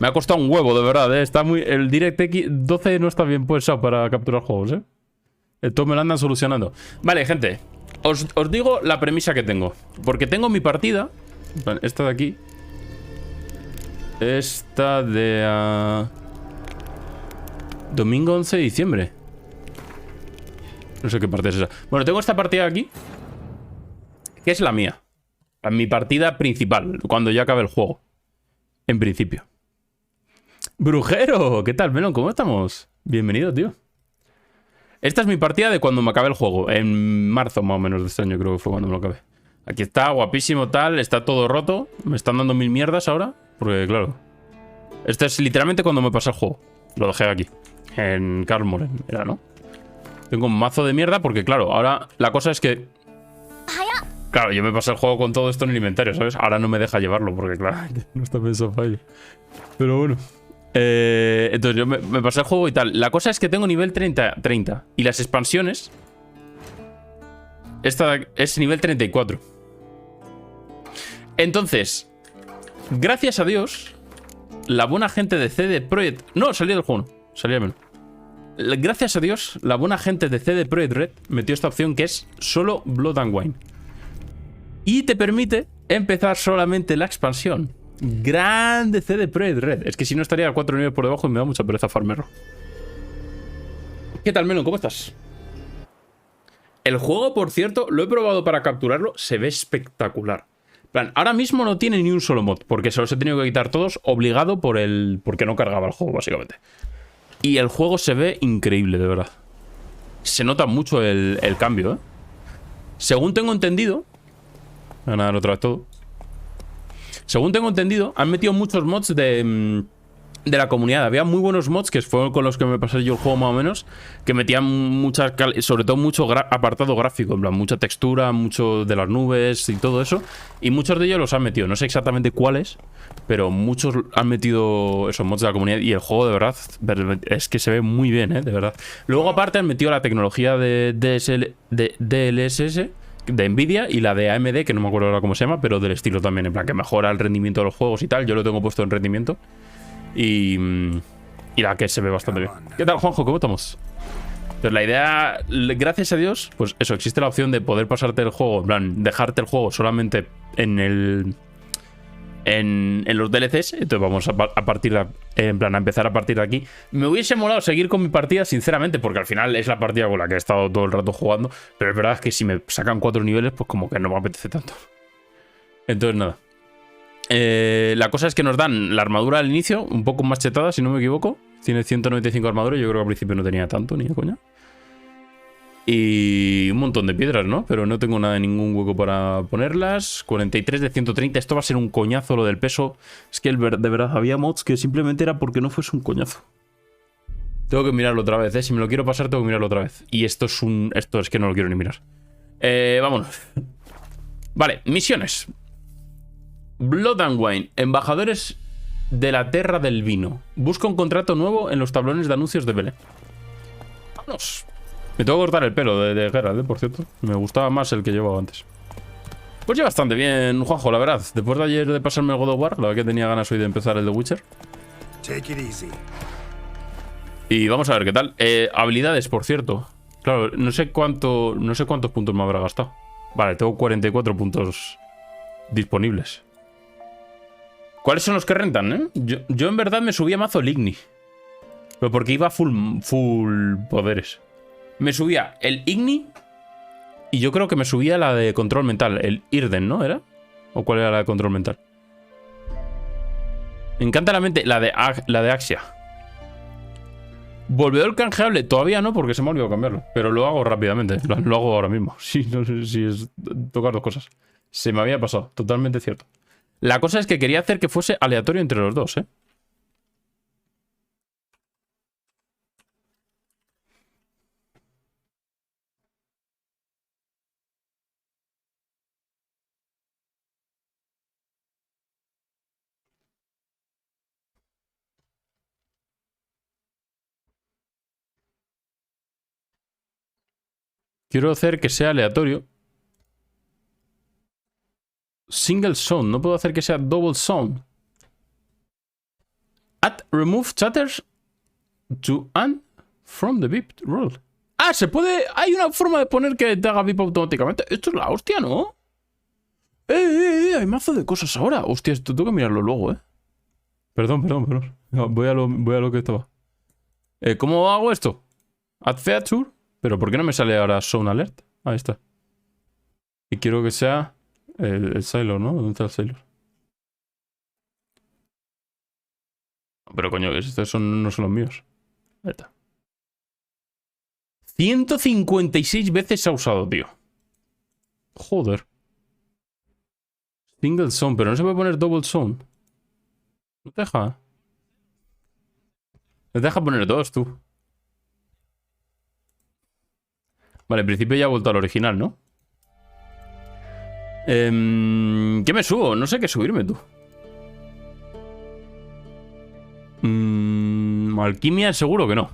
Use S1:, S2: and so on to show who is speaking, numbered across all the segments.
S1: Me ha costado un huevo, de verdad, ¿eh? Está muy... El DirectX 12 no está bien puesto para capturar juegos, ¿eh? Esto me lo andan solucionando. Vale, gente. Os digo la premisa que tengo. Porque tengo mi partida. Esta de aquí. Esta de... Domingo 11 de diciembre. No sé qué parte es esa. Bueno, tengo esta partida aquí. Que es la mía. Mi partida principal. Cuando ya acabe el juego. En principio. Brujero, ¿qué tal, Melon? ¿Cómo estamos? Bienvenido, tío. Esta es mi partida de cuando me acabe el juego. En marzo, más o menos, de este año creo que fue cuando me lo acabé. Aquí está, guapísimo, tal. Está todo roto. Me están dando mil mierdas ahora. Porque, claro. Este es literalmente cuando me pasé el juego. Lo dejé aquí. En Karl Moren, era, ¿no? Tengo un mazo de mierda porque, claro, ahora la cosa es que... Claro, yo me pasé el juego con todo esto en el inventario, ¿sabes? Ahora no me deja llevarlo porque, claro, no está pensado para ello. Pero bueno. Entonces yo me pasé el juego y tal. La cosa es que tengo nivel 30. Y las expansiones... Esta es nivel 34. Entonces, gracias a Dios, la buena gente de CD Projekt... No, salí del juego, no. Salí al menos. Gracias a Dios, la buena gente de CD Projekt Red metió esta opción que es solo Blood and Wine. Y te permite empezar solamente la expansión. Grande CD Projekt Red. Es que si no estaría a 4 niveles por debajo y me da mucha pereza farmerlo. ¿Qué tal, Melon? ¿Cómo estás? El juego, por cierto, lo he probado para capturarlo. Se ve espectacular. Plan, ahora mismo no tiene ni un solo mod, porque se los he tenido que quitar todos obligado porque no cargaba el juego, básicamente. Y el juego se ve increíble, de verdad. Se nota mucho el cambio, ¿eh? Según tengo entendido... Voy a ganar otra vez todo. Según tengo entendido, han metido muchos mods de la comunidad. Había muy buenos mods, que fueron con los que me pasé yo el juego más o menos, que metían muchas, sobre todo mucho apartado gráfico, en plan, mucha textura, mucho de las nubes y todo eso. Y muchos de ellos los han metido. No sé exactamente cuáles, pero muchos han metido esos mods de la comunidad. Y el juego, de verdad, es que se ve muy bien, de verdad. Luego, aparte, han metido la tecnología de DLSS de Nvidia y la de AMD, que no me acuerdo ahora cómo se llama, pero del estilo también, en plan, que mejora el rendimiento de los juegos y tal. Yo lo tengo puesto en rendimiento. Y la que se ve bastante bien. ¿Qué tal, Juanjo? ¿Cómo estamos? Entonces la idea, gracias a Dios, pues eso, existe la opción de poder pasarte el juego, en plan, dejarte el juego solamente en los DLCs. Entonces vamos a empezar a partir de aquí. Me hubiese molado seguir con mi partida, sinceramente, porque al final es la partida con la que he estado todo el rato jugando. Pero es verdad que si me sacan 4 niveles, pues como que no me apetece tanto. Entonces nada. La cosa es que nos dan la armadura al inicio, un poco más chetada, si no me equivoco. Tiene 195 armadura, yo creo que al principio no tenía tanto, ni de coña. Y un montón de piedras, ¿no? Pero no tengo nada, ningún hueco para ponerlas. 43 de 130, esto va a ser un coñazo lo del peso. Es que de verdad había mods que simplemente era porque no fuese un coñazo. Tengo que mirarlo otra vez, ¿eh? Si me lo quiero pasar, tengo que mirarlo otra vez. Y esto es que no lo quiero ni mirar. Vámonos. Vale, misiones. Blood and Wine, embajadores de la Terra del Vino. Busca un contrato nuevo en los tablones de anuncios de Belén. Vámonos. Me tengo que cortar el pelo de Geralt, por cierto. Me gustaba más el que llevaba antes. Pues ya bastante bien, Juanjo, la verdad. Después de ayer de pasarme el God of War, la verdad que tenía ganas hoy de empezar el The Witcher.
S2: Take it easy.
S1: Y vamos a ver qué tal. Habilidades, por cierto. Claro, no sé cuántos puntos me habrá gastado. Vale, tengo 44 puntos disponibles. ¿Cuáles son los que rentan, Yo en verdad me subía mazo el Igni. Pero porque iba full poderes. Me subía el Igni. Y yo creo que me subía la de control mental. El Irden, ¿no? ¿Era? ¿O cuál era la de control mental? Me encanta la mente. La de Axia. Volvedor canjeable. Todavía no, porque se me ha olvidado cambiarlo. Pero lo hago rápidamente. Lo hago ahora mismo. Sí, no sé si es tocar dos cosas. Se me había pasado. Totalmente cierto. La cosa es que quería hacer que fuese aleatorio entre los dos, Quiero hacer que sea aleatorio. Single zone. No puedo hacer que sea double zone. remove chatters to and from the VIP role. Ah, se puede... Hay una forma de poner que te haga VIP automáticamente. Esto es la hostia, ¿no? Hay mazo de cosas ahora. Hostia, esto tengo que mirarlo luego, Perdón. No, voy a lo que estaba. ¿Cómo hago esto? Add feature. Pero ¿por qué no me sale ahora Sound Alert? Ahí está. Y quiero que sea el Sailor, ¿no? ¿Dónde está el Sailor? Pero coño, estos no son los míos. Ahí está. 156 veces se ha usado, tío. Joder. Single sound, pero no se puede poner double sound. No te deja. No te deja poner dos, tú. Vale, en principio ya ha vuelto al original, ¿no? ¿Qué me subo? No sé qué subirme, tú. Alquimia seguro que no.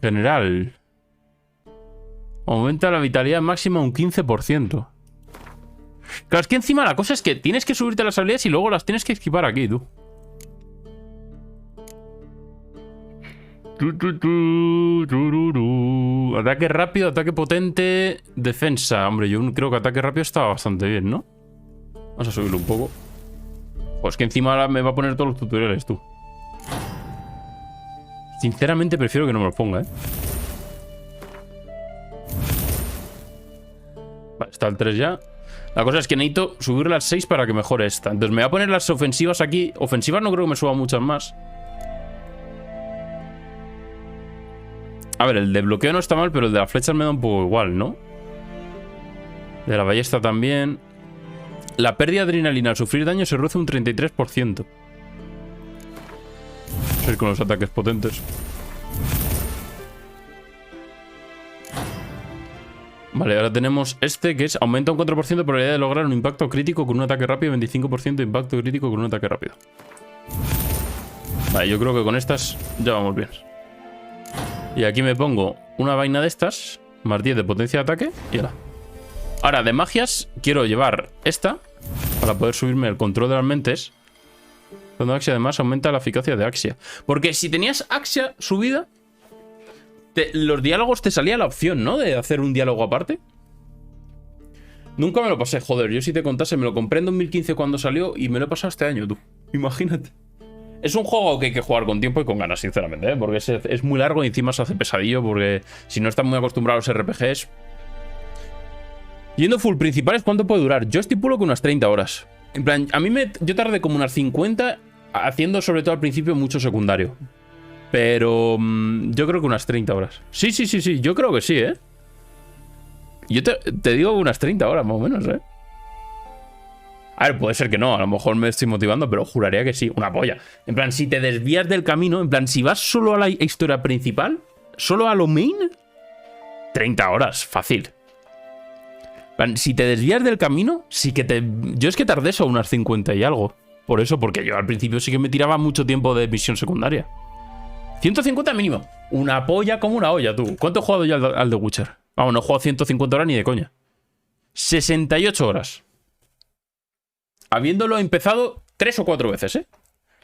S1: General. Aumenta la vitalidad máxima un 15%. Claro, es que encima la cosa es que tienes que subirte las habilidades y luego las tienes que esquivar aquí, tú. Ataque rápido, ataque potente, defensa. Hombre, yo creo que ataque rápido está bastante bien, ¿no? Vamos a subirlo un poco. Pues que encima ahora me va a poner todos los tutoriales, tú. Sinceramente prefiero que no me los ponga, Vale, está el 3 ya. La cosa es que necesito subir las 6 para que mejore esta. Entonces me voy a poner las ofensivas aquí. Ofensivas no creo que me suba muchas más. A ver, el de bloqueo no está mal, pero el de las flechas me da un poco igual, ¿no? De la ballesta también. La pérdida de adrenalina al sufrir daño se reduce un 33%. Vamos a ir con los ataques potentes. Vale, ahora tenemos este que es aumenta un 4% de probabilidad de lograr un impacto crítico con un ataque rápido y 25% de impacto crítico con un ataque rápido. Vale, yo creo que con estas ya vamos bien. Y aquí me pongo una vaina de estas, más 10 de potencia de ataque y ala. Ahora, de magias, quiero llevar esta para poder subirme el control de las mentes. Cuando Axia además aumenta la eficacia de Axia. Porque si tenías Axia subida, los diálogos te salía la opción, ¿no? De hacer un diálogo aparte. Nunca me lo pasé, joder. Yo si te contase, me lo compré en 2015 cuando salió y me lo he pasado este año, tú. Imagínate. Es un juego que hay que jugar con tiempo y con ganas, sinceramente, porque es muy largo y encima se hace pesadillo, porque si no están muy acostumbrados a los RPGs... Yendo full principales, ¿cuánto puede durar? Yo estipulo que unas 30 horas. En plan, yo tardé como unas 50 haciendo sobre todo al principio mucho secundario. Pero yo creo que unas 30 horas. Sí, yo creo que sí, Yo te digo unas 30 horas más o menos, A ver, puede ser que no, a lo mejor me estoy motivando, pero juraría que sí, una polla. En plan, si te desvías del camino, en plan, si vas solo a la historia principal, solo a lo main, 30 horas, fácil. En plan, si te desvías del camino, sí que te... Yo es que tardé eso unas 50 y algo. Por eso, porque yo al principio sí que me tiraba mucho tiempo de misión secundaria. 150 mínimo. Una polla como una olla, tú. ¿Cuánto he jugado yo al The Witcher? Vamos, no he jugado 150 horas ni de coña. 68 horas. Habiéndolo empezado 3 o 4 veces,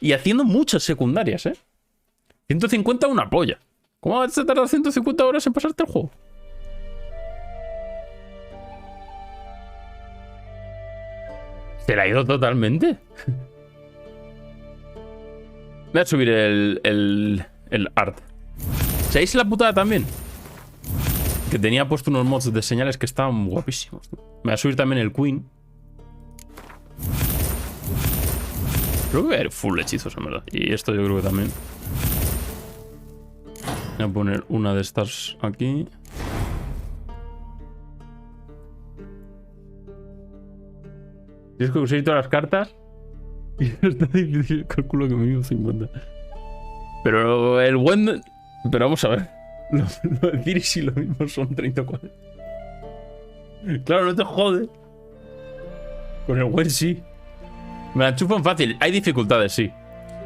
S1: Y haciendo muchas secundarias, 150 una polla. ¿Cómo vas a tardar 150 horas en pasarte el juego? Se la ha ido totalmente. Voy a subir el art. ¿Sabéis la putada también? Que tenía puesto unos mods de señales que estaban guapísimos. Me voy a subir también el Queen. Creo que voy a ir full hechizos, en verdad. Y esto yo creo que también. Voy a poner una de estas aquí. Tienes que conseguir todas las cartas. Y está difícil. Calculo que me dio 50. Pero el buen... Pero vamos a ver. Lo decir y si lo mismo son 30 o 40. Claro, no te jode. Con el buen sí. Me la enchufan fácil. Hay dificultades, sí.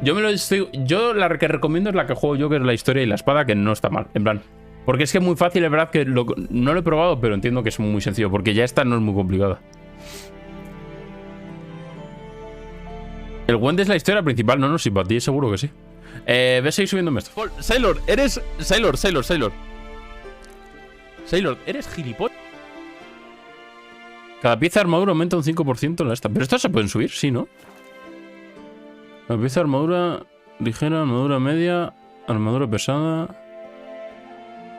S1: Yo la que recomiendo es la que juego yo, que es la historia y la espada, que no está mal. En plan, porque es que es muy fácil, es verdad que no lo he probado, pero entiendo que es muy sencillo, porque ya esta no es muy complicada. El Wendy es la historia principal. No, sí, para ti seguro que sí. Ves a seguir subiéndome esto. Sailor, eres... Sailor, eres gilipollas. Cada pieza de armadura aumenta un 5% en esta. Pero estas se pueden subir, sí, ¿no? La pieza de armadura ligera, armadura media, armadura pesada.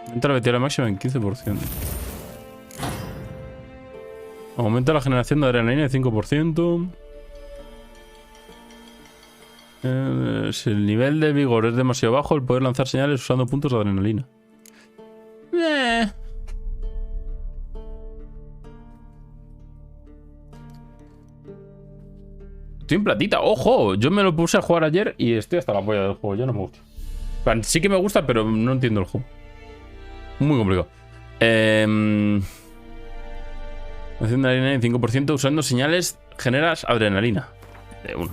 S1: Aumenta la velocidad máxima en 15%. Aumenta la generación de adrenalina en 5%. Si el nivel de vigor es demasiado bajo, el poder lanzar señales usando puntos de adrenalina. Estoy en platita. ¡Ojo! Yo me lo puse a jugar ayer y estoy hasta la polla del juego. Ya no me gusta. Sí que me gusta, pero no entiendo el juego. Muy complicado. Haciendo adrenalina en 5%. Usando señales generas adrenalina. De uno.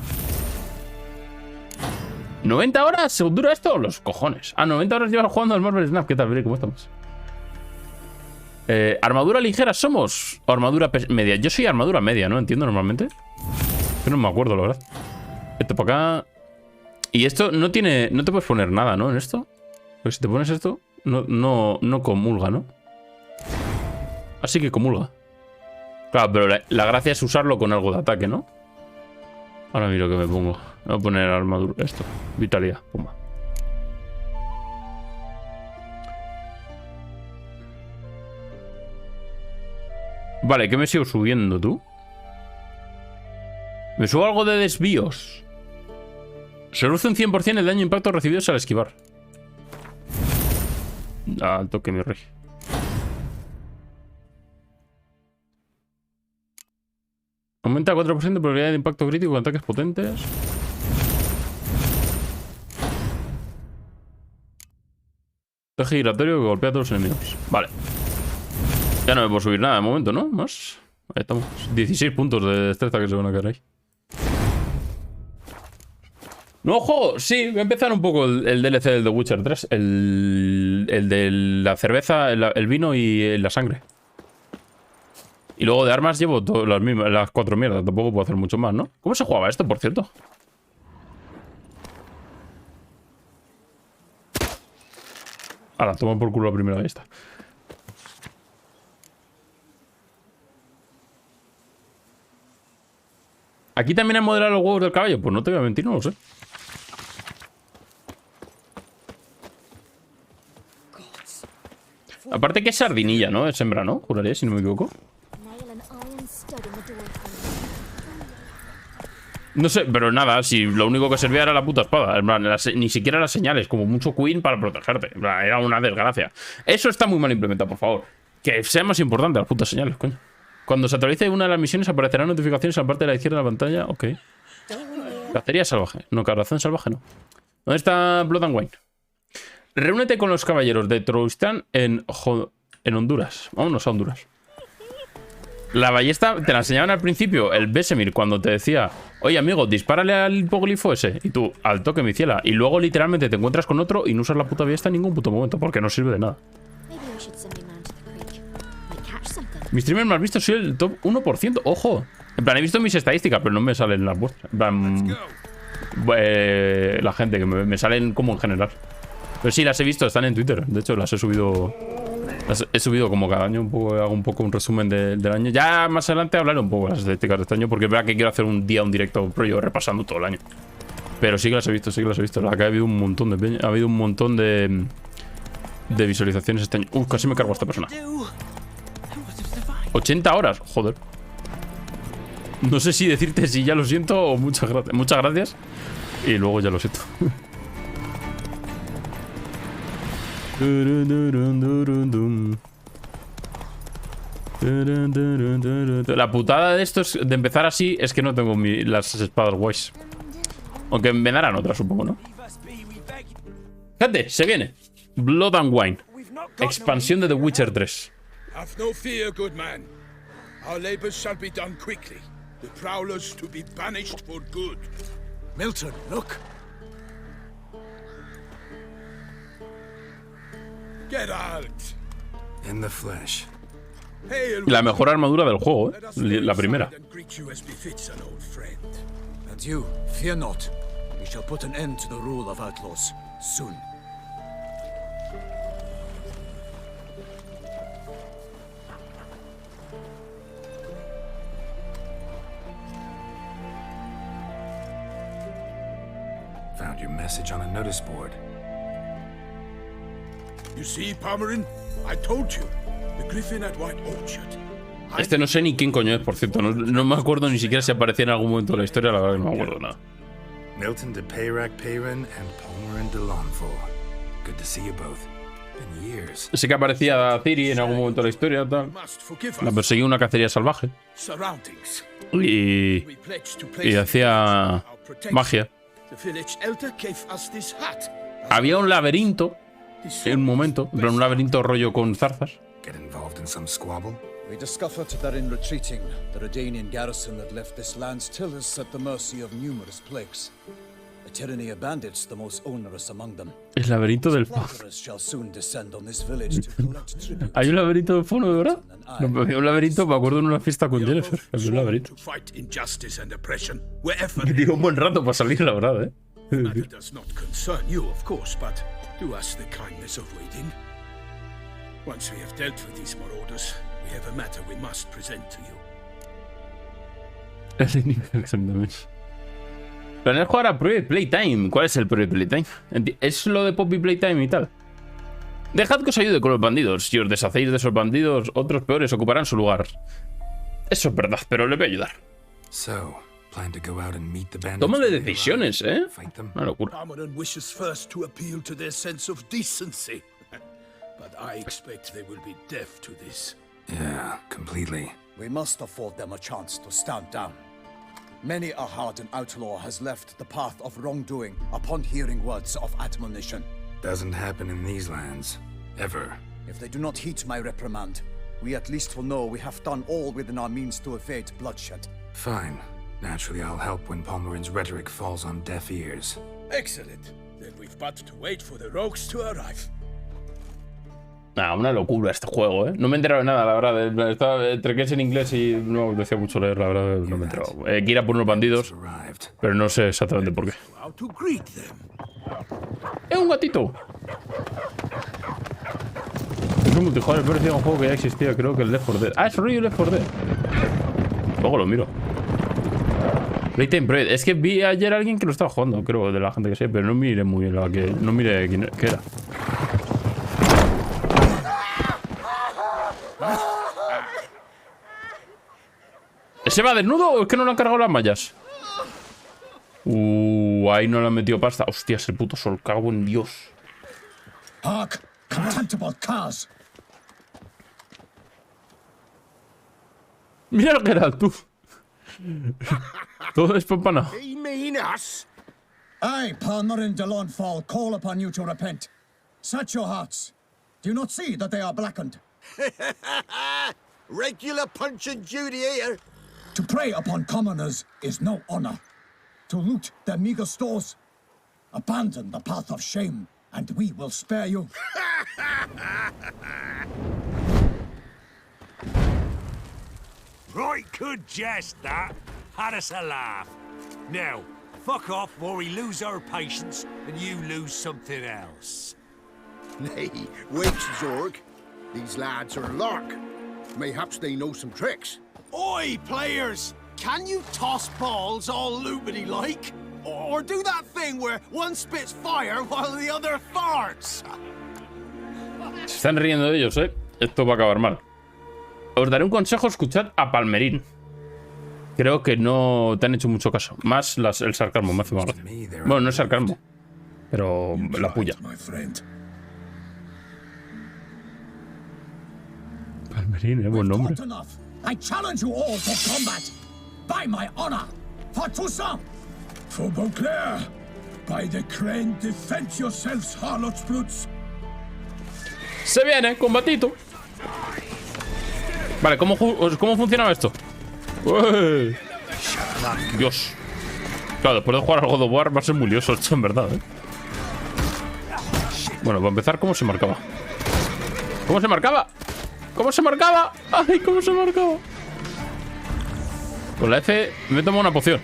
S1: ¿90 horas? ¿Dura esto? Los cojones. 90 horas llevas jugando al Marvel Snap. ¿Qué tal, Bri? ¿Cómo estamos? ¿Armadura ligera somos? ¿O armadura media? Yo soy armadura media, ¿no? Entiendo normalmente. Yo no me acuerdo, la verdad. Esto para acá. Y esto no tiene... No te puedes poner nada, ¿no? En esto. Porque si te pones esto, no comulga, ¿no? Así que comulga. Claro, pero la gracia es usarlo con algo de ataque, ¿no? Ahora miro que me pongo. Me voy a poner armadura. Esto. Vitalidad. Pumba. Vale, ¿qué me sigo subiendo, tú? Me subo algo de desvíos. Se reduce un 100% el daño e impacto recibidos al esquivar. Al toque, mi rey. Aumenta 4% de probabilidad de impacto crítico con ataques potentes. Eje giratorio que golpea a todos los enemigos. Vale. Ya no me puedo subir nada de momento, ¿no? Más. Ahí estamos. 16 puntos de destreza que se van a caer ahí. ¡No, ojo! Sí, voy a empezar un poco el DLC del The Witcher 3. El de la cerveza, el vino y la sangre. Y luego de armas llevo todas las mismas, las 4 mierdas. Tampoco puedo hacer mucho más, ¿no? ¿Cómo se jugaba esto, por cierto? Ahora, toma por culo la primera, ahí está. ¿Aquí también han modelado los huevos del caballo? Pues no te voy a mentir, no lo sé. Aparte que es sardinilla, ¿no? Es hembra, ¿no? Juraría, si no me equivoco. No sé, pero nada, si lo único que servía era la puta espada. En plan, ni siquiera las señales, como mucho Queen para protegerte. En plan, era una desgracia. Eso está muy mal implementado, por favor. Que sea más importante las putas señales, coño. Cuando se actualice una de las misiones aparecerán notificaciones en la parte de la izquierda de la pantalla. Ok. Cacería salvaje. No, corazón salvaje no. ¿Dónde está Blood and Wine? Reúnete con los caballeros de Troistán en Honduras. Vámonos a Honduras. La ballesta te la enseñaban al principio, el Besemir, cuando te decía: oye, amigo, dispárale al hipogrifo ese. Y tú, al toque, mi ciela. Y luego literalmente te encuentras con otro y no usas la puta ballesta en ningún puto momento, porque no sirve de nada. Mi streamer más visto soy el top 1%. ¡Ojo! En plan, he visto mis estadísticas, pero no me salen las vuestras. En plan, la gente que me salen como en general. Pero sí, las he visto, están en Twitter. De hecho, las he subido. Las he subido como cada año. Hago un poco un resumen del año. Ya más adelante hablaré un poco de las estadísticas de este año, porque es verdad que quiero hacer un directo rollo repasando todo el año. Pero sí que las he visto, La que ha habido un montón de peña. Ha habido un montón de visualizaciones este año. Casi me cargo a esta persona. 80 horas, joder. No sé si decirte si ya lo siento o muchas gracias. Y luego ya lo siento. La putada de esto es de empezar así es que no tengo las espadas guays. Aunque me darán otras, supongo, ¿no? Gente, se viene Blood and Wine, expansión de The Witcher 3.
S2: Have no fear, good man. Our labors shall be done quickly. The prowlers to be banished for good. Milton, look. Geralt. In the flesh.
S1: La mejor armadura del juego, la primera.
S3: And you, fear not. We shall put an end to the rule of outlaws soon.
S4: Found your message on a notice board.
S2: You see, Palmerin? I told you. The griffin at White Orchard.
S1: Este no sé ni quién coño es, por cierto. No me acuerdo ni siquiera si aparecía en algún momento de la historia. La verdad que no me acuerdo nada.
S4: Milton de Peyrac Peyran and Palmerin de Lawnful. Good to see you both. Been years.
S1: Sé que aparecía Ciri en algún momento de la historia. Tal. La perseguía una cacería salvaje. Y hacía magia. Había un laberinto en un momento, en plan un laberinto rollo con zarzas.
S4: Get involved in some squabble?
S3: We discovered that in retreating, the Redanian garrison that left this land still is at the mercy of numerous plagues. A tyranny of bandits, the most onerous among them.
S1: El laberinto del
S3: Shall soon descend on this village to collect tribute.
S1: ¿Hay un laberinto del fauno de verdad? No, había un laberinto, me acuerdo en una fiesta con Yennefer. Había un laberinto. Me dio un buen rato para salir, la verdad, ¿eh?
S2: Matter does not concern you, of course, but do us the kindness of waiting. Once we have dealt with these marauders, we have a matter we must present to you.
S1: Exactamente. Planear jugar a Project Playtime. ¿Cuál es el Project Playtime? ¿Es lo de Poppy Playtime y tal? Dejad que os ayude con los bandidos. Si os deshacéis de esos bandidos, otros peores ocuparán su lugar. Eso es verdad, pero le voy a ayudar. Toma de decisiones, ¿eh? Una locura.
S2: But I expect they will be deaf to this.
S4: Yeah, completely.
S3: We must afford them a chance to stand down. Many a hardened outlaw has left the path of wrongdoing upon hearing words of admonition.
S4: Doesn't happen in these lands. Ever.
S3: If they do not heed my reprimand, we at least will know we have done all within our means to evade bloodshed.
S4: Fine. Naturally, I'll help when Palmerin's rhetoric falls on deaf ears.
S2: Excellent. Then we've but to wait for the rogues to arrive.
S1: Nah, una locura este juego, ¿eh? No me he enterado de nada, la verdad. Estaba entre que es en inglés y no me decía mucho leer, la verdad. No me he enterado. Quiero ir a por unos bandidos, pero no sé exactamente por qué. ¡Es un gatito! Es un multijugador, parecía un juego que ya existía, creo que el Left 4 Dead. Ah, es rollo Left 4 Dead. Luego lo miro. Playtime Project. Es que vi ayer a alguien que lo estaba jugando, creo, de la gente que sé, pero no miré muy bien no miré qué era. ¿Ese va desnudo o es que no le han cargado las mallas? Ahí no le han metido pasta. Hostia, ese puto sol, cago en Dios.
S3: Hark, contemptible cars.
S1: Mira el geralt, tú. Todo despampanado.
S3: I, Palmerin de Lawnfall, call upon you to repent. Search your hearts. Do you not see that they are blackened?
S5: Regular punch and duty here.
S3: To prey upon commoners is no honor. To loot their meager stores, abandon the path of shame, and we will spare you.
S5: Right good jest, that. Had us a laugh. Now, fuck off or we lose our patience and you lose something else.
S2: Nay, wait, Zorg. These lads are lark. Mayhaps they know some tricks.
S6: Oi, players! Can you toss balls all loopity like? Or do that thing where one spits fire while the other farts?
S1: Se están riendo de ellos, ¿eh? Esto va a acabar mal. Os daré un consejo, escuchad a Palmerin. Creo que no te han hecho mucho caso. Más el sarcasmo, me hace más gracia. Bueno, no es sarcasmo, pero la puya. Palmerin, buen nombre.
S3: I challenge you all to combat. By my honor. For Toussaint.
S2: For Beauclair. By the crane, defend yourselves, harlots brutes.
S1: Se viene, combatito. Vale, ¿cómo funcionaba esto? ¡Uy! Dios. Claro, después de jugar al God of War va a ser muy lioso esto, en verdad, ¿eh? Bueno, para empezar, ¿cómo se marcaba? ¿Cómo se marcaba? ¿Cómo se marcaba? ¡Ay, cómo se marcaba! Con la F me tomo una poción.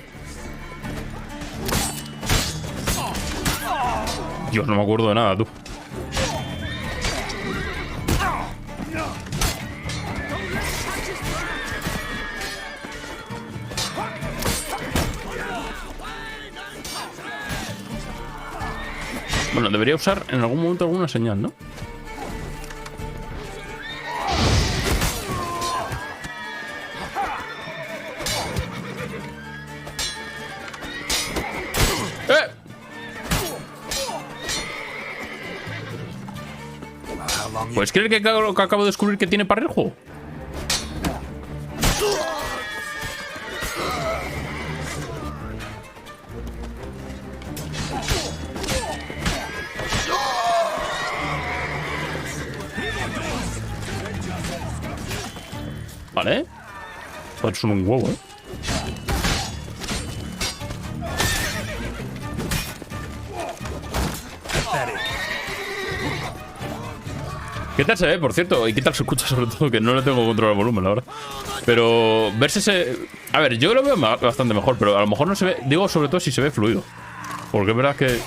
S1: Dios, no me acuerdo de nada, tú. Bueno, debería usar en algún momento alguna señal, ¿no? ¿Puedes creer que acabo de descubrir que tiene para el juego? Vale. Pues son un huevo, ¿eh? ¿Qué tal se ve, por cierto? Y qué tal se escucha, sobre todo, que no le tengo control al volumen, la verdad. Pero verse ese... A ver, yo lo veo bastante mejor, pero a lo mejor no se ve... Digo, sobre todo si se ve fluido. Porque es verdad que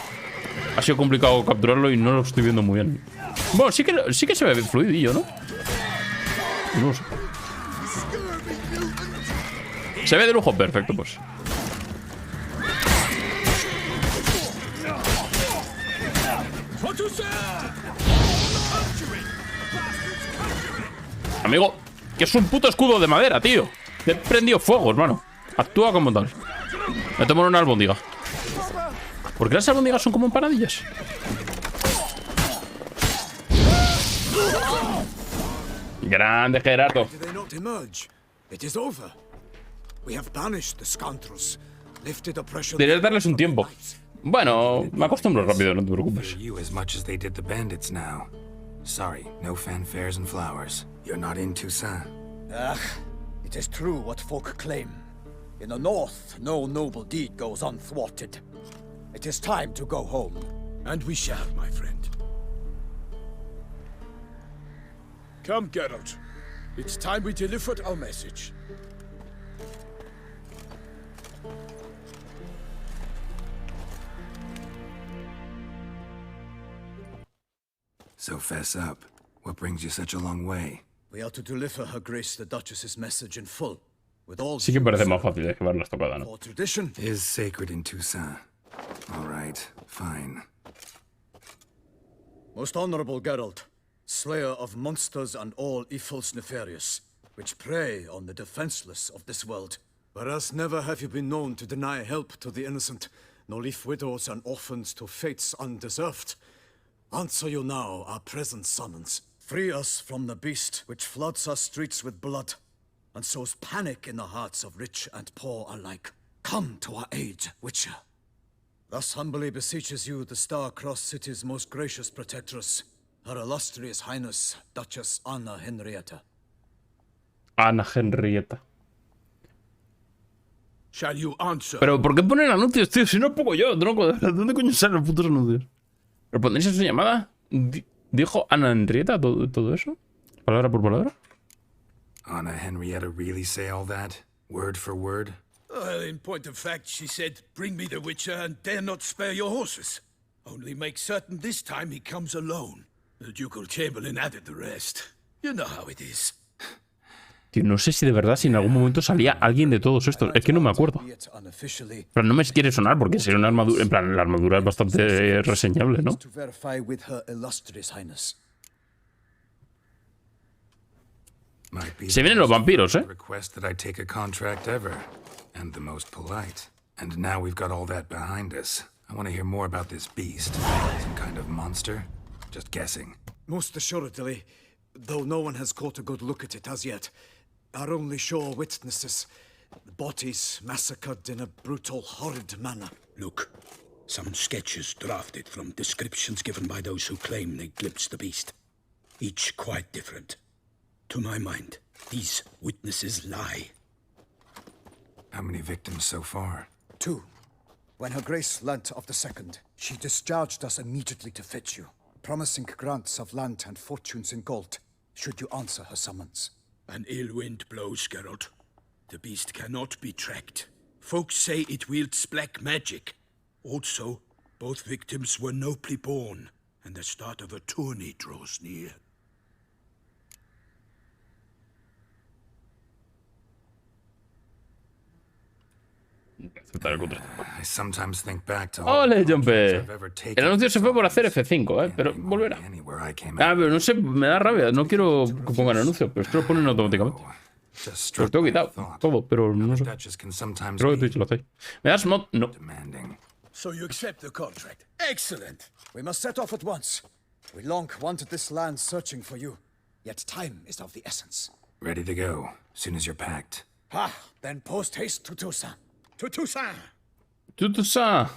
S1: ha sido complicado capturarlo y no lo estoy viendo muy bien. Bueno, sí que se ve fluidillo, ¿no? No lo sé. Se ve de lujo, perfecto, pues. Amigo, que es un puto escudo de madera, tío. Te he prendido fuego, hermano. Actúa como tal. Me tomo una albóndiga. ¿Por qué las albóndigas son como empanadillas? Grande, Gerardo. Deberías darles un tiempo. Bueno, me acostumbro rápido, no te preocupes.
S4: Sorry, no fanfares and flowers. You're not in Toussaint.
S3: It is true what folk claim. In the north, no noble deed goes unthwarted. It is time to go home.
S2: And we shall, my friend. Come, Geralt. It's time we delivered our message.
S4: So fess up. What brings you such a long way?
S3: We are to deliver Her Grace the Duchess's message in full, with all
S1: Sí que parece más fácil de llevar la estocada, ¿no?
S3: for tradition.
S4: Is sacred in Toussaint. All right, fine.
S3: Most honorable Geralt, slayer of monsters and all evils nefarious, which prey on the defenseless of this world. Whereas never have you been known to deny help to the innocent, nor leave widows and orphans to fates undeserved. Answer you now our present summons. Free us from the beast which floods our streets with blood and sows panic in the hearts of rich and poor alike. Come to our aid, Witcher. Thus humbly beseeches you the Star-Crossed City's most gracious protectress, Her Illustrious Highness, Duchess Anna Henrietta.
S1: Ana Henrietta.
S2: Shall you answer?
S1: Pero ¿por qué ponen anuncios, tío? Si no pongo yo, tronco. ¿De dónde coño salen los putos anuncios? ¿Lo pondréis en su llamada? ¿Dijo Ana Henrietta todo eso? ¿Palabra por palabra?
S4: Anna Henrietta really say all that? Word for word?
S2: Well, in point of fact, she said, bring me the Witcher and dare not spare your horses. Only make certain this time he comes alone. The Ducal Chamberlain added the rest. You know how it is.
S1: Tío, no sé si de verdad, si en algún momento salía alguien de todos estos. Es que no me acuerdo. Pero no me quiere sonar porque sería una armadura... En plan, la armadura es bastante reseñable, ¿no? Se vienen los vampiros, ¿eh?
S4: Request that I take a contract ever, and the most polite. And now we've got all that behind us. I want to hear more about this beast. Some kind of monster? Just guessing.
S3: Most assuredly, though no one has caught a good look at it as yet. Our only sure witnesses, bodies massacred in a brutal, horrid manner.
S2: Look, some sketches drafted from descriptions given by those who claim they glimpsed the beast. Each quite different. To my mind, these witnesses lie.
S4: How many victims so far?
S3: 2. When Her Grace learnt of the second, she discharged us immediately to fetch you, promising grants of land and fortunes in gold, should you answer her summons.
S2: An ill wind blows, Geralt. The beast cannot be tracked. Folks say it wields black magic. Also, Both victims were nobly born, and the start of a tourney draws near.
S4: I sometimes think back to
S1: ¡Ole, Jumpe!
S4: I've ever taken
S1: El anuncio se fue por hacer
S4: for
S1: F5, pero volverá.
S4: anywhere I came
S1: Ah,
S4: out.
S1: pero no sé, me da rabia. No quiero que pongan anuncios, pero esto lo ponen automáticamente.
S4: Just
S1: Los
S4: struck
S1: tengo
S4: by a
S1: quitado,
S4: thought.
S1: todo, pero no sé.
S4: Duchess can sometimes
S1: Creo que
S4: be
S1: Twitch lo hace. ¿Me das mod? No.
S4: demanding.
S2: So you accept the contract. Excellent.
S3: We must set off at once. We long wanted this land searching for you, yet time is of the essence.
S4: Ready to go, soon as you're packed.
S3: Ah, then post haste to Toussaint.
S2: To Toussaint.
S1: ¡Tutusa!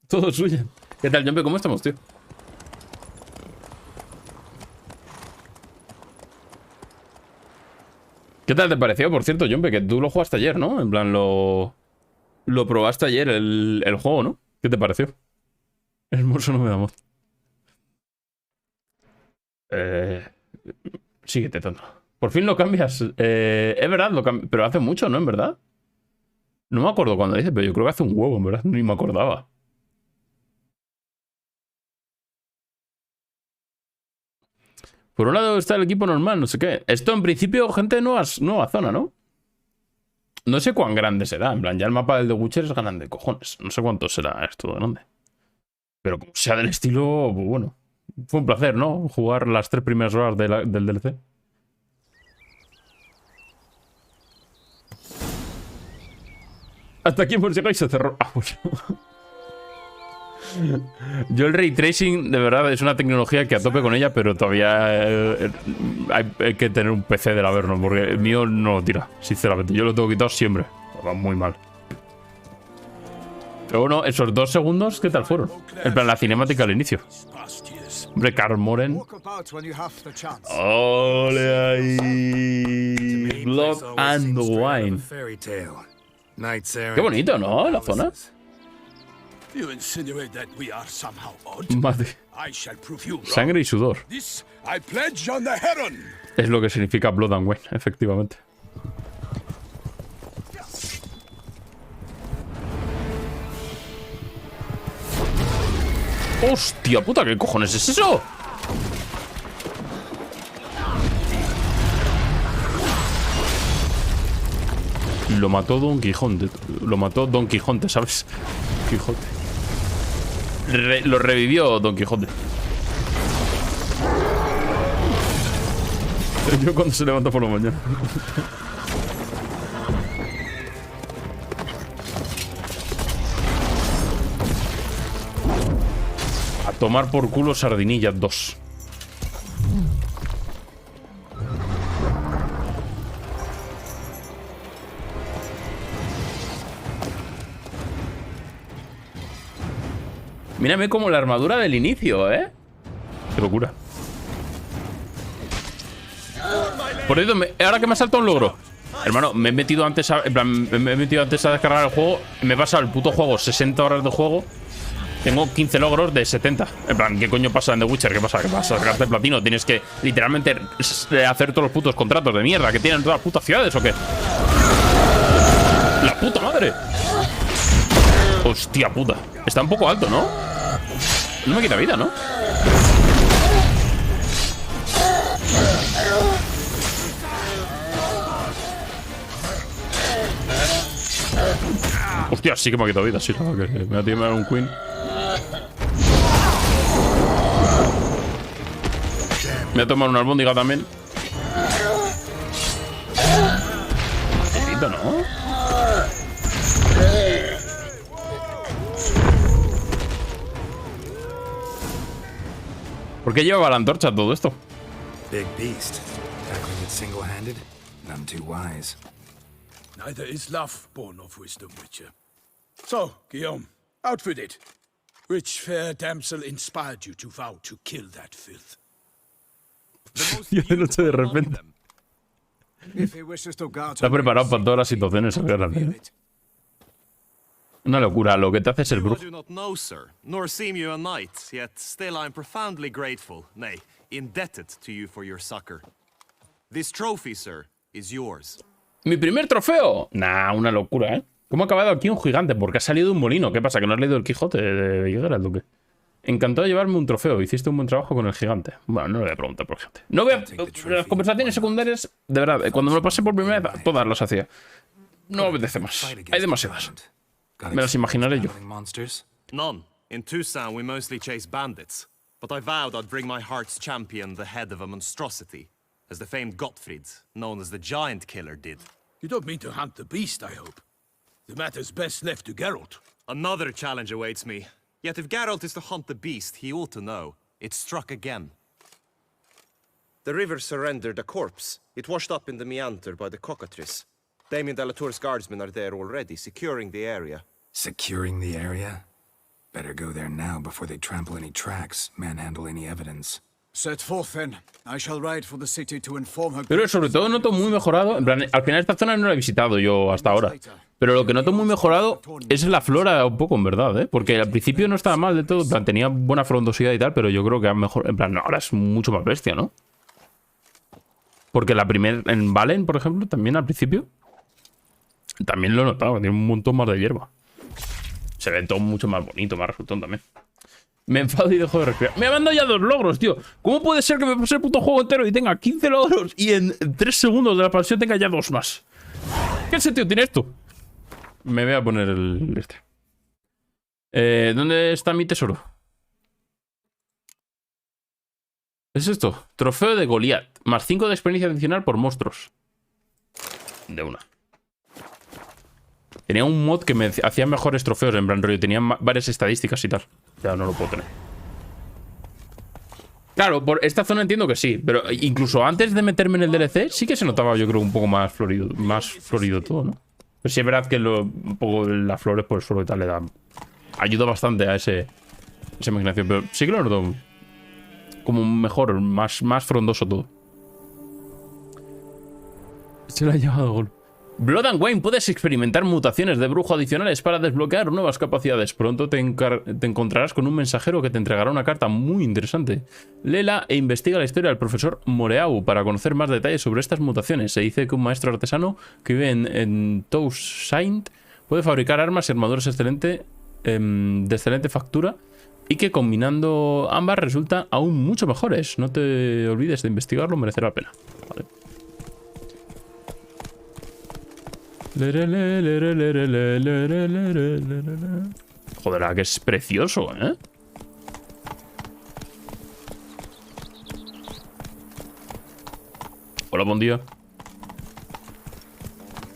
S1: Todo suyo. ¿Qué tal, Jumpe? ¿Cómo estamos, tío? ¿Qué tal te pareció, por cierto, Jumpe? Que tú lo jugaste ayer, ¿no? En plan, lo probaste ayer el juego, ¿no? ¿Qué te pareció? Hermoso, no me da mod. Síguete, tonto. Por fin lo cambias. Es verdad, pero hace mucho, ¿no? En verdad. No me acuerdo cuándo dice, pero yo creo que hace un huevo, en verdad. Ni me acordaba. Por un lado está el equipo normal, no sé qué. Esto en principio, gente, nueva zona, ¿no? No sé cuán grande será. En plan, ya el mapa del The Witcher es grande, cojones. No sé cuánto será esto de grande. Pero como sea del estilo, pues bueno. Fue un placer, ¿no? Jugar las 3 primeras horas del DLC. Hasta aquí hemos llegado y se cerró. Ah, pues. Yo el ray tracing, de verdad, es una tecnología que a tope con ella, pero todavía hay que tener un PC del Averno, porque el mío no lo tira, sinceramente. Yo lo tengo quitado siempre. Va muy mal. Pero bueno, esos 2 segundos, ¿qué tal fueron? En plan, la cinemática al inicio. Hombre, Carmoren.
S3: Walk about when you have the chance.
S1: ¡Ole ahí! Blood and Wine. Qué bonito, ¿no? La zona.
S2: You insinuate that we are somehow odd?
S1: Madre.
S2: I shall prove you wrong.
S1: Sangre y sudor.
S2: This I pledge on the Heron.
S1: Es lo que significa Blood and Wine, efectivamente. ¡Hostia puta! ¿Qué cojones es eso? Lo mató Don Quijote. Lo mató Don Quijote, ¿sabes? Quijote. Lo revivió Don Quijote. Yo cuando se levanta por la mañana. A tomar por culo Sardinillas 2. Mírame como la armadura del inicio, ¿eh? Qué locura. Por cierto, ahora que me ha saltado un logro. Hermano, me he metido antes a, en plan, me he metido antes a descargar el juego. Me he pasado el puto juego, 60 horas de juego. Tengo 15 logros de 70. En plan, ¿qué coño pasa en The Witcher? ¿Qué pasa? ¿Qué pasa? Sacarte el platino. Tienes que literalmente hacer todos los putos contratos de mierda que tienen todas las putas ciudades, ¿o qué? ¡La puta madre! Hostia puta. Está un poco alto, ¿no? No me quita vida, ¿no? Hostia, sí que me ha quitado vida, sí, que me ha tirado un queen. Me voy a tomar una albóndiga también. Poquito, ¿no? ¿Por qué llevaba la antorcha todo esto?
S4: Big beast. Tackling it single-handed? None too wise.
S2: Neither is love born of wisdom, Witcher. So, Guillaume, outfitted. Which fair damsel inspired you to vow to kill that filth?
S1: Yo de noche de repente.
S3: If he wishes to guard
S1: Está preparado para todas las situaciones grandes. Una locura, lo que te hace ser
S7: I
S1: brujo.
S7: do not know, sir, nor seem you a knight, yet still I am profoundly grateful, nay, indebted to you for your succor. This trophy, sir, is yours.
S1: ¡Mi primer trofeo! Nah, una locura, ¿eh? ¿Cómo ha acabado aquí un gigante? Porque ha salido un molino. ¿Qué pasa? ¿Que no has leído el Quijote de Geralt o qué? Encantado de llevarme un trofeo. Hiciste un buen trabajo con el gigante. Bueno, no le voy a preguntar por el gigante. No voy a... Las conversaciones secundarias, de verdad, cuando me lo pasé por primera vez, todas las hacía. No me apetece más. Hay demasiadas. Me las imaginaré yo.
S7: None. In Tucson, we mostly chase bandits. But I vowed I'd bring my heart's champion the head of a monstrosity, as the famed Gottfried, known as the Giant Killer, did.
S2: You don't mean to hunt the beast, I hope. The matter's best left to Geralt.
S7: Another challenge awaits me. Yet if Geralt is to hunt the beast, he ought to know. It struck again.
S8: The river surrendered a corpse. It washed up in the meander by the cockatrice. Damien de la Tour's guardsmen are there already, securing the area.
S4: Securing the area? Better go there now before they trample any tracks, manhandle any evidence.
S3: Set forth then. I shall ride for the city to inform her.
S1: Pero sobre todo noto muy mejorado. En plan, al final esta zona no la he visitado yo hasta ahora. Pero lo que noto muy mejorado es la flora un poco, en verdad, ¿eh? Porque al principio no estaba mal de todo. En plan, tenía buena frondosidad y tal, pero yo creo que mejor. En plan, ahora es mucho más bestia, ¿no? Porque la primera. En Valen, por ejemplo, también al principio. También lo he notado, tiene un montón más de hierba. Se ve todo mucho más bonito, más resultón también. Me enfado y dejo de respirar. Me han dado ya 2 logros, tío. ¿Cómo puede ser que me pase el puto juego entero y tenga 15 logros y en 3 segundos de la expansión tenga ya 2 más? ¿Qué sentido tiene esto? Me voy a poner el ¿dónde está mi tesoro? ¿Es esto? Trofeo de Goliat. Más 5 de experiencia adicional por monstruos. De una. Tenía un mod que me hacía mejores trofeos en plan rollo. Tenía varias estadísticas y tal. Ya no lo puedo tener. Claro, por esta zona entiendo que sí. Pero incluso antes de meterme en el DLC, sí que se notaba, yo creo, un poco más florido todo, ¿no? Pero sí es verdad que un poco las flores por el suelo y tal le dan. Ayuda bastante a esa imaginación. Pero sí que lo noto como mejor, más frondoso todo. Se lo ha llevado gol. Blood and Wine, puedes experimentar mutaciones de brujo adicionales para desbloquear nuevas capacidades. Pronto te encontrarás con un mensajero que te entregará una carta muy interesante. Léela e investiga la historia del profesor Moreau para conocer más detalles sobre estas mutaciones. Se dice que un maestro artesano que vive en Toussaint puede fabricar armas y armaduras de excelente factura y que combinando ambas resultan aún mucho mejores. No te olvides de investigarlo, merecerá la pena. Vale. Joder, que es precioso, ¿eh? Hola, buen día.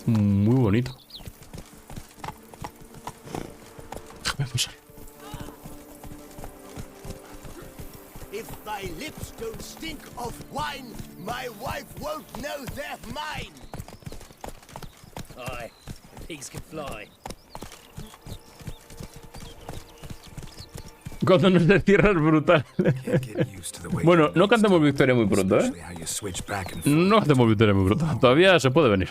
S1: Muy bonito. Déjame pasar.
S6: If thy lips don't stink of wine, my wife won't know they're mine.
S9: Aye, pigs can fly.
S1: Cuando no se cierra es brutal. Bueno, no cantemos victoria muy pronto, ¿eh? No hacemos victoria muy pronto. Todavía se puede venir.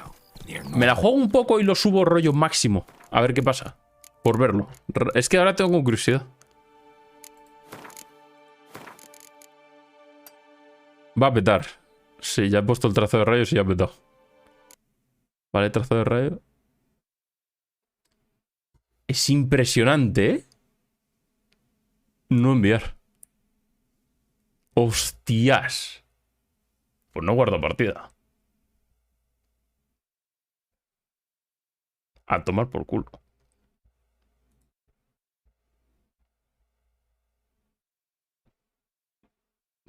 S1: Me la juego un poco y lo subo rollo máximo. A ver qué pasa. Por verlo. Es que ahora tengo curiosidad. Va a petar. Sí, ya he puesto el trazo de rayos y ya ha petado. Vale, trazo de rayo. Es impresionante, ¿eh? No enviar. Hostias. Pues no guardo partida. A tomar por culo.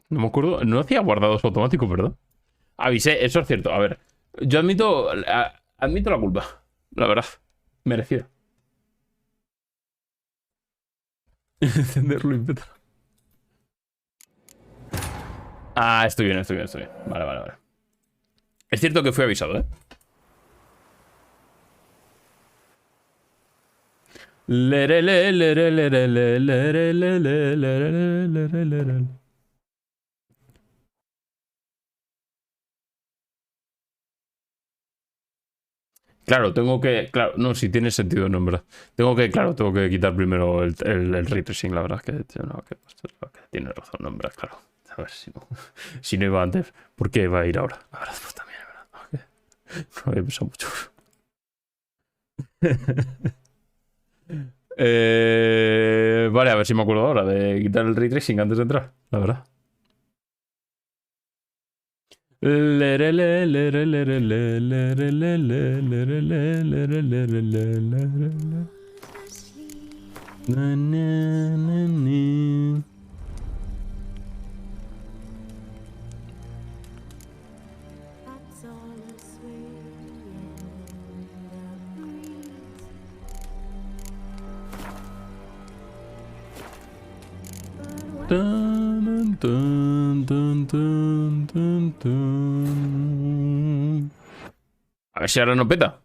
S1: No me acuerdo. No hacía guardados automáticos, ¿verdad? Avisé, eso es cierto. A ver. Yo admito la culpa. La verdad. Merecida. Encenderlo y petar. Ah, estoy bien. Vale. Es cierto que fui avisado, ¿eh? Claro, tengo que... Claro, no, si tiene sentido, no, en verdad. Tengo que quitar primero el ray tracing, la verdad. Que tiene razón, no, en verdad, claro. A ver, si no iba antes, ¿por qué iba a ir ahora? La verdad, pues también, ¿verdad? No había pensado mucho. Vale, a ver si me acuerdo ahora de quitar el ray tracing antes de entrar, la verdad. A ver si ahora no peta.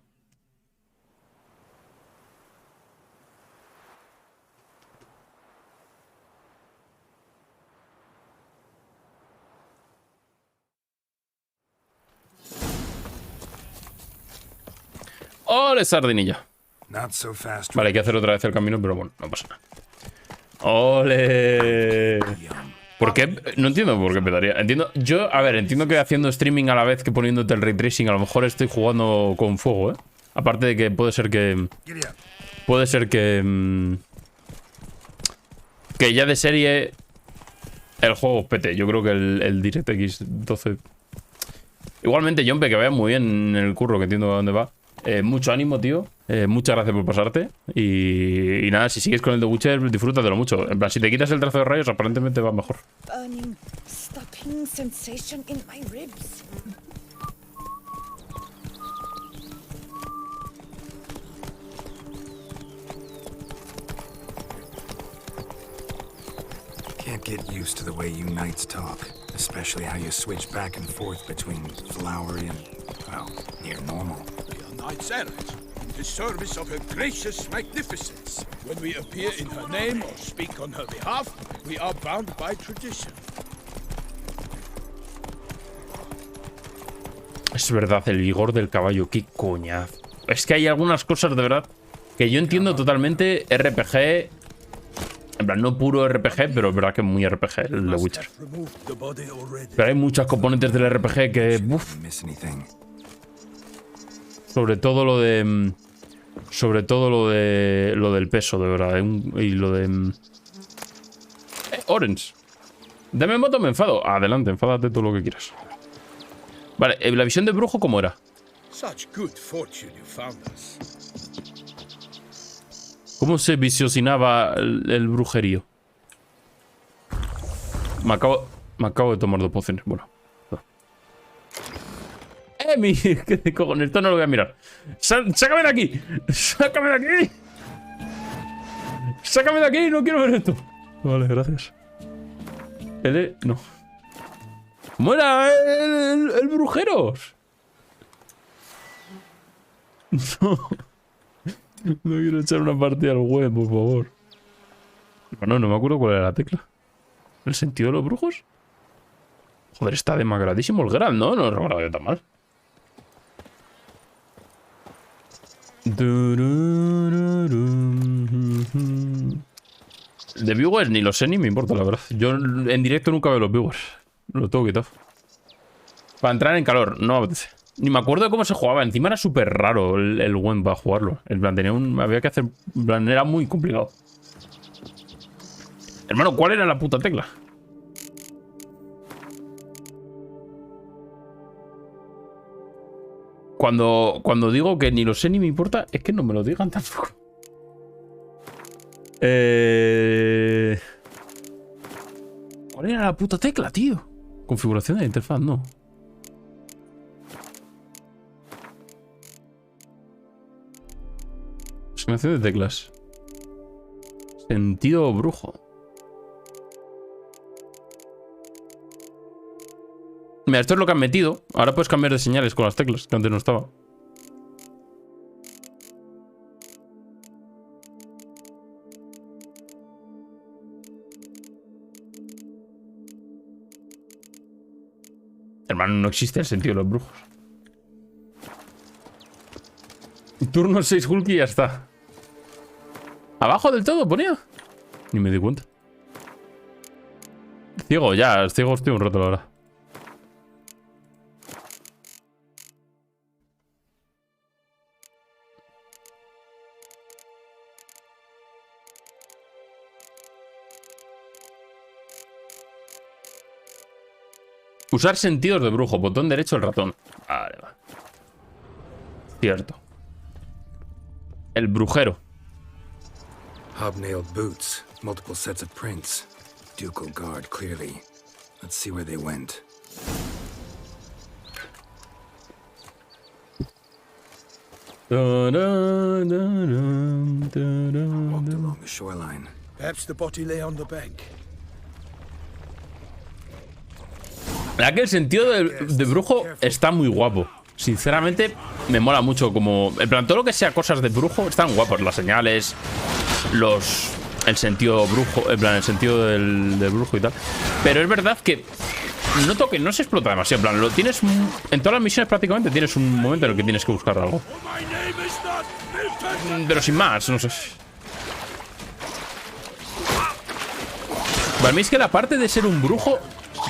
S1: ¡Ole, sardinilla!
S4: Not so fast.
S1: Vale, hay que hacer otra vez el camino, pero bueno, no pasa nada. ¡Ole! ¿Por qué? No entiendo por qué pedaría. Entiendo, a ver, entiendo que haciendo streaming a la vez que poniéndote el ray tracing, a lo mejor estoy jugando con fuego, ¿eh? Aparte de que puede ser que... Puede ser que... que ya de serie el juego pete. Yo creo que el DirectX 12... Igualmente, Jompe, que vaya muy bien en el curro, que entiendo a dónde va. Mucho ánimo, tío. Muchas gracias por pasarte. Y nada, si sigues con el The Witcher, disfrútatelo mucho. En plan, si te quitas el trazo de rayos, aparentemente va mejor.
S10: Burning, stopping sensation in my ribs.
S4: Can't get used to the way you knights talk, especially how you switch back and forth between flowery and, well, near normal.
S2: We are knights errant, in the service of her gracious magnificence. When we appear in her name or speak on her behalf, we are bound by tradition.
S1: Es verdad, el vigor del caballo, qué coñazo. Es que hay algunas cosas de verdad que yo entiendo totalmente RPG. En plan, no puro RPG, pero es verdad que es muy RPG el The Witcher. Pero hay muchas componentes del RPG que... Uf. Sobre todo lo de... Sobre todo lo de... Lo del peso, de verdad. Y lo de... Orange. Dame moto, me enfado. Adelante, enfádate todo lo que quieras. Vale, la visión de brujo, ¿cómo era? ¿Cómo se visionaba el brujerío? Me acabo de tomar 2 pociones. Bueno. ¿Qué cojones? Esto no lo voy a mirar. ¡Sácame de aquí! ¡Sácame de aquí! ¡Sácame de aquí! No quiero ver esto. Vale, gracias. No. ¿Cómo era el brujeros? No. No quiero echar una partida al web, por favor. Bueno, no me acuerdo cuál era la tecla. ¿El sentido de los brujos? Joder, está demacradísimo el geralt, ¿no? No lo recuerdo yo tan mal. De viewers ni lo sé ni me importa, la verdad. Yo en directo nunca veo los viewers. Lo tengo quitado. Para entrar en calor, no me apetece. Ni me acuerdo de cómo se jugaba. Encima era súper raro el WEM para jugarlo. En plan, había que hacer... En plan, era muy complicado. Hermano, ¿cuál era la puta tecla? Cuando digo que ni lo sé ni me importa, es que no me lo digan tampoco. ¿Cuál era la puta tecla, tío? Configuración de la interfaz, no. Asignación de teclas. Sentido brujo. Mira, esto es lo que han metido. Ahora puedes cambiar de señales con las teclas, que antes no estaba. Hermano, no existe el sentido de los brujos. Turno 6 Hulk y ya está. ¿Abajo del todo ponía? Ni me di cuenta. Ciego, ya. Ciego estoy un rato, la verdad. Usar sentidos de brujo. Botón derecho del ratón. Vale, va. Cierto. El brujero.
S4: Hobnailed boots, multiple sets of prints. Ducal guard, clearly. Let's see where they went.
S1: Walked
S4: along the shoreline.
S2: Perhaps the body lay on the bank.
S1: La que el sentido de brujo está muy guapo. Sinceramente, me mola mucho. Como, en plan, todo lo que sea cosas de brujo están guapos. Las señales, el sentido brujo, en plan, el sentido del brujo y tal. Pero es verdad que noto que no se explota demasiado. En plan, lo tienes en todas las misiones prácticamente. Tienes un momento en el que tienes que buscar algo. Pero sin más, no sé. Para mí es que la parte de ser un brujo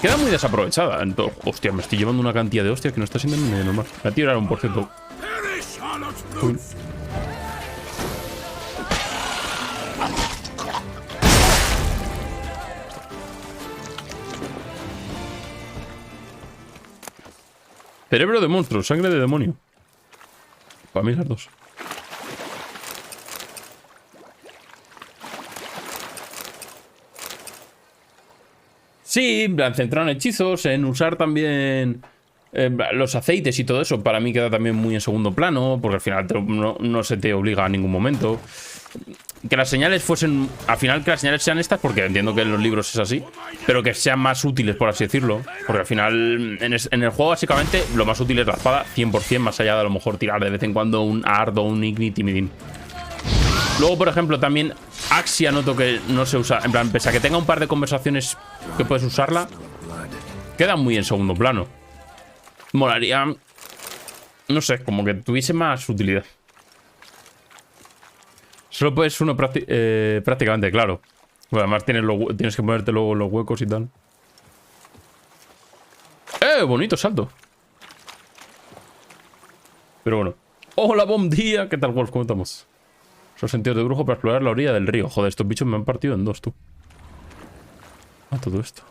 S1: queda muy desaprovechada. Hostia, me estoy llevando una cantidad de hostias que no está siendo ni normal. Me voy a tirar un por ciento. Uy. Cerebro de monstruo, sangre de demonio. Para mí las dos. Sí, en plan, centrado en hechizos, en usar también los aceites y todo eso. Para mí queda también muy en segundo plano, porque al final no se te obliga a ningún momento. Que las señales fuesen... Al final que las señales sean estas, porque entiendo que en los libros es así, pero que sean más útiles, por así decirlo. Porque al final, en el juego básicamente, lo más útil es la espada, 100%, más allá de a lo mejor tirar de vez en cuando un Ard o un Ignite Midin. Luego, por ejemplo, también Axia noto que no se usa. En plan, pese a que tenga un par de conversaciones que puedes usarla, queda muy en segundo plano. Molaría, no sé, como que tuviese más utilidad. Solo puedes uno prácticamente, claro. Bueno, además tienes que ponerte luego los huecos y tal. Bonito salto. Pero bueno. Hola, buen día. ¿Qué tal, Wolf? ¿Cómo estamos? Son sentidos de brujo para explorar la orilla del río. Joder, estos bichos me han partido en dos, tú. Ah, todo esto.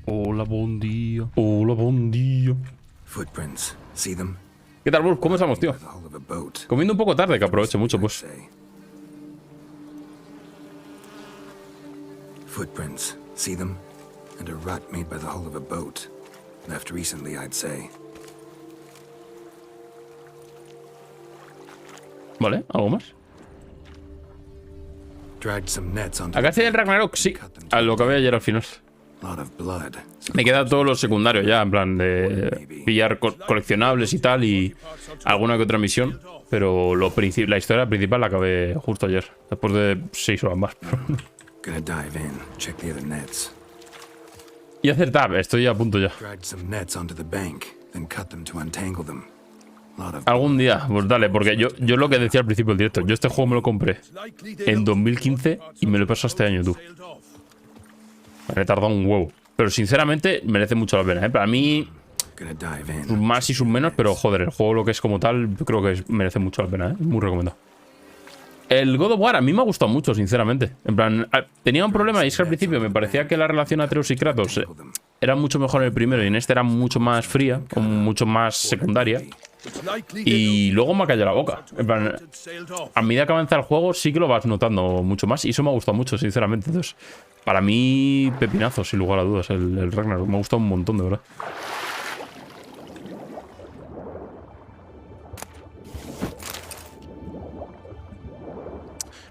S1: Hola, buen día. Hola, buen día.
S4: Footprints. See them?
S1: ¿Qué tal, Wolf? ¿Cómo estamos, tío? Comiendo un poco tarde, que aproveche mucho, pues.
S4: Footprints. See them? And a rut made by the hull of a boat. Left recently, I'd say.
S1: Vale, ¿algo más?
S4: Dragged some nets onto
S1: Acá hace el Ragnarok, sí. A lo que había ayer al final. Me queda todos los secundarios ya, en plan de pillar coleccionables y tal, y alguna que otra misión. Pero la historia principal la acabé justo ayer, después de 6 horas más. Y hacer tab, estoy a punto ya. Algún día, pues dale, porque yo lo que decía al principio del directo, yo este juego me lo compré en 2015 y me lo he pasado este año, tú. Me he tardado un huevo. Pero sinceramente merece mucho la pena, ¿eh? Para mí, sus más y sus menos, pero joder, el juego lo que es como tal, creo que merece mucho la pena, ¿eh? Muy recomendado. El God of War a mí me ha gustado mucho, sinceramente. En plan, tenía un problema y es que al principio me parecía que la relación Atreus y Kratos era mucho mejor en el primero y en este era mucho más fría, como mucho más secundaria. Y luego me ha callado la boca. En plan, a medida que avanza el juego sí que lo vas notando mucho más y eso me ha gustado mucho, sinceramente. Entonces, para mí, pepinazo, sin lugar a dudas, el Ragnarok. Me ha gustado un montón, de verdad.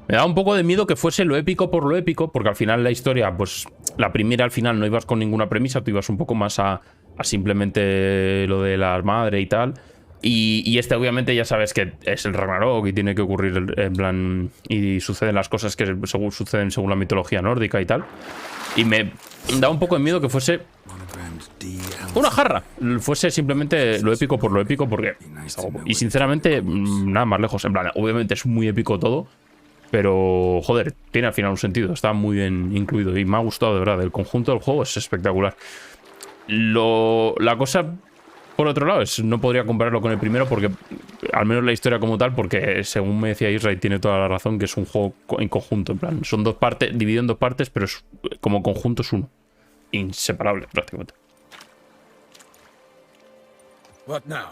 S1: Me da un poco de miedo que fuese lo épico por lo épico, porque al final la historia, pues la primera al final no ibas con ninguna premisa, tú ibas un poco más a simplemente lo de la madre y tal. Y este obviamente ya sabes que es el Ragnarok y tiene que ocurrir en plan... Y suceden las cosas que suceden según la mitología nórdica y tal. Y me da un poco de miedo que fuese una jarra. Fuese simplemente lo épico por lo épico porque... Y sinceramente, nada más lejos. En plan, obviamente es muy épico todo. Pero, joder, tiene al final un sentido. Está muy bien incluido y me ha gustado, de verdad. El conjunto del juego es espectacular. La cosa Por otro lado, no podría compararlo con el primero porque, al menos la historia como tal, porque según me decía Israel, tiene toda la razón, que es un juego en conjunto. En plan, son dos partes, dividido en dos partes, pero como conjunto es uno. Inseparable, prácticamente.
S2: What now?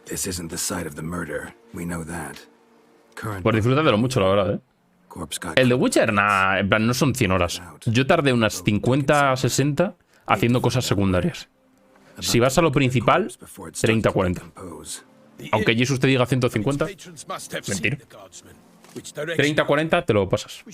S4: This isn't the site of the murder. We know that.
S1: Pues disfrútatelo mucho, la verdad, ¿eh? El de Witcher, nada, en plan, no son 100 horas. Yo tardé unas 50 60 haciendo cosas secundarias. Si vas a lo principal, 30 40. Aunque Jesus te diga 150, mentira. 30 40 te lo pasas.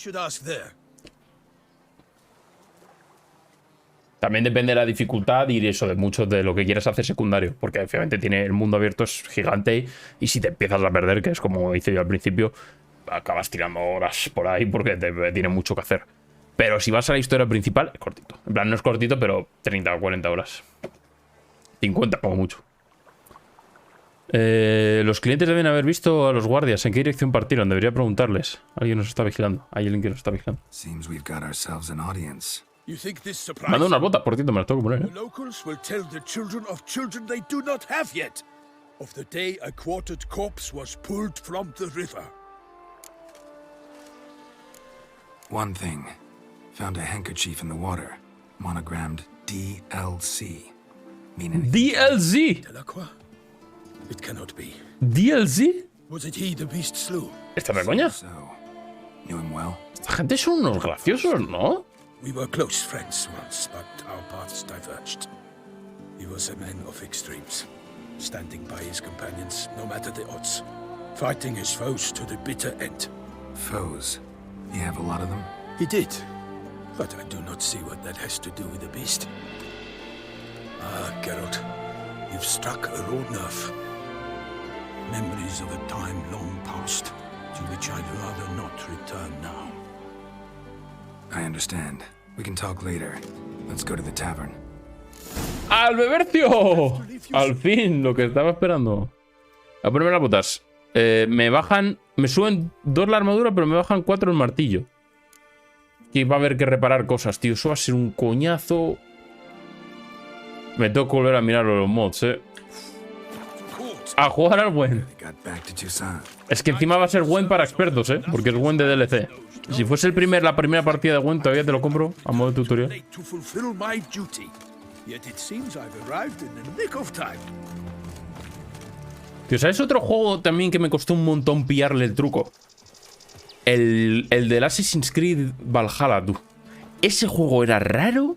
S1: También depende de la dificultad y eso, de mucho de lo que quieras hacer secundario. Porque obviamente el mundo abierto es gigante y si te empiezas a perder, que es como hice yo al principio, acabas tirando horas por ahí porque tiene mucho que hacer. Pero si vas a la historia principal, es cortito. En plan, no es cortito, pero 30 o 40 horas. 50 como mucho. Los clientes deben haber visto a los guardias. ¿En qué dirección partieron? Debería preguntarles. Alguien nos está vigilando. Hay alguien que nos está vigilando. Manda unas botas, por cierto, me las tengo que poner, ¿eh?
S2: The locals will tell the children of children they do not have yet. Of the day a quartered corpse was pulled from the river.
S4: One thing. Found a handkerchief in the water. Monogrammed DLC. Meaning
S1: DLC.
S2: Delacroix? It cannot be.
S1: DLC.
S2: Was it he the beast slew?
S1: ¿Esta es la coña?
S4: so. Knew him well.
S1: Esta gente son unos graciosos, ¿no?
S2: We were close friends once, but our paths diverged. He was a man of extremes, standing by his companions no matter the odds, fighting his foes to the bitter end.
S4: Foes. You have a lot of them?
S2: He did, but I do not see what that has to do with the beast. Ah, Geralt, you've struck a raw nerve. Memories of a time long past, to which I'd rather not return now.
S4: I understand. We can talk later. Let's go to the tavern.
S1: ¡Al bebercio! Al fin, lo que estaba esperando. A ponerme las botas. Me suben 2 la armadura, pero me bajan 4 el martillo. Y va a haber que reparar cosas, tío. Eso va a ser un coñazo. Me tengo que volver a mirar los mods, A jugar al Gwen. Es que encima va a ser Gwen para expertos, porque es Gwen de DLC. Si fuese la primera partida de Gwen, todavía te lo compro a modo de tutorial. Tío, ¿sabes otro juego también que me costó un montón pillarle el truco? El del Assassin's Creed Valhalla, tú. Ese juego era raro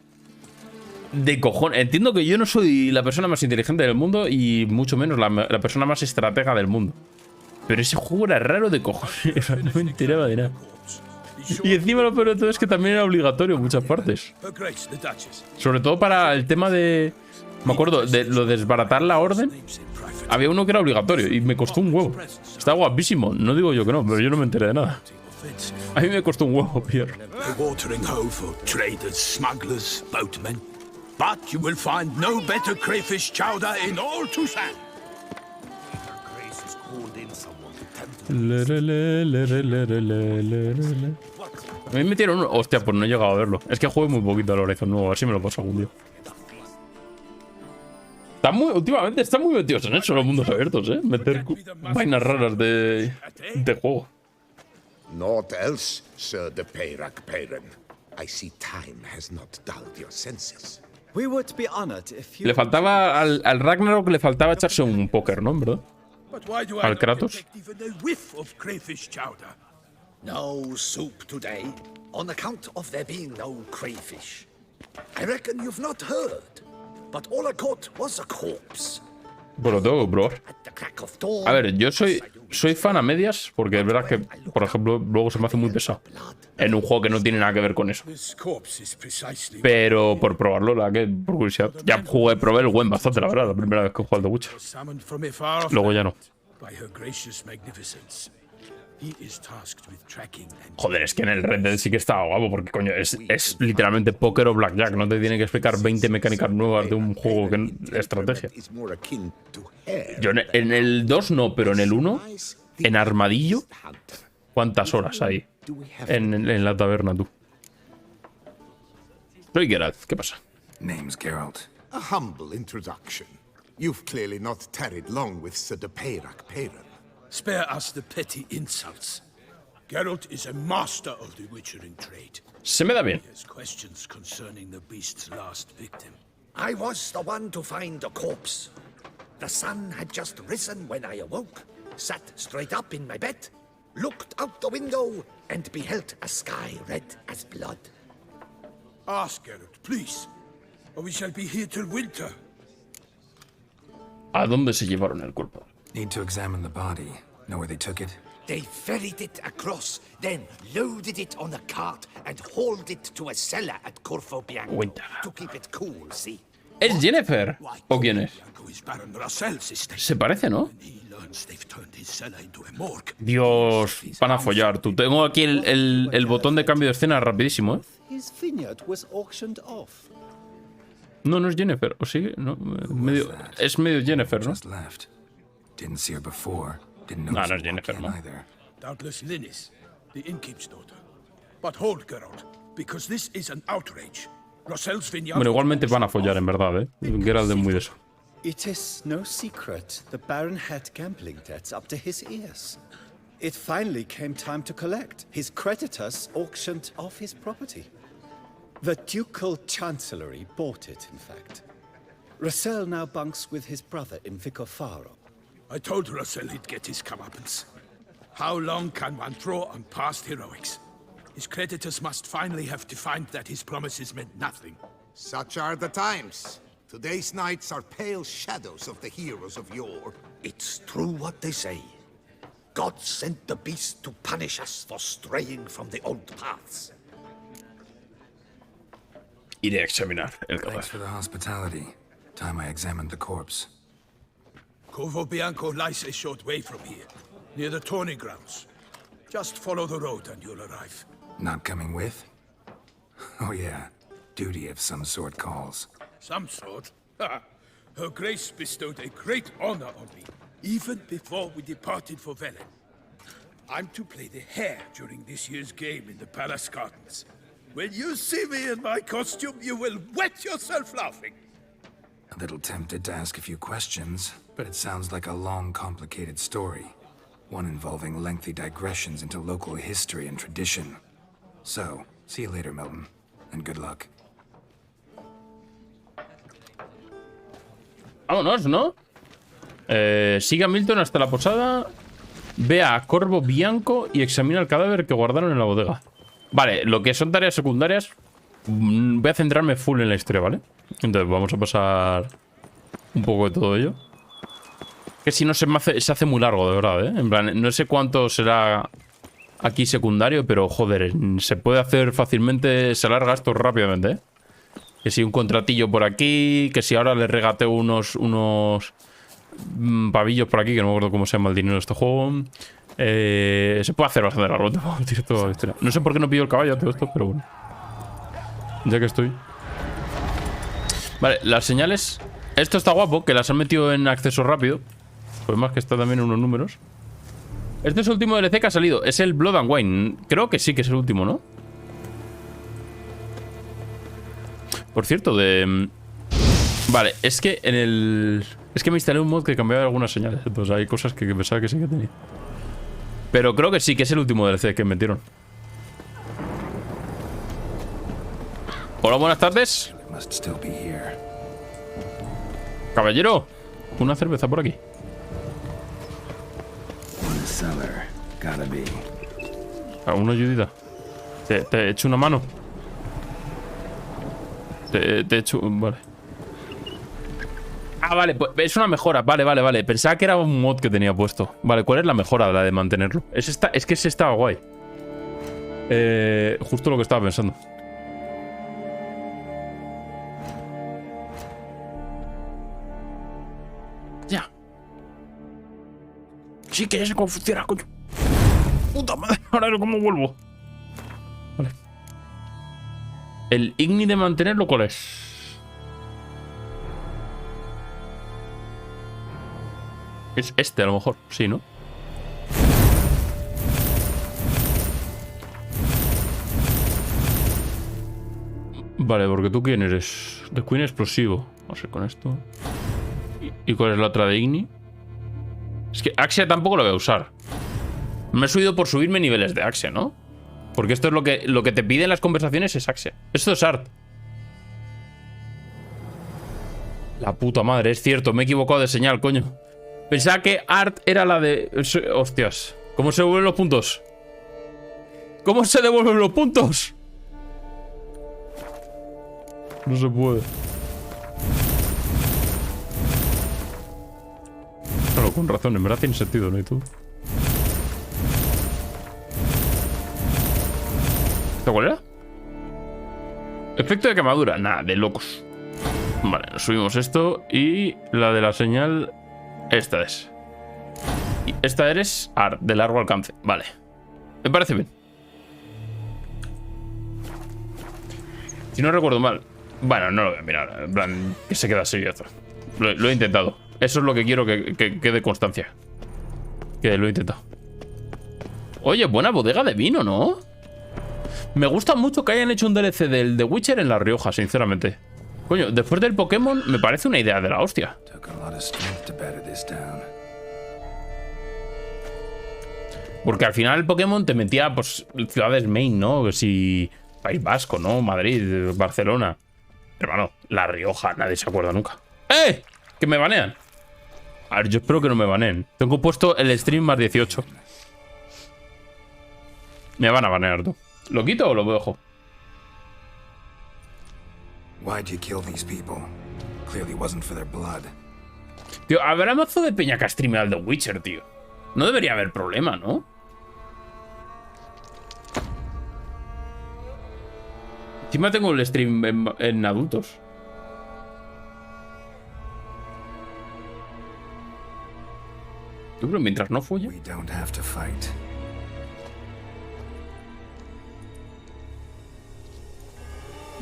S1: de cojones. Entiendo que yo no soy la persona más inteligente del mundo y mucho menos la persona más estratega del mundo. Pero ese juego era raro de cojones. No me enteraba de nada. Y encima lo peor de todo es que también era obligatorio en muchas partes. Sobre todo para el tema de... Me acuerdo, de lo de desbaratar la orden. Había uno que era obligatorio y me costó un huevo. Está guapísimo. No digo yo que no, pero yo no me enteré de nada. A mí me costó un huevo, Pierre.
S2: But you will find no better crayfish chowder in all Tucson.
S1: A mí me metieron uno. Hostia, pues no he llegado a verlo. Es que juego muy poquito al Horizon nuevo. A ver si me lo paso algún día. Últimamente están muy metidos en eso los mundos abiertos, meter vainas raras de juego.
S11: Naught else, Sir de Peyrak Peyren. I see time has not dulled your senses.
S1: Le faltaba al Ragnarok, le faltaba echarse un póker, ¿no? ¿Verdad? Al Kratos.
S11: No soup today, on account of there being no crayfish. I reckon you've not heard, but all I caught was a corpse.
S1: Pues lo tengo que probar. A ver, yo soy fan a medias, porque es verdad que, por ejemplo, luego se me hace muy pesado. En un juego que no tiene nada que ver con eso. Pero por probarlo, por curiosidad. Ya probé el Gwen bastante, la verdad, la primera vez que he jugado al The Witcher. Luego ya no. Joder, es que en el Red Dead sí que estaba guapo, porque coño, es literalmente póker o blackjack. No te tiene que explicar 20 mecánicas nuevas de un juego de estrategia. Yo en el 2 no, pero en el 1, en Armadillo, ¿cuántas horas hay en la taberna, tú? Soy Geralt, ¿qué pasa?
S11: A humble introduction. You've clearly not tarried long with Sir Peyrak Peyran.
S2: Spare us the petty insults. Geralt is a master of the witchering trade.
S1: Se me da bien.
S2: He has questions concerning the beast's last victim.
S11: I was the one to find the corpse. The sun had just risen when I awoke, sat straight up in my bed, looked out the window, and beheld a sky red as blood.
S2: Ask Geralt, please, or we shall be here till winter.
S1: ¿A dónde se llevaron el cuerpo?
S4: Need to examine the body. Know where they took it?
S11: They ferried it across, then loaded it on a cart and hauled it to a cellar at Corvo Bianco
S1: Cuéntala.
S11: to keep it cool, see?
S1: ¿Es Yennefer? ¿O quién es?
S2: Bianco is Baron Russell's estate.
S1: Se parece, ¿no?
S2: When he learns they've turned his cellar into a morgue.
S1: Dios, van a follar. Tú tengo aquí el botón de cambio de escena rapidísimo, ¿eh?
S12: His vineyard was auctioned off.
S1: No, no es Yennefer. ¿O sí? No, medio, es medio Yennefer, ¿no?
S4: Just left. Didn't see her before. Didn't
S1: No,
S4: notice
S1: no es
S4: her walk
S1: Yennefer,
S4: in
S1: ¿no?
S4: either.
S2: Doubtless Linnis, the innkeep's daughter. But hold, Geralt, because this is an outrage. Russell's vineyard.
S1: Bueno, igualmente van a follar, en verdad, ¿eh? Geralt es muy de eso.
S12: It is no secret the Baron had gambling debts up to his ears. It finally came time to collect. His creditors auctioned off his property. The ducal chancellery bought it, in fact. Russell now bunks with his brother in Vicofaro.
S2: I told Russell he'd get his comeuppance. How long can one draw on past heroics? His creditors must finally have to find that his promises meant nothing.
S11: Such are the times. Today's knights are pale shadows of the heroes of yore. It's true what they say. God sent the beast to punish us for straying from the old paths.
S1: Iré a examinar el
S4: Thanks
S1: cadáver.
S4: for the hospitality. Time I examined the corpse.
S2: Corvo Bianco lies a short way from here, near the tourney grounds. Just follow the road and you'll arrive.
S4: Not coming with? Oh yeah. Duty of some sort calls.
S2: Some sort. Her Grace bestowed a great honor on me, even before we departed for Velen. I'm to play the hare during this year's game in the palace gardens. When you see me in my costume, you will wet yourself laughing.
S4: A little tempted to ask a few questions, but it sounds like a long, complicated story. One involving lengthy digressions into local history and tradition. So, see you later, Milton, and good luck.
S1: Vámonos, ¿no? Sigue a Milton hasta la posada. Ve a Corvo Bianco y examina el cadáver que guardaron en la bodega. Vale, lo que son tareas secundarias, voy a centrarme full en la historia, ¿vale? Entonces vamos a pasar un poco de todo ello. Que si no se hace muy largo, de verdad, ¿eh? En plan, no sé cuánto será aquí secundario, pero joder, se puede hacer fácilmente, se alarga esto rápidamente, ¿eh? Que si un contratillo por aquí, que si ahora le regateo unos pavillos por aquí, que no me acuerdo cómo se llama el dinero de este juego. Se puede hacer bastante largo, te puedo decir toda la historia. No sé por qué no pillo el caballo todo esto, pero bueno. Ya que estoy. Vale, las señales. Esto está guapo, que las han metido en acceso rápido. Pues más que está también en unos números. Este es el último DLC que ha salido. Es el Blood and Wine. Creo que sí que es el último, ¿no? Por cierto, Vale, es que en el... Es que me instalé un mod que cambiaba algunas señales. Entonces hay cosas que pensaba que sí que tenía. Pero creo que sí, que es el último DLC que metieron. Hola, buenas tardes. Caballero, una cerveza por aquí. ¿Alguna ayudita? Te echo una mano. Te echo... Vale. Ah, vale, pues es una mejora. Vale. Pensaba que era un mod que tenía puesto. Vale, ¿cuál es la mejora? La de mantenerlo. Es que ese estaba guay. Justo lo que estaba pensando. Ya. Sí que ya sé cómo funciona, coño. Puta madre, ahora cómo vuelvo. Vale. El igni de mantenerlo, ¿cuál es? Es este, a lo mejor. Sí, ¿no? Vale, porque tú quién eres. The Queen explosivo. No sé, con esto. ¿Y cuál es la otra de Igni? Es que Axia tampoco lo voy a usar. Me he subido por subirme niveles de Axia, ¿no? Porque esto es lo que te piden las conversaciones, es Axia. Esto es Art. La puta madre, es cierto, me he equivocado de señal, coño. Pensaba que Art era la de... Hostias. ¿Cómo se devuelven los puntos? ¿Cómo se devuelven los puntos? No se puede. Claro, con razón, en verdad tiene sentido, ¿no? ¿Y tú? ¿Esta cuál era? Efecto de quemadura. Nada, de locos. Vale, nos subimos esto. Y la de la señal... Esta es. Y esta eres Art, de largo alcance. Vale. Me parece bien. Si no recuerdo mal. Bueno, no lo voy a mirar. En plan, que se queda así y ya está. Lo he intentado. Eso es lo que quiero que quede constancia. Que lo he intentado. Oye, buena bodega de vino, ¿no? Me gusta mucho que hayan hecho un DLC del The Witcher en La Rioja, sinceramente. Coño, después del Pokémon me parece una idea de la hostia. Porque al final el Pokémon te metía, pues, ciudades main, ¿no? Que si... País Vasco, ¿no? Madrid, Barcelona. Hermano, La Rioja, nadie se acuerda nunca. ¡Eh! Que me banean. A ver, yo espero que no me baneen. Tengo puesto el stream más 18. Me van a banear, tú. ¿Lo quito o lo dejo? Tío, habrá mazo de peña que streame al The Witcher, tío. No debería haber problema, ¿no? Encima tengo el stream en adultos. Yo creo que mientras no folle.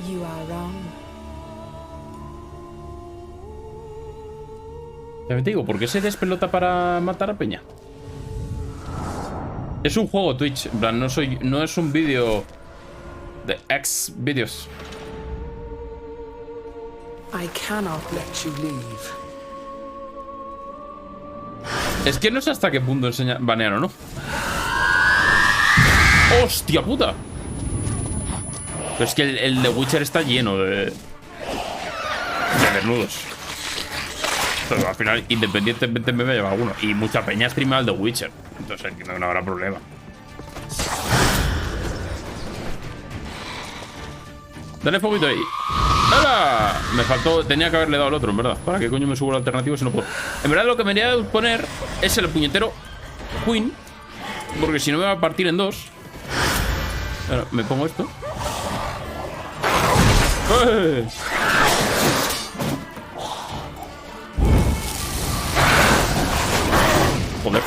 S10: You are wrong.
S1: Ya te digo, ¿por qué se despelota para matar a peña? Es un juego Twitch, en plan, no es un vídeo de vídeos.
S10: I cannot let you leave.
S1: Es que no sé hasta qué punto enseña banear o no. ¡Hostia puta! Pero es que el de Witcher está lleno de desnudos. Pero al final, independientemente, me lleva alguno. Y mucha peña streama al de Witcher. Entonces no habrá problema. Dale fueguito ahí. ¡Hala! Me faltó... Tenía que haberle dado al otro, en verdad. ¿Para qué coño me subo el alternativo si no puedo? En verdad lo que me quería poner es el puñetero Queen. Porque si no me va a partir en dos. Ahora, me pongo esto. ¡Eh! Joder.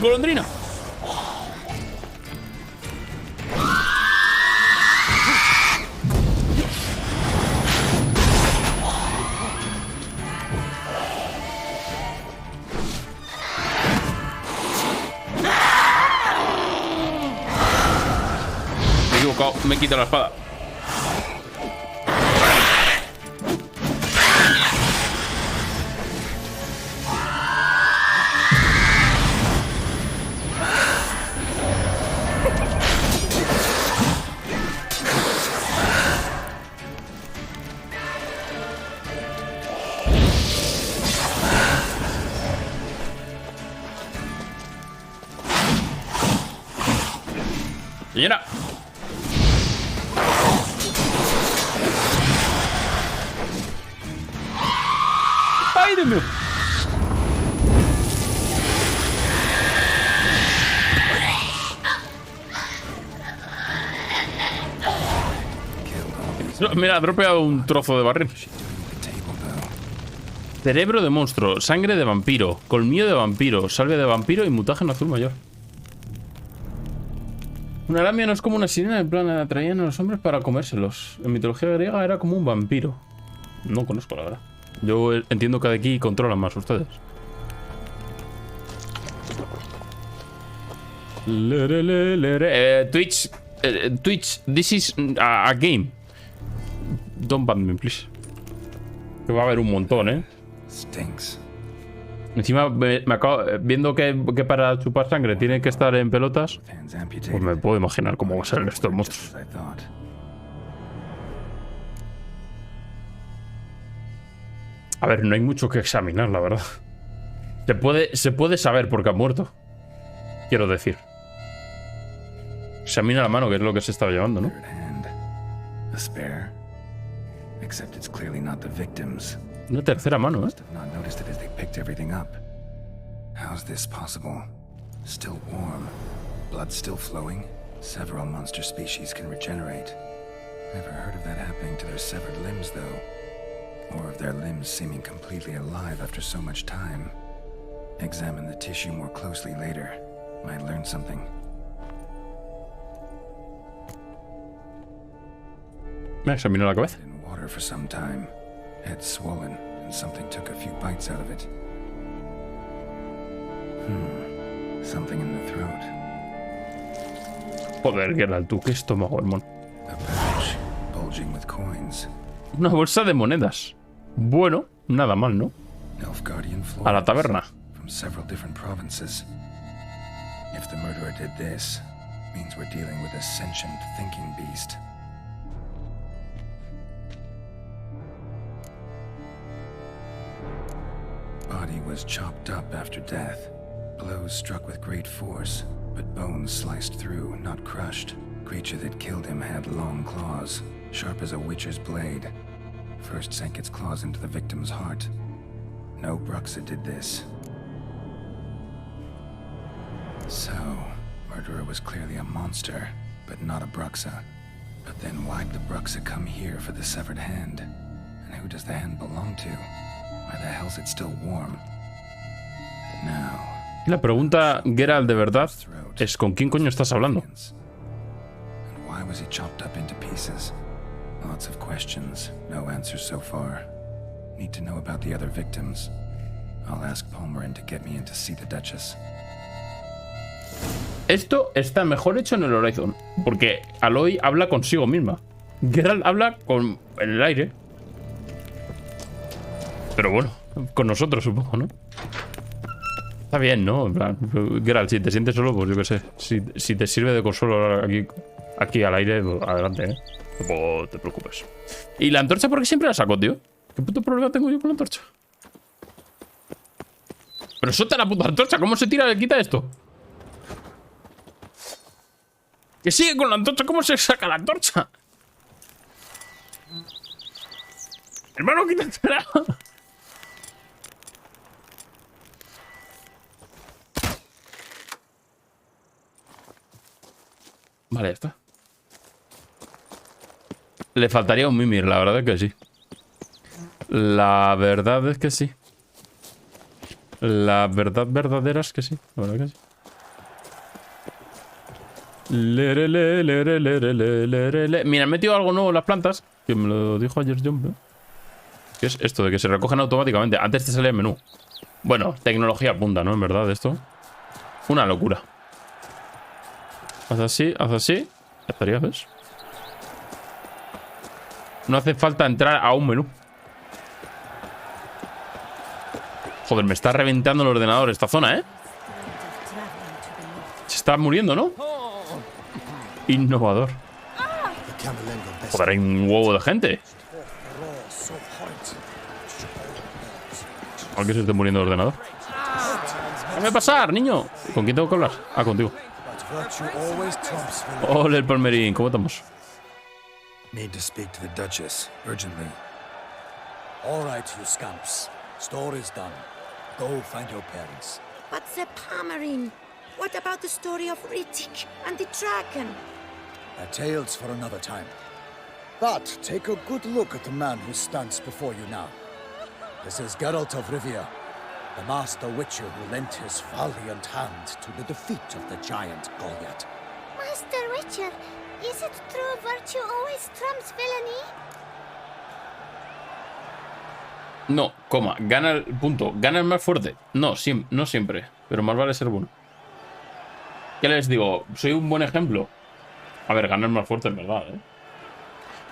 S1: ¡Golondrina! Me he equivocado, me he quitado la espada. Señora. ¡Ay, Dios mío! Mira, ha dropeado un trozo de barril. Cerebro de monstruo, sangre de vampiro, colmillo de vampiro, salvia de vampiro y mutágeno azul mayor. Una lamia no es como una sirena, en plan atraían a los hombres para comérselos. En mitología griega era como un vampiro. No conozco, la verdad. Yo entiendo que de aquí controlan más ustedes. Twitch, this is a game. Don't ban me, please. Que va a haber un montón, ¿eh?
S4: Stinks.
S1: Encima, me acabo, viendo que para chupar sangre tiene que estar en pelotas, pues me puedo imaginar cómo va a ser el resto de monstruos. A ver, no hay mucho que examinar, la verdad. Se puede saber por qué ha muerto. Quiero decir. Examina la mano, que es lo que se estaba llevando, ¿no? Una tercera mano, ¿eh?
S4: How's this possible? Still warm, blood still flowing. Several monster species can regenerate. Never heard of that happening to their severed limbs, though. Or of their limbs seeming completely alive after so much time. Examine the tissue more closely later. Might learn something.
S1: Me examino la cabeza.
S4: In water for some time. Head swollen, and something took a few bites out of it. Something in the throat.
S1: Joder, Geralt, tú, qué estómago, hermano.
S4: A pouch, bulging with coins.
S1: Una bolsa de monedas. Bueno, nada mal, ¿no? A la taberna.
S4: From several different provinces. If the murderer did this, means we're dealing with a sentient thinking beast. Body was chopped up after death. Blows struck with great force, but bones sliced through, not crushed. Creature that killed him had long claws, sharp as a witcher's blade. First sank its claws into the victim's heart. No Bruxa did this. So, murderer was clearly a monster, but not a Bruxa. But then why'd the Bruxa come here for the severed hand? And who does the hand belong to? Why the hell's it still warm? Now...
S1: La pregunta, Geralt, de verdad, es ¿con quién coño estás hablando?
S4: And why was he chopped up into pieces? Lots of questions, no answers so far. Need to know about the other victims. I'll ask Palmerin to get me in to see the Duchess.
S1: Esto está mejor hecho en el Horizon, porque Aloy habla consigo misma. Geralt habla con el aire. Pero bueno, con nosotros supongo, ¿no? Está bien, ¿no? En plan, Geralt, si te sientes solo, pues yo qué sé. Si te sirve de consuelo aquí al aire, pues adelante, ¿eh? Tampoco te preocupes. ¿Y la antorcha por qué siempre la saco, tío? ¿Qué puto problema tengo yo con la antorcha? Pero suelta la puta antorcha, ¿cómo se tira y quita esto? Que sigue con la antorcha, ¿cómo se saca la antorcha? Hermano, quítatela. Vale, ya está. Le faltaría un mimir, la verdad es que sí. La verdad es que sí. La verdad verdadera es que sí. La verdad que sí. Mira, he metido algo nuevo en las plantas, que me lo dijo ayer John, ¿eh? ¿Qué es esto de que se recogen automáticamente? Antes te salía el menú. Bueno, tecnología punta, ¿no? En verdad, esto. Una locura. Haz así, haz así. Ya estaría, ¿ves? No hace falta entrar a un menú. Joder, me está reventando el ordenador esta zona, ¿eh? Se está muriendo, ¿no? Innovador. Joder, hay un huevo de gente. ¿Por qué se esté muriendo el ordenador? Déjame pasar, niño. ¿Con quién tengo que hablar? Ah, contigo. Hola, el Palmerín. ¿Cómo estamos?
S4: Need to speak to the Duchess, urgently.
S3: All right, you scamps. Story's done. Go find your parents.
S10: But the Palmerin, what about the story of Rittik and the dragon?
S3: Tales for another time. But take a good look at the man who stands before you now. This is Geralt of Rivia, the master witcher who lent his valiant hand to the defeat of the giant Goliath.
S10: Master Witcher, is it true virtue always trumps villainy?
S1: No, coma, gana el punto. Gana el más fuerte. No, no siempre. Pero más vale ser bueno. ¿Qué les digo? Soy un buen ejemplo. A ver, gana el más fuerte, en verdad, ¿eh?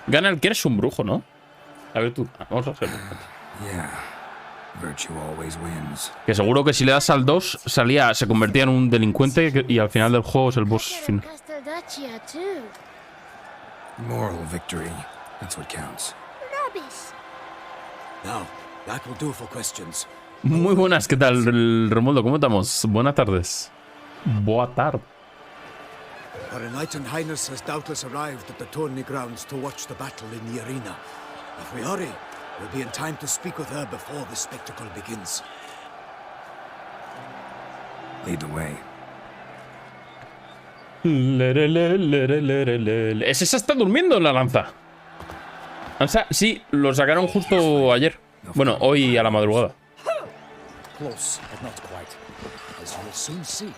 S1: Gana el que eres un brujo, ¿no? A ver tú. Vamos a hacerlo.
S4: Yeah. Virtue always wins.
S1: Que seguro que si le das al 2 se convertía en un delincuente y al final del juego es el boss final.
S4: Moral victory. That's what counts.
S3: Now, that will do for questions.
S1: Muy buenas, ¿qué tal, Romualdo? ¿Cómo estamos? Buenas tardes. Boa tarde.
S3: Our enlightened highness has doubtless arrived at the tourney grounds to watch the battle in the arena. If we hurry, we'll be in time to speak with her before the spectacle begins.
S4: Lead the way.
S1: Ese está durmiendo en la lanza. O sea, sí, lo sacaron justo ayer. Bueno, hoy a la madrugada.
S3: Close, but not quite. As you will soon see.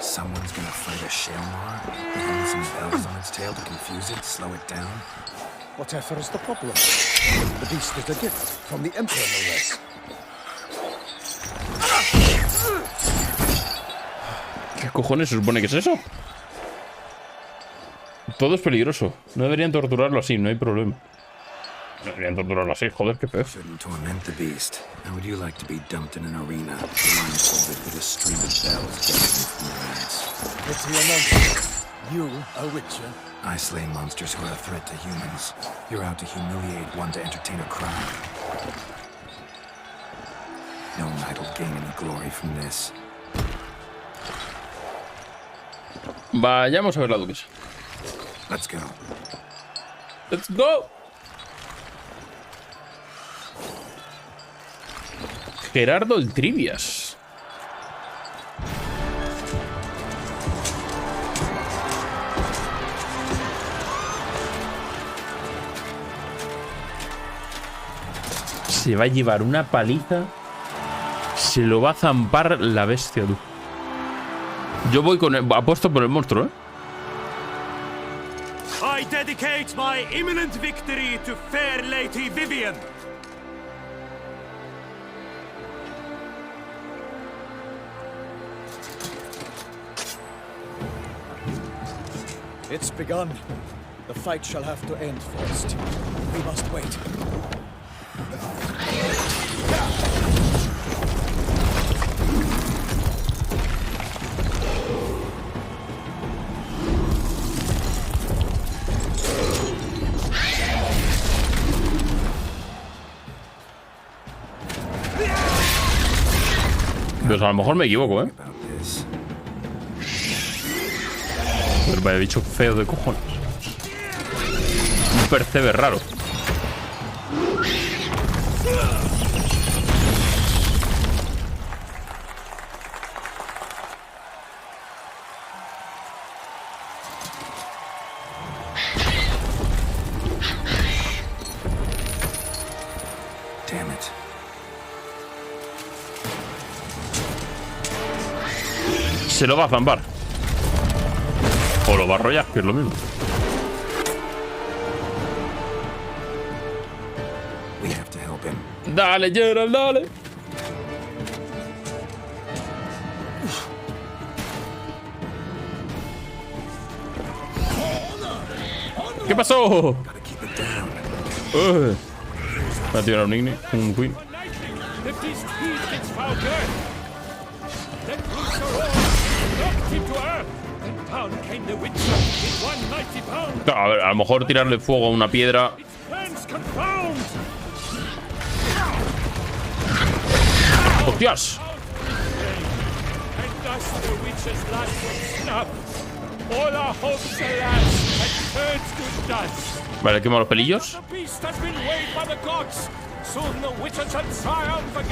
S4: Someone's gonna fight a Shelmar, with some bells on its tail to confuse it, slow it down.
S3: Whatever is the problem? The beast is a gift from the Emperor, no less.
S1: ¿Qué cojones se supone que es eso? Todo es peligroso. No deberían torturarlo así, no hay problema. No deberían torturarlo así, joder, qué feo.
S4: Shouldn't torment the beast. How would you like to be dumped in an arena, blindfolded with a stream of bells dangling from your ass?
S3: It's your number. You, a witcher.
S4: I slay monsters who are a threat to humans. You're out to humiliate one to entertain a crime. No knight will gain any glory from this.
S1: Vayamos a ver la duquesa.
S4: Let's go.
S1: Let's go. Gerardo el Trivias. Se va a llevar una paliza. Se lo va a zampar la bestia, tú. Yo voy con apuesto por el monstruo, ¿eh?
S5: I dedicate my imminent victory to fair Lady Vivian.
S3: It's begun. The fight shall have to end first. We must wait.
S1: Pues a lo mejor me equivoco, ¿eh? Pero vaya bicho feo de cojones. Un percebe raro.
S4: Damn it.
S1: Se lo va a zampar. O lo va a arrollar, que es lo mismo. Dale, Geralt, dale. ¿Qué pasó? Me ha tirado un Igni, un Queen. A ver, a lo mejor tirarle fuego a una piedra. ¡Hostias! Vale, quema los pelillos.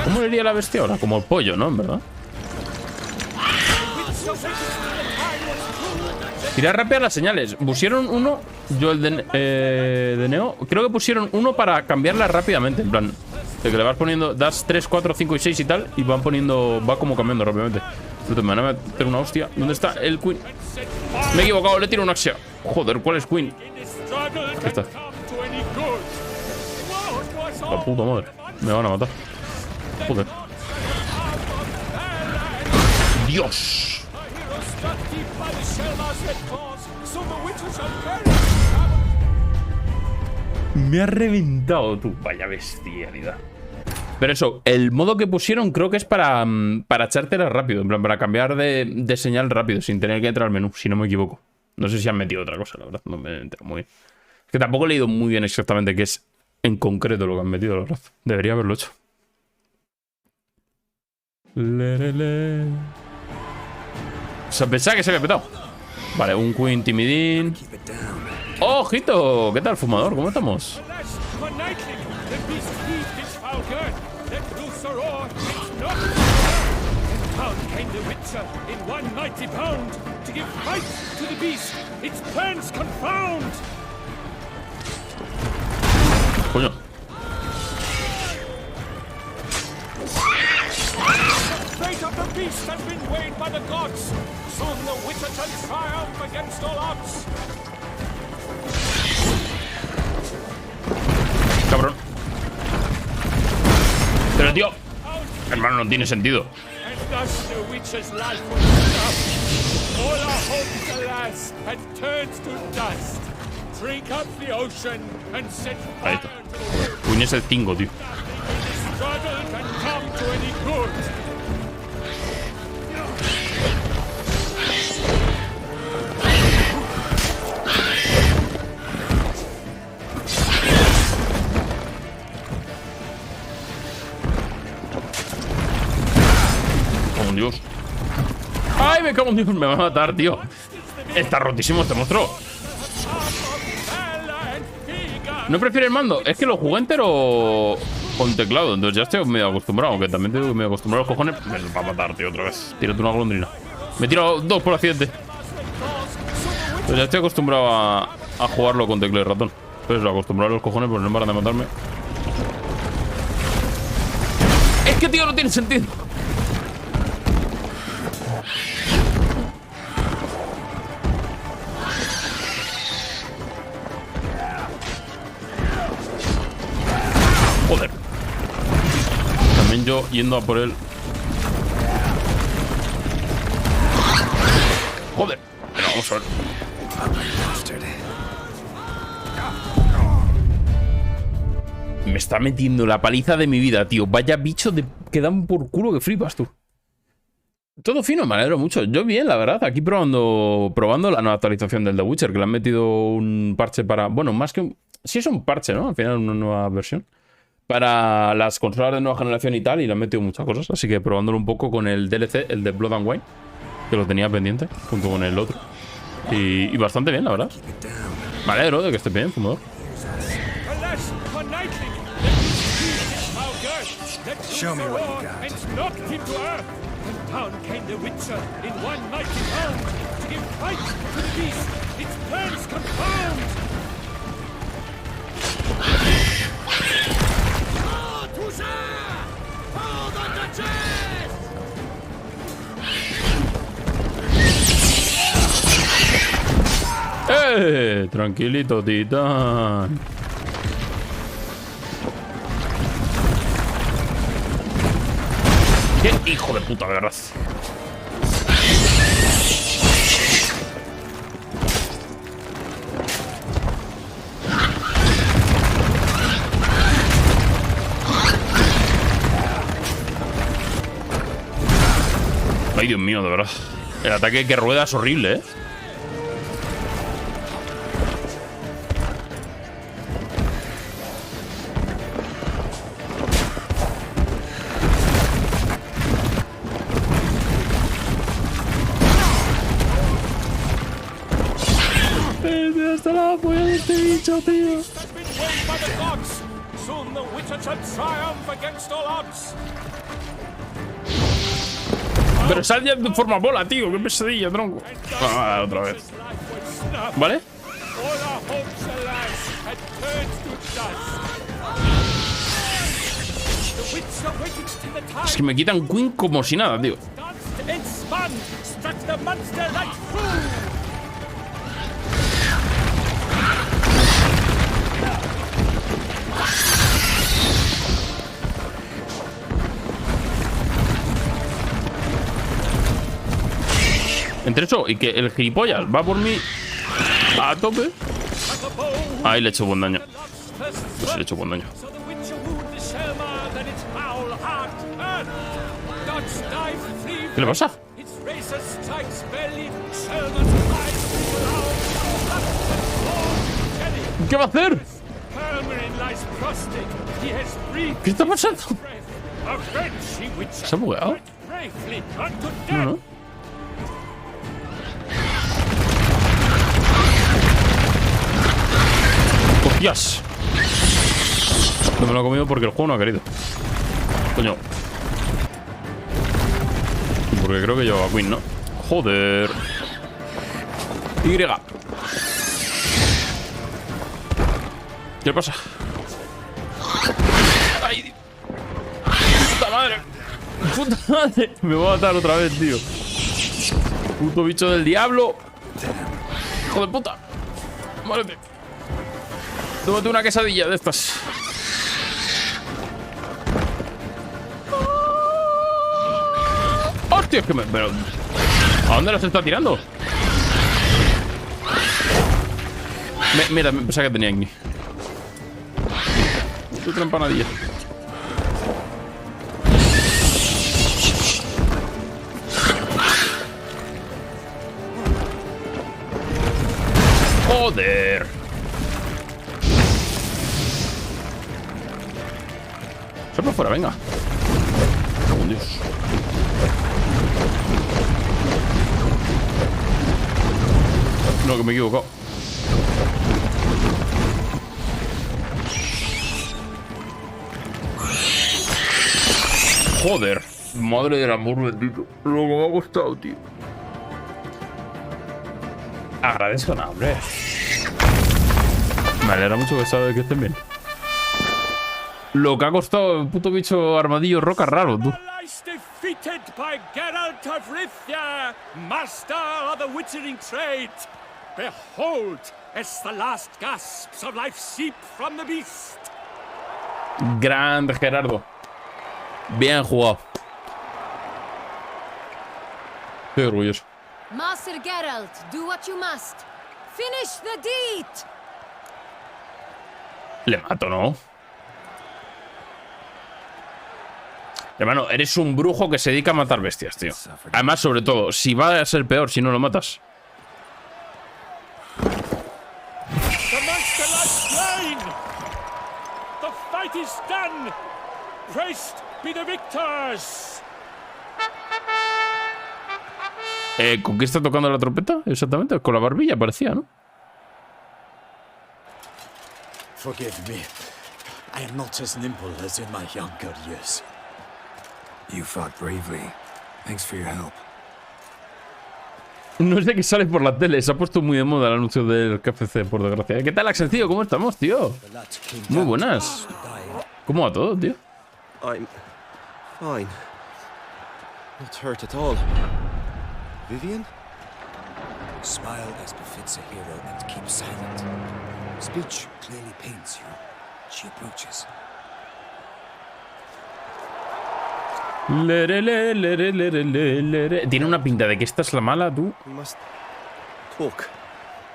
S1: ¿Cómo le iría la bestia ahora? Como el pollo, ¿no? En verdad. Tirar rápido las señales. Pusieron uno. Yo el de Neo. Creo que pusieron uno para cambiarla rápidamente. En plan, de que le vas poniendo. Das 3, 4, 5 y 6 y tal. Y van poniendo. Va como cambiando rápidamente. Pero me van a meter una hostia. ¿Dónde está el Queen? Me he equivocado, le tiro un Axia. Joder, ¿cuál es Queen? Ahí está. La puta madre. Me van a matar. Joder. Dios. Me ha reventado, tú. Vaya bestialidad. Pero eso, el modo que pusieron creo que es para echártela rápido. En plan, para cambiar de señal rápido, sin tener que entrar al menú, si no me equivoco. No sé si han metido otra cosa, la verdad. No me entero muy bien. Es que tampoco he leído muy bien exactamente qué es en concreto lo que han metido, la verdad. Debería haberlo hecho. O sea, pensaba que se había petado. Vale, un Queen Timidín. ¡Oh, ojito! ¿Qué tal, fumador? ¿Cómo estamos? Coño.
S5: Fate of the beast has been weighed by the gods. Soon the witcher shall triumph against all odds.
S1: Cabrón. Pero tío, hermano, no tiene sentido.
S5: And thus the witcher's life was stopped. All our hopes, alas, had turned to dust. Drink up the ocean and set
S1: Ahí
S5: fire
S1: está.
S5: to the world.
S1: Queen es el 5, tío.
S5: Struggle can come to any good.
S1: ¡Oh, Dios! ¡Ay, me cago en Dios! Me va a matar, tío. Está rotísimo este monstruo. ¿No prefiere el mando? Es que lo jugué entero con teclado, entonces ya estoy medio acostumbrado. Aunque también tengo que medio acostumbrado a los cojones. Me va a matar, tío, otra vez. Tírate una golondrina. Me he tirado 2 por accidente. Pues ya estoy acostumbrado a jugarlo con teclado y ratón. Pues lo acostumbrado a los cojones, pues no paran de matarme. Es que, tío, no tiene sentido. Joder. También yo yendo a por él. Joder. Pero vamos a ver. Me está metiendo la paliza de mi vida, tío. Vaya bicho que dan por culo que flipas, tú. Todo fino, me alegro mucho. Yo bien, la verdad. Aquí probando la nueva actualización del The Witcher, que le han metido un parche para... Bueno, más que... Sí es un parche, ¿no? Al final una nueva versión. Para las consolas de nueva generación y tal, y le han metido muchas cosas. Así que probándolo un poco con el DLC, el de Blood and Wine, que lo tenía pendiente, junto con el otro. Y bastante bien, la verdad. Me alegro de que esté bien, fumador.
S4: Show me what you got.
S5: And knocked him to earth. And down came the witcher in one mighty bound to give fight to the beast. Its plans confound. Oh, Toussaint! Hold on the chest!
S1: Tranquilito, titán. ¡Qué hijo de puta, de verdad! Ay, Dios mío, de verdad. El ataque que rueda es horrible, ¿eh? Hasta la polla de este bicho, tío. Pero sal ya de forma bola, tío. Qué pesadilla, tronco. Ah, otra vez. ¿Vale? Es que me quitan Queen como si nada, tío. Entre eso y que el gilipollas va por mí a tope. Ahí le he hecho buen daño. Se le he hecho buen daño. ¿Qué le pasa? ¿Qué va a hacer? ¿Qué está pasando? ¿Se ha bugueado? No, no. ¡Hostias! No me lo he comido porque el juego no ha querido. Coño. Porque creo que llevaba Queen, ¿no? Joder. Y. ¿Qué le pasa? ¡Ay! ¡Puta madre! ¡Puta madre! Me voy a matar otra vez, tío. Puto bicho del diablo. ¡Hijo de puta! ¡Muérete! Tómate una quesadilla de estas. ¡Hostia! Es que me... Pero... ¿A dónde los está tirando? Mira, me pensaba que tenía aquí. Otra empanadilla. Joder. Se para afuera, venga. Oh, Dios. No, que me he equivocado. Joder, madre del amor bendito. Lo que me ha costado, tío. Agradezco nada, hombre. Me alegra mucho que estén bien. Lo que ha costado el puto bicho armadillo roca raro, tú.
S5: Defeated by Geralt of Rivia, master of the witchering trade. Behold, as the last gasps of life seep from the beast.
S1: Grande Gerardo. Bien jugado. Estoy orgulloso.
S13: Master Geralt, do what you must. Finish the deed.
S1: Le mato, ¿no? Hermano, eres un brujo que se dedica a matar bestias, tío. Además, sobre todo, si va a ser peor si no lo matas.
S5: The monster lies slain. The fight is done. Praised be the victors.
S1: ¿Con qué está tocando la trompeta? Exactamente, con la barbilla parecía, ¿no?
S3: Forgive me. I am not as nimble as in my younger years.
S4: You fought bravely. Thanks for your help.
S1: No es de que sale por la tele, se ha puesto muy de moda el anuncio del KFC, por desgracia. ¿Qué tal, Axelcillo? ¿Cómo estamos, tío? Muy buenas. ¿Cómo va todo, tío?
S8: I'm fine. Not hurt at all. Vivian?
S2: Smile as befits a hero and keep silent. Speech clearly pains you. She approaches.
S1: Tiene una pinta de que esta es la mala, tú.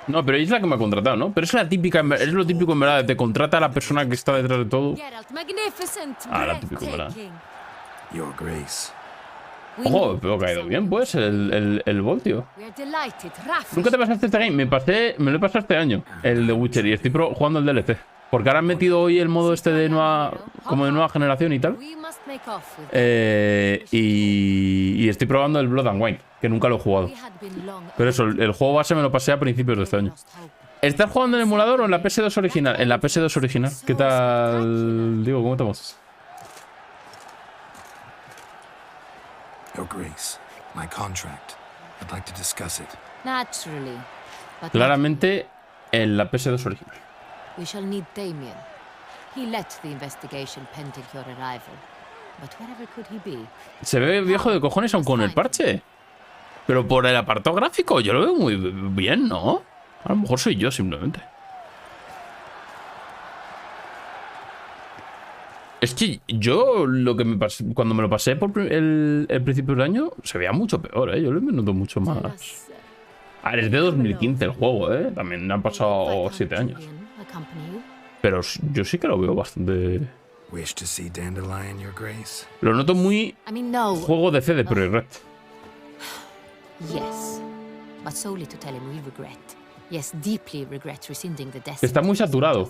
S1: No, pero es la que me ha contratado, ¿no? Pero es la típica, es lo típico en verdad. Te contrata a la persona que está detrás de todo. Ah, la típica en verdad.
S4: Your Grace.
S1: Ojo, pero ha caído bien, pues, el voltio. ¿Nunca te pasaste este game? Me lo he pasado este año, el de Witcher, y estoy jugando el DLC. Porque ahora han metido hoy el modo este de nueva, como de nueva generación y tal. Y estoy probando el Blood and Wine, que nunca lo he jugado. Pero eso, el juego base me lo pasé a principios de este año. ¿Estás jugando en el emulador o en la PS2 original? En la PS2 original. ¿Qué tal, Diego? ¿Cómo estamos?
S4: Your Grace, my contract. I'd like to discuss it.
S13: Naturally.
S1: Claramente en la PS2 original.
S13: We shall need Damien. He let the investigation pending your arrival. But wherever could he be?
S1: Se ve viejo de cojones aún con el parche. Pero por el apartado gráfico yo lo veo muy bien, ¿no? A lo mejor soy yo simplemente. Es que yo lo que me pasé, cuando me lo pasé por el principio del año se veía mucho peor, ¿eh? Yo lo he notado mucho más. A ver, es de 2015 el juego, ¿eh? También han pasado 7 años. Pero yo sí que lo veo bastante... Lo noto muy juego de CD Projekt Red. Está muy saturado.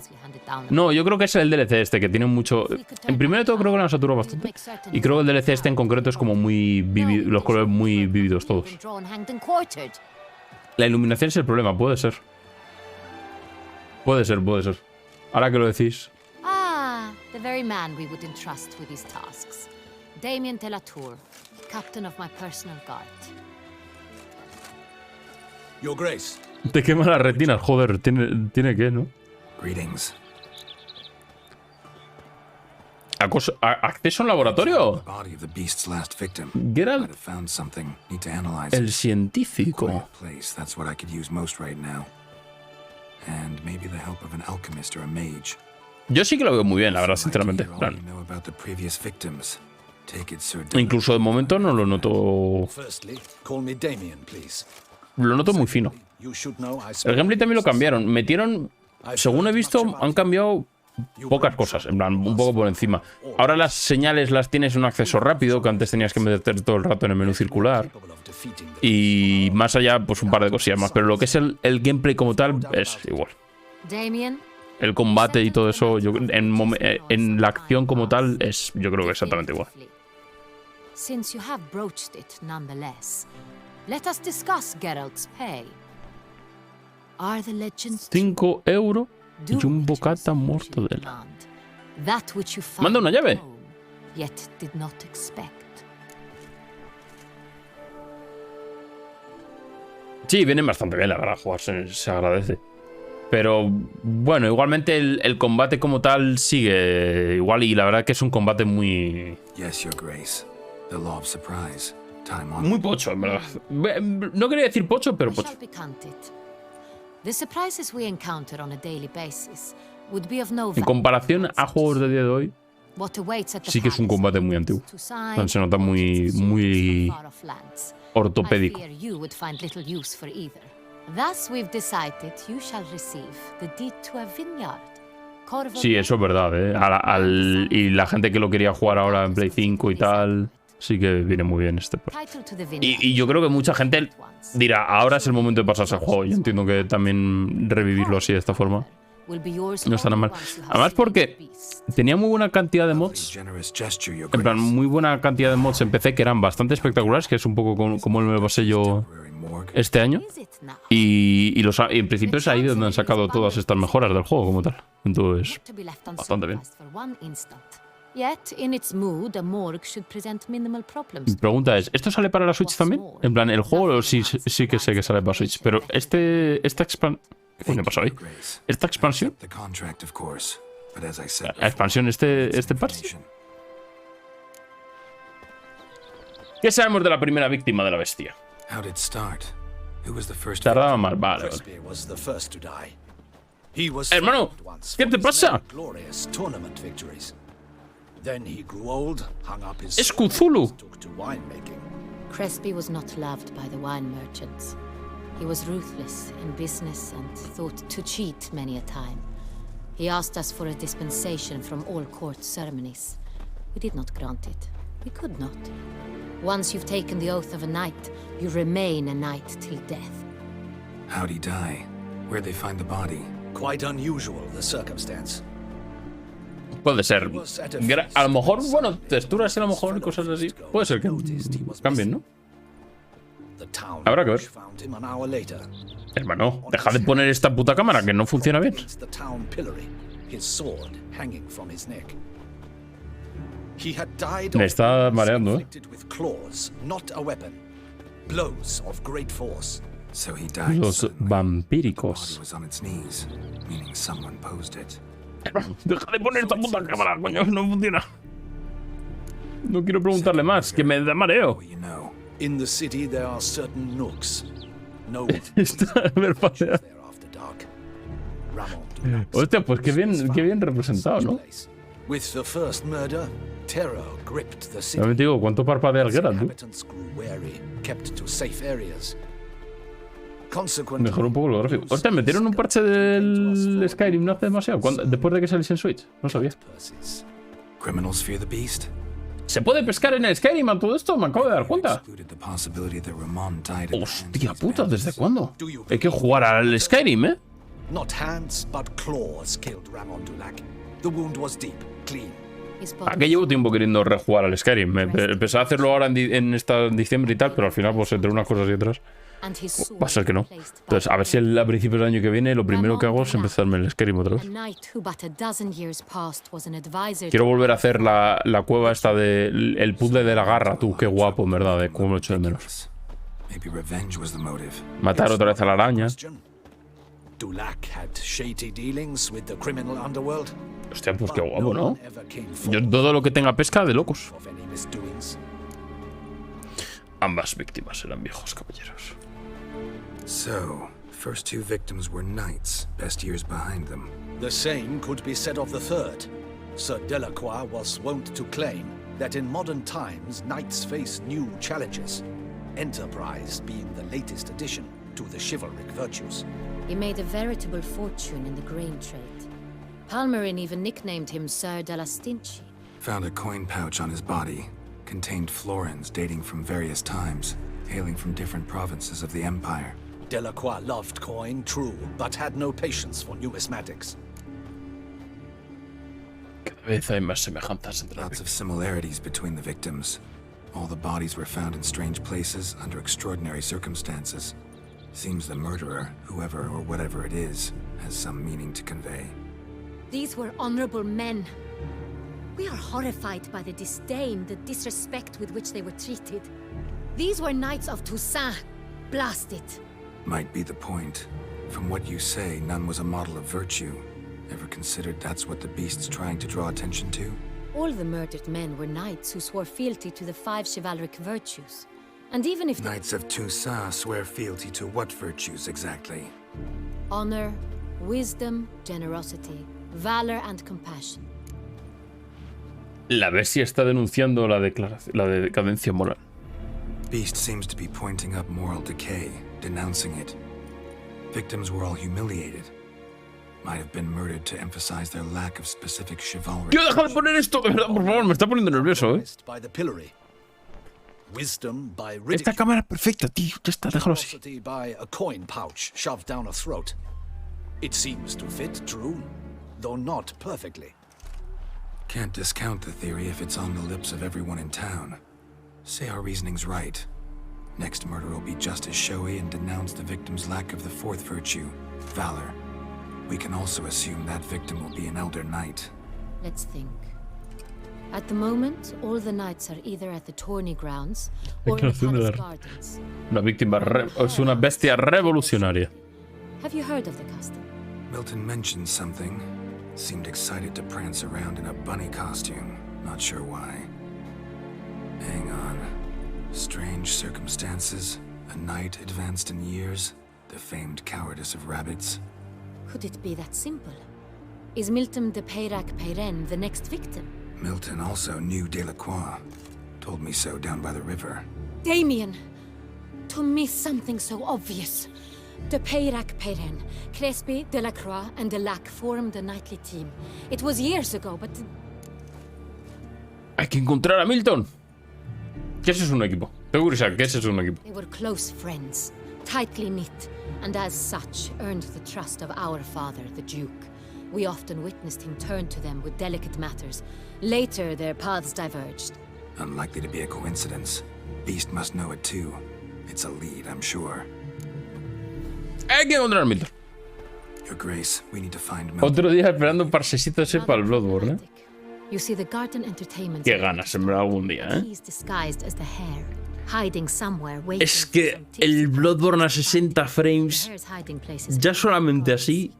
S1: No, yo creo que es el DLC este, que tiene mucho... En primero de todo creo que lo han saturado bastante. Y creo que el DLC este en concreto es como muy vívido, los colores muy vívidos todos. La iluminación es el problema, puede ser. Puede ser. Ahora que lo decís.
S13: The very man we would entrust with these tasks. Damien de la Tour, captain of my personal guard.
S3: Your Grace.
S1: Te quema las retinas, joder, tiene que, ¿no?
S4: Greetings.
S1: ¿Acceso a un laboratorio? Geralt, el científico. Yo sí que lo veo muy bien, la verdad, sinceramente. Claro. Incluso de momento no lo noto... Lo noto muy fino. El gameplay también lo cambiaron. Metieron... Según he visto, han cambiado pocas cosas. En plan, un poco por encima. Ahora las señales las tienes en un acceso rápido, que antes tenías que meterte todo el rato en el menú circular. Y más allá, pues un par de cosillas más. Pero lo que es el gameplay como tal es igual. El combate y todo eso, en la acción como tal, yo creo que exactamente igual. 5 euros y un bocata mortadela. Manda una llave. Sí, vienen bastante bien, la verdad, jugar se agradece. Pero bueno, igualmente el combate como tal sigue igual y la verdad que es un combate muy... Muy pocho, en verdad. No quería decir pocho, pero pocho. En comparación a juegos de día de hoy, sí que es un combate muy antiguo. Se nota muy ortopédico. Sí, eso es verdad, ¿eh? Y la gente que lo quería jugar ahora en Play 5 y tal, sí que viene muy bien este. Y yo creo que mucha gente dirá, ahora es el momento de pasarse al juego. Yo entiendo que también revivirlo así de esta forma no está nada mal. Además porque tenía muy buena cantidad de mods. En plan, muy buena cantidad de mods en PC que eran bastante espectaculares, que es un poco como me lo pasé yo este año. Y en principio es ahí donde han sacado todas estas mejoras del juego como tal. Entonces, bastante bien. Mi pregunta es, ¿esto sale para la Switch también? En plan, el juego sí que sé que sale para Switch, pero esta expansión... ¿Qué coño pasó ahí? ¿Esta expansión? ¿La expansión este parche? ¿Qué sabemos de la primera víctima de la bestia? Tardaba más, vale. Hermano, ¿qué te pasa? Es Cthulhu.
S13: Crespi was not loved by the wine merchants. He was ruthless in business and thought to cheat many a time. He asked us for a dispensation from all court ceremonies. We did not grant it. We could not. Once you've taken the oath of a knight, you remain a knight till death.
S4: How'd he die? Where'd they find the body?
S3: Quite unusual, the circumstance.
S1: Puede ser. A lo mejor, bueno, texturas y a lo mejor cosas así. Puede ser que cambien, ¿no? Habrá que ver. Hermano, deja de poner esta puta cámara que no funciona bien. Me está mareando, ¿eh? Los vampíricos. Deja de poner esta puta cámara, coño, no funciona. No quiero preguntarle más, que me da mareo.
S3: In the city there are certain nooks. No
S1: Está hostia, pues qué bien representado, ¿no?
S3: With the first murder, terror gripped the city.
S1: Realmente digo, ¿cuánto parpadea el Geralt, tú? Mejor un poco lo gráfico. Hostia, metieron un parche del Skyrim no hace demasiado. Después de que saliese en Switch. No sabía.
S4: Criminals fear the beast.
S1: ¿Se puede pescar en el Skyrim a todo esto? Me acabo de dar cuenta. Hostia puta, ¿desde cuándo? Hay que jugar al Skyrim, ¿eh?
S11: Not hands, but claws killed Ramon Dulac. The wound was deep, clean.
S1: ¿A qué llevo tiempo queriendo rejugar al Skyrim? Pensaba hacerlo ahora en diciembre y tal, pero al final, pues entre unas cosas y otras, va a ser que no. Entonces, a ver si a principios del año que viene lo primero que hago es empezarme el Skyrim otra vez. Quiero volver a hacer la cueva esta el puzzle de la garra, tú, qué guapo, en verdad, de cómo lo echo de menos. Matar otra vez a la araña.
S11: Dulac had shady dealings with the criminal underworld.
S1: Hostia, pues qué guapo, ¿no? Yo todo lo que tenga pesca, de locos. Ambas víctimas eran viejos caballeros.
S4: So, first two victims were knights, best years behind them.
S11: The same could be said of the third. Sir Delacroix was wont to claim that in modern times knights face new challenges, enterprise being the latest addition to the chivalric virtues.
S13: He made a veritable fortune in the grain trade. Palmerin even nicknamed him Sir de la Stinchi.
S4: Found a coin pouch on his body. Contained florins dating from various times, hailing from different provinces of the Empire.
S11: Delacroix loved coin, true, but had no patience for numismatics.
S1: Cada vez hay más semejanzas entre
S4: Lots of similarities between the victims. All the bodies were found in strange places under extraordinary circumstances. Seems the murderer, whoever or whatever it is, has some meaning to convey.
S13: These were honorable men. We are horrified by the disdain, the disrespect with which they were treated. These were knights of Toussaint. Blast it.
S4: Might be the point. From what you say, none was a model of virtue. Ever considered that's what the beast's trying to draw attention to?
S13: All the murdered men were knights who swore fealty to the 5 chivalric virtues. And even if
S4: Knights of Toussaint swear fealty to what virtues exactly?
S13: Honor, wisdom, generosity, valor and compassion.
S1: La bestia está denunciando la decadencia moral.
S4: Beast seems to be pointing up moral decay, denouncing it. Victims were all humiliated. Might have been murdered to emphasize their lack of specific chivalry.
S1: ¡Tío, deja de poner esto! De verdad, por favor, me está poniendo nervioso, ¿eh?
S11: Wisdom by
S1: Esta cámara es perfecta, tío. Ya está, déjalo así.
S11: By a coin pouch shoved down a throat. It seems to fit, true, though not perfectly.
S4: Can't discount the theory if it's on the lips of everyone in town. Say our reasoning's right. Next murder will be just as showy and denounce the victim's lack of the fourth virtue, valor. We can also assume that victim will be an elder knight.
S13: Let's think. At the moment, all the knights are either at the tourney grounds or in the palace gardens.
S1: Una víctima es una bestia revolucionaria.
S13: Have you heard of the custom?
S4: Milton mentioned something. Seemed excited to prance around in a bunny costume. Not sure why. Hang on. Strange circumstances. A knight advanced in years. The famed cowardice of rabbits.
S13: Could it be that simple? Is Milton de Peyrac-Peyren the next victim?
S4: Milton also knew Delacroix. Told me so down by the river.
S13: Damien! To miss something so obvious. De Peyrac-Peyren, Crespi, Delacroix, and Delac formed a knightly team. It was years ago, but...
S1: Hay que encontrar a Milton. ¿Qué es un equipo? Tengo curiosidad, ¿qué es un equipo?
S13: They were close friends, tightly knit, and as such earned the trust of our father, the Duke. We often witnessed him turn to them with delicate matters. Later, their paths diverged.
S4: Unlikely to be a coincidence. Beast must know it too. It's a lead, I'm sure.
S1: Hay que encontrar a Milton.
S4: Your Grace, we need to find Milton.
S1: Otro día esperando un parsecito ese para el Bloodborne, ¿eh?
S13: You see the garden entertainment.
S1: Qué ganas, en verdad, algún día, ¿eh?
S13: He's disguised as the hare, hiding somewhere, waiting.
S1: Es que el Bloodborne a 60 frames, ya solamente así.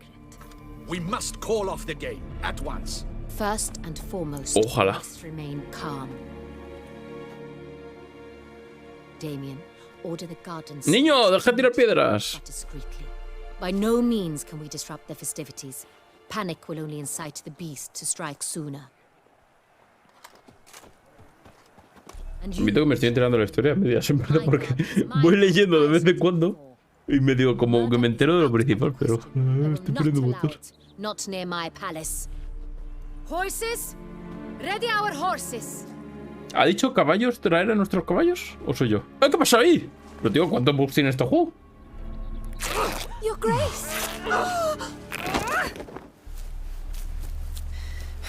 S11: We must call off the game at once.
S13: First and foremost,
S1: ojalá.
S13: Remain calm. Damien, order the gardens.
S1: Niño, deja de tirar piedras.
S13: By no means can we disrupt the festivities. Panic will only incite the beast to strike sooner.
S1: Admito que me estoy enterando de la historia a medias, en verdad, porque voy leyendo de vez en cuando Y medio como que me entero de lo principal, pero estoy poniendo votos.
S13: Not near my palace. Horses? Ready our horses.
S1: ¿Ha dicho caballos traer a nuestros caballos? ¿O soy yo? ¿Qué pasa ahí? Pero tío, ¿cuántos bugs tiene este juego?
S10: Your Grace.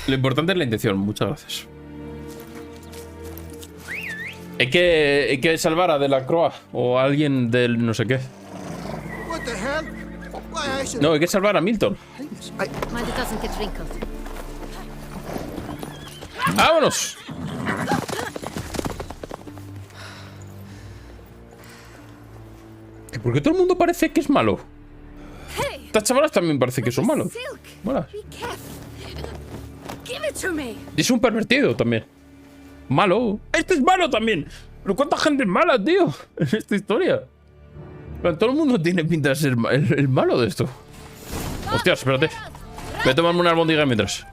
S1: Lo importante es la intención. Muchas gracias. Hay que salvar a De la Croix o a alguien del no sé qué.
S6: What the hell? Why, I should...
S1: No, hay que salvar a Milton.
S13: Mind it doesn't get wrinkled.
S1: ¡Vámonos! ¿Por qué todo el mundo parece que es malo? Estas chavalas también parece que son malos. Buenas. Es un pervertido también. Malo. Este es malo también. Pero ¿cuánta gente es mala, tío? En esta historia. Pero todo el mundo tiene pinta de ser el malo de esto. Hostias, espérate. Voy a tomarme una albóndiga mientras.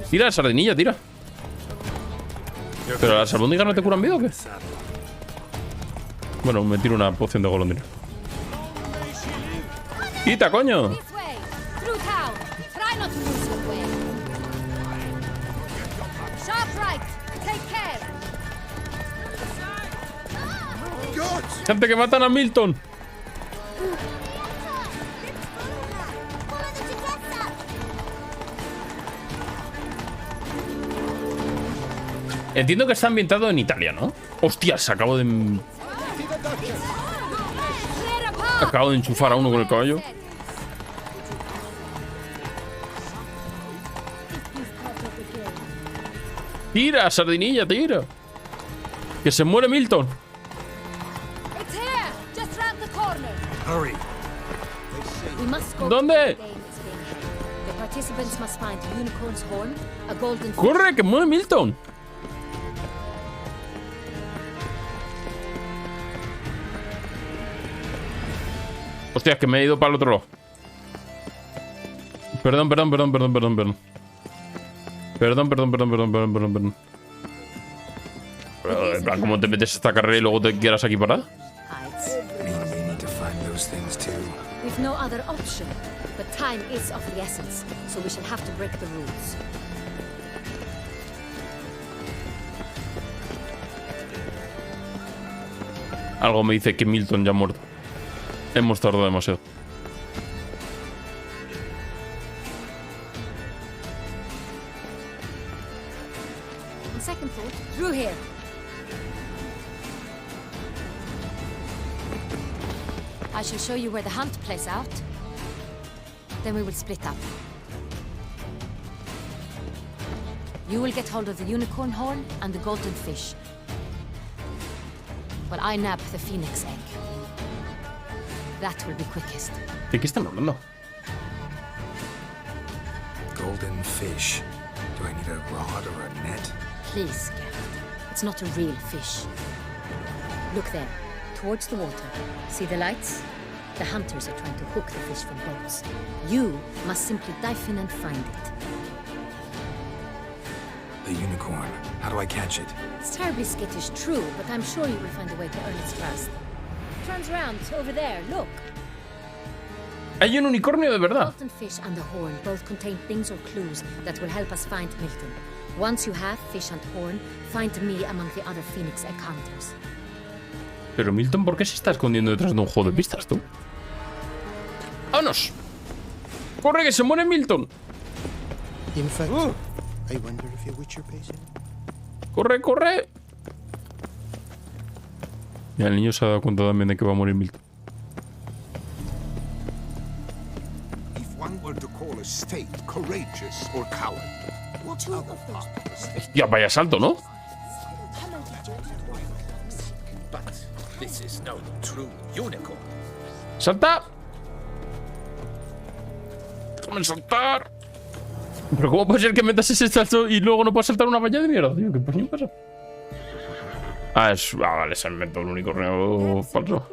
S1: Tira la sardinilla, tira. ¿Pero las albóndigas no te curan vida o qué? Bueno, me tiro una poción de golondrina. ¡Quita, coño! Gente que matan a Milton. Entiendo que está ambientado en Italia, ¿no? Hostias, acabo de enchufar a uno con el caballo. Tira, sardinilla, tira. Que se muere Milton. ¿Dónde? ¡Corre, que muere Milton! Hostia, que me he ido para el otro lado. Perdón. En plan, ¿cómo te metes a esta carrera y luego te quedas aquí parada?
S13: We've no other option, but time is of the essence, so we shall have to break the rules.
S1: Algo me dice que Milton ya ha muerto. Hemos tardado demasiado.
S13: On second thought, through here. I shall show you where the hunt plays out. Then we will split up. You will get hold of the unicorn horn and the golden fish, while I nab the phoenix egg. That will be quickest.
S1: ¿De qué están hablando?
S4: Golden fish. Do I need a rod or a net?
S13: Please, Geralt. It's not a real fish. Look there, towards the water. See the lights? The hunters are trying to hook the fish from boats. You must simply dive in and find it.
S4: The unicorn. How do I catch it?
S13: It's terribly skittish, true, but I'm sure you will find a way to earn its trust. Turns around, over there, look.
S1: Hay un unicornio de verdad.
S13: The golden fish and the horn both contain things or clues that will help us find Milton. Once you have fish and horn, find me among the other phoenix egg hunters.
S1: Pero Milton, ¿por qué se está escondiendo detrás de un juego de pistas, tú? ¡Vámonos! ¡Corre, que se muere Milton!
S6: In fact, I wonder if your witcher pays in.
S1: ¡Corre, corre! Ya el niño se ha dado cuenta también de que va a morir Milton.
S11: If one were to call a state courageous or coward, what other possible?
S1: Ya vaya salto, ¿no?
S9: But this is no true unicorn.
S1: ¡Salta! ¡Déjame saltar! Pero ¿cómo puede ser que metas ese salto y luego no puedas saltar una valla de mierda, tío? ¿Qué coño pasa? Vale, se ha inventado un unicornio falso.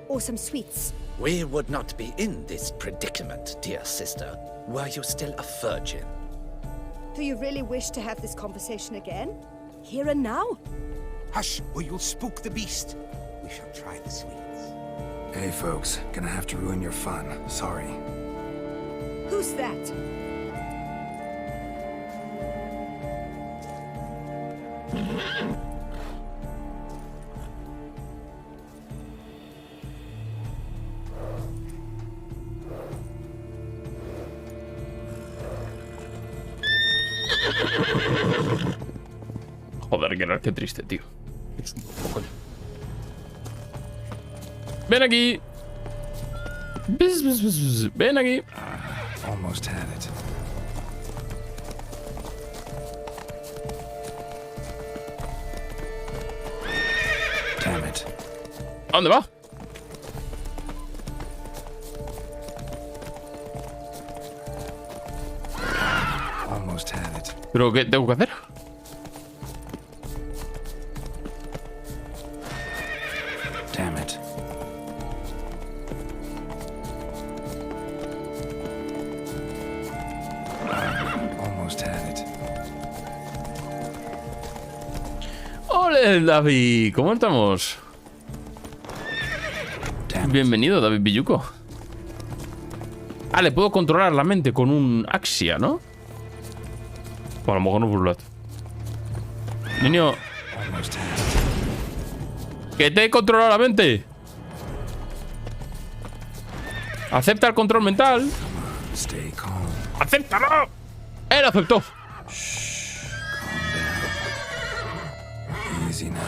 S10: Or some sweets.
S9: We would not be in this predicament, dear sister, were you still a virgin.
S10: Do you really wish to have this conversation again? Here and now?
S11: Hush, or you'll spook the beast. We shall try the sweets.
S4: Hey, folks. Gonna have to ruin your fun. Sorry.
S10: Who's that?
S1: Joder, Geralt, qué triste, tío. Es un poco coño. Ven aquí. Ven aquí.
S4: Almost had it. Damn it.
S1: ¿A dónde va?
S4: Almost had it.
S1: ¿Pero qué tengo que hacer?
S4: Damn it. Almost had it.
S1: ¡Hola, David! ¿Cómo estamos? Bienvenido, David Villuco. Ah, le puedo controlar la mente con un Axia, ¿no? O a lo mejor no por un lado. Niño. ¡Que te he controlado la mente! ¡Acepta el control mental! ¡Acéptalo! ¡Él aceptó!
S4: Easy now.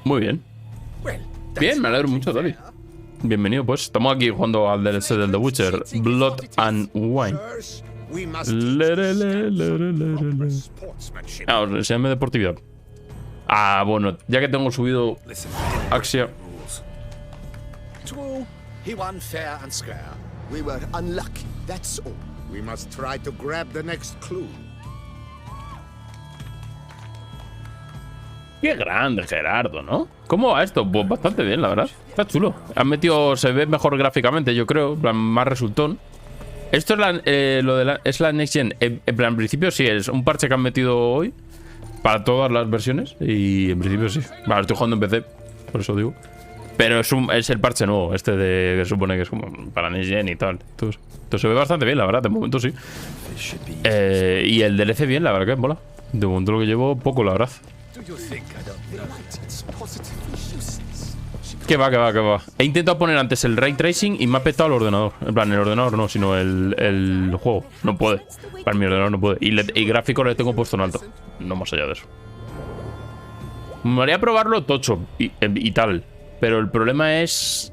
S1: Muy bien. Bien, me alegro mucho, David. Bienvenido, pues. Estamos aquí jugando al DLC del The Witcher, Blood and Wine. Ah, enséñame deportividad. Ah, bueno, ya que tengo subido Axia.
S11: True, he won fair and square. We were unlucky, that's all. We must try to grab the next clue.
S1: Qué grande, Gerardo, ¿no? ¿Cómo va esto? Pues bastante bien, la verdad. Está chulo. Han metido, se ve mejor gráficamente, yo creo. En plan, más resultón. Esto es es la Next Gen. En plan, en principio sí, es un parche que han metido hoy para todas las versiones. Y en principio sí. Vale, estoy jugando en PC, por eso digo. Pero es el parche nuevo, este de que supone que es como para Next Gen y tal. Entonces se ve bastante bien, la verdad. De momento sí. Y el DLC bien, la verdad que mola. De momento lo que llevo, poco, la verdad. Que va. He intentado poner antes el ray tracing y me ha petado el ordenador. En plan, el ordenador no, sino el juego. No puede. Para mi ordenador no puede. Y gráfico le tengo puesto en alto. No más allá de eso. Me haría probarlo tocho y tal. Pero el problema es...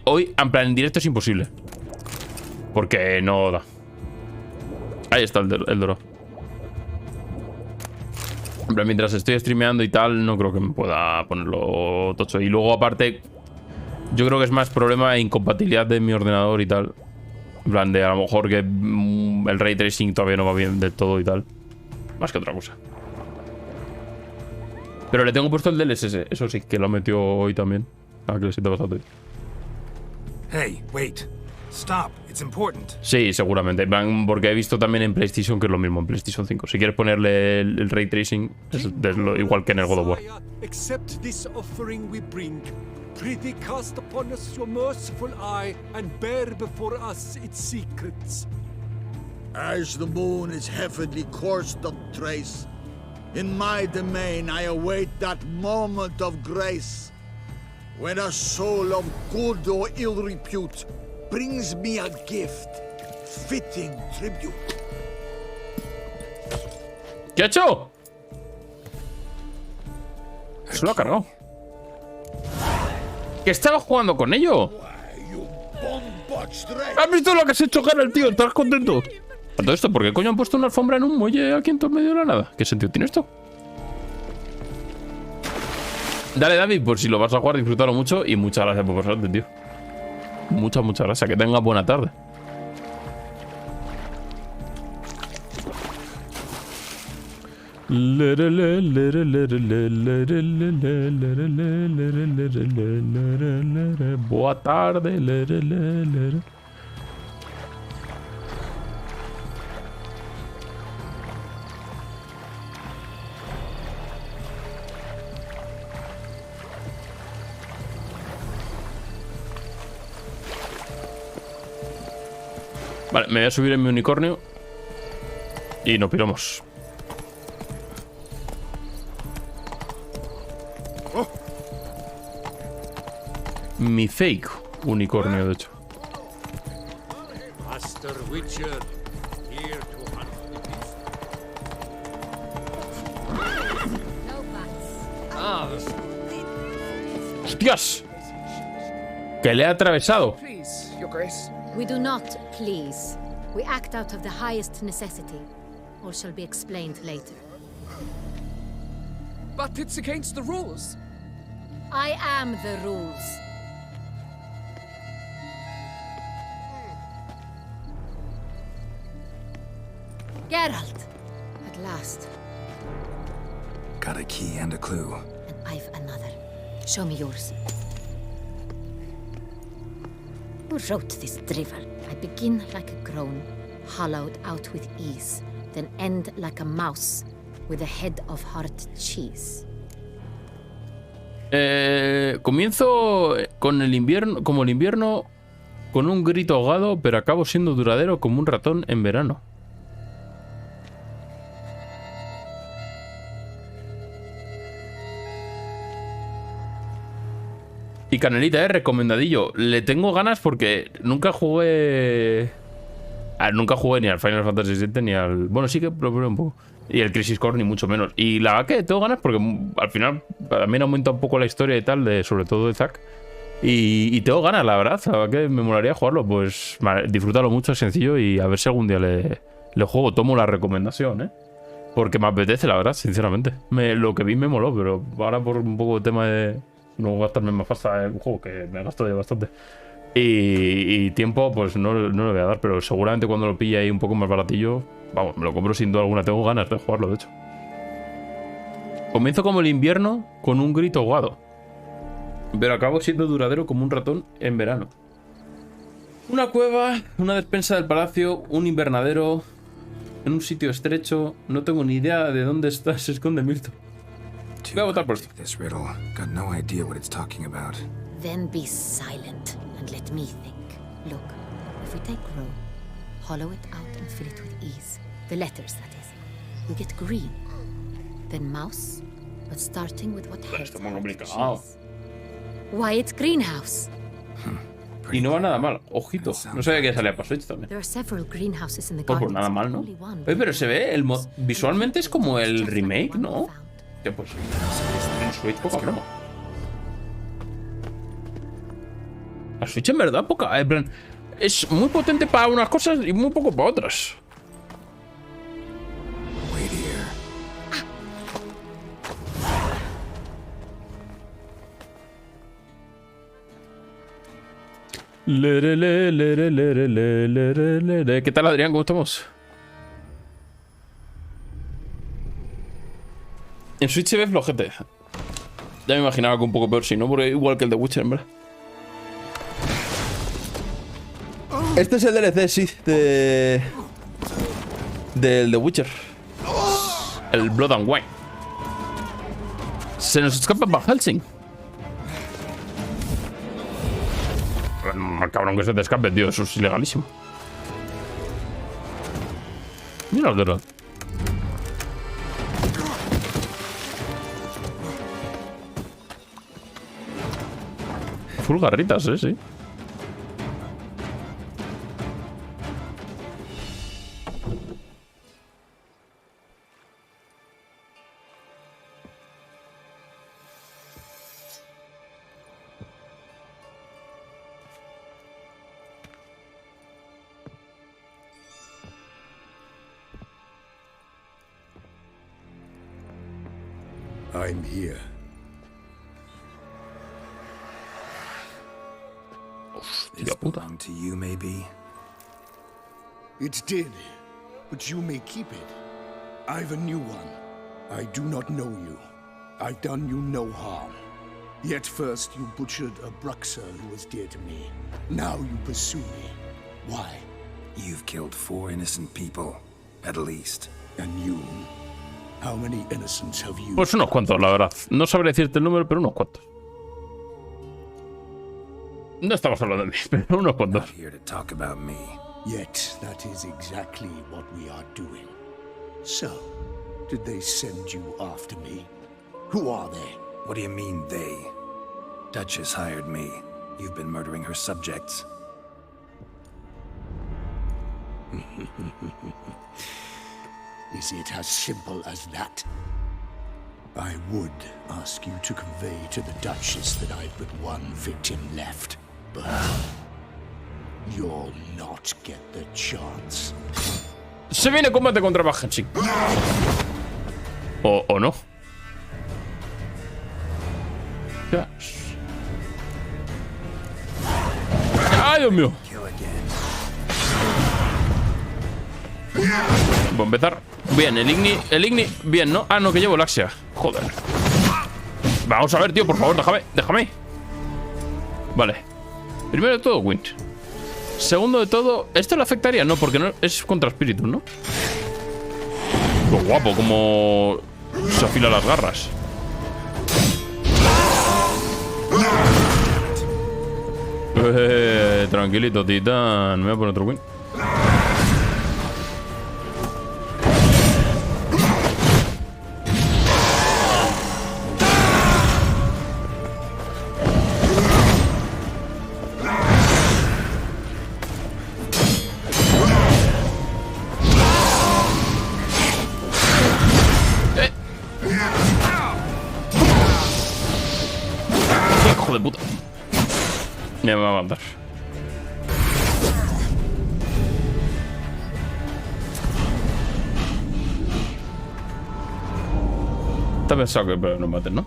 S1: hoy, en plan, en directo es imposible. Porque no da. Ahí está el dorado. Mientras estoy streameando y tal, no creo que me pueda ponerlo tocho. Y luego, aparte, yo creo que es más problema de incompatibilidad de mi ordenador y tal. En plan, de a lo mejor que el ray tracing todavía no va bien del todo y tal. Más que otra cosa. Pero le tengo puesto el DLSS. Eso sí, que lo metió hoy también. Ah, que le siento bastante.
S4: Hey, wait. Stop. It's important.
S1: Sí, seguramente. Porque he visto también en PlayStation que es lo mismo en PlayStation 5. Si quieres ponerle el ray tracing, es igual que en el God of War.
S5: Accept this offering we bring. Prithee cast upon us your merciful eye and bear before us its secrets.
S11: As the moon is heavenly coursed of trace, in my domain I await that moment of grace, when a soul of good or ill repute brings me a gift, fitting tribute.
S1: ¿Qué ha hecho? Se lo ha cargado. Que estaba jugando con ello. ¿Has visto lo que has hecho, Geralt, tío? ¿Estás contento? A todo esto, ¿por qué coño han puesto una alfombra en un muelle aquí en todo medio de la nada? ¿Qué sentido tiene esto? Dale, David, por si lo vas a jugar, disfrútalo mucho. Y muchas gracias por pasarte, tío. Muchas gracias. Que tengas buena tarde. Boa tarde. Vale, me voy a subir en mi unicornio y nos piramos. Mi fake unicornio, de hecho.
S5: Master Witcher, here to hunt the beast.
S13: No bats.
S5: Ah,
S1: ¡Hostias! ¡Que le ha atravesado!
S14: Please, Your Grace.
S13: We do not please. We act out of the highest necessity. All shall be explained later.
S14: But it's against the rules.
S13: I am the rules. Geralt! At last.
S4: Got a key and a clue.
S13: And I've another. Show me yours. Who wrote this drivel? I begin like a groan, hollowed out with ease, then end like a mouse, with a head of hard cheese.
S1: Comienzo con el invierno, como el invierno, con un grito ahogado, pero acabo siendo duradero como un ratón en verano. Y Canelita, recomendadillo. Le tengo ganas porque nunca jugué... nunca jugué ni al Final Fantasy VII ni al... Bueno, sí que lo probé un poco. Y el Crisis Core ni mucho menos. Y la verdad que tengo ganas porque al final también aumenta un poco la historia y tal, sobre todo de Zack. Y tengo ganas, la verdad. La verdad que me molaría jugarlo. Pues disfrútalo mucho, es sencillo. Y a ver si algún día le juego. Tomo la recomendación, porque me apetece, la verdad, sinceramente. Lo que vi me moló, pero ahora por un poco de tema de... no gastarme más pasta en un juego que me gasto ya bastante. Y tiempo, pues no le voy a dar, pero seguramente cuando lo pille ahí un poco más baratillo, vamos, me lo compro sin duda alguna. Tengo ganas de jugarlo, de hecho. Comienzo como el invierno con un grito ahogado, pero acabo siendo duradero como un ratón en verano. Una cueva, una despensa del palacio, un invernadero, en un sitio estrecho. No tengo ni idea de dónde se esconde Milton. Voy a votar por esto.
S4: This riddle. Got no idea what it's talking about.
S13: Then be silent and let me think. Look, if we take row, hollow it out and fill it with ease. The letters, that is. We get green. Then mouse, but starting with what has cheese. Why, it's greenhouse.
S1: Y no va nada mal, ojito. No sabía que salía para Switch también.
S13: There are several greenhouses in the
S1: Pues
S13: gardens,
S1: nada mal, ¿no?
S13: only one.
S1: Oye, pero se ve, visualmente es como el remake, ¿no? Que pues en Switch poca broma. La Switch en verdad poca. En plan, es muy potente para unas cosas y muy poco para otras. ¿Qué tal, Adrián? ¿Cómo estamos? En Switch se ve flojete. Ya me imaginaba que un poco peor, si no, porque igual que el de Witcher, en verdad. Este es el DLC, sí, del The Witcher. El Blood and Wine. Se nos escapa Van Helsing. Cabrón, que se te escape, tío. Eso es ilegalísimo. Mira el Geralt. Full garritas, sí.
S2: I'm here.
S4: This belonged to you, maybe?
S2: It did, but you may keep it. I've a new one. I do not know you. I've done you no harm. Yet first you butchered a Bruxer who was dear to me. Now you pursue me. Why?
S4: You've killed 4 innocent people, at least.
S2: And you? How many innocents have you?
S1: Pues unos cuantos, la verdad. No sabré decirte el número, pero unos cuantos. No estamos hablando de mí, pero unos cuantos.
S4: Here to talk about me.
S2: Yet that is exactly what we are doing. So, did they send you after me? Who are they?
S4: What do you mean, they? Duchess hired me. You've been murdering her subjects.
S2: Is it as simple as that? I would ask you to convey to the Duchess that I've but one victim left, but you'll not get the chance.
S1: Se viene combate contra Bajensi. O no. ¡Ay, Dios mío! Voy a empezar. Bien, el Igni, bien, ¿no? Ah, no, que llevo Laxia. Joder. Vamos a ver, tío, por favor, déjame. Vale. Primero de todo, Wind. Segundo de todo, ¿esto le afectaría? No, porque no es contra espíritus, ¿no? Qué guapo, como se afila las garras. Tranquilito, titán. Me voy a poner otro Wind. Hijo de puta. Ya me va a matar. Está pensado que nos maten, ¿no?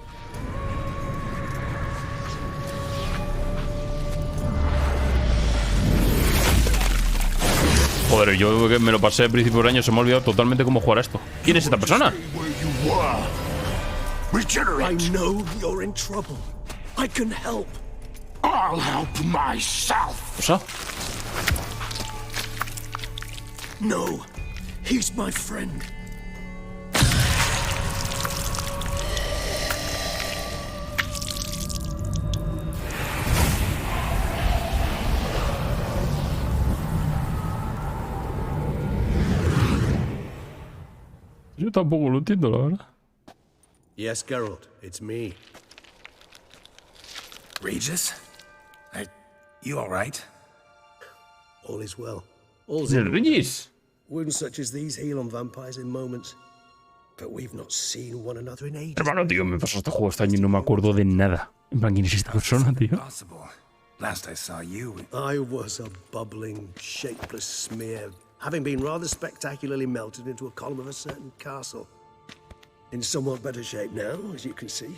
S1: Joder, yo que me lo pasé al principio del año, se me ha olvidado totalmente cómo jugar a esto. ¿Quién es esta persona?
S6: I know you're in trouble. I can help.
S11: I'll help myself.
S1: O sea.
S6: No, he's my friend.
S1: Yo tampoco lo entiendo, la verdad.
S6: Yes, Geralt, it's me.
S4: Regis? You all right?
S6: All is well. All's
S1: El Regis.
S6: Wounds such as these heal on vampires in moments. But we've not seen one another in ages.
S1: Hermano, tío, me pasó este juego este año y no me acuerdo de nada. En plan, ¿quién es esta persona, tío?
S4: Last I saw you.
S6: I was a bubbling, shapeless smear, having been rather spectacularly melted into a column of a certain castle. In somewhat better shape now, as you can see.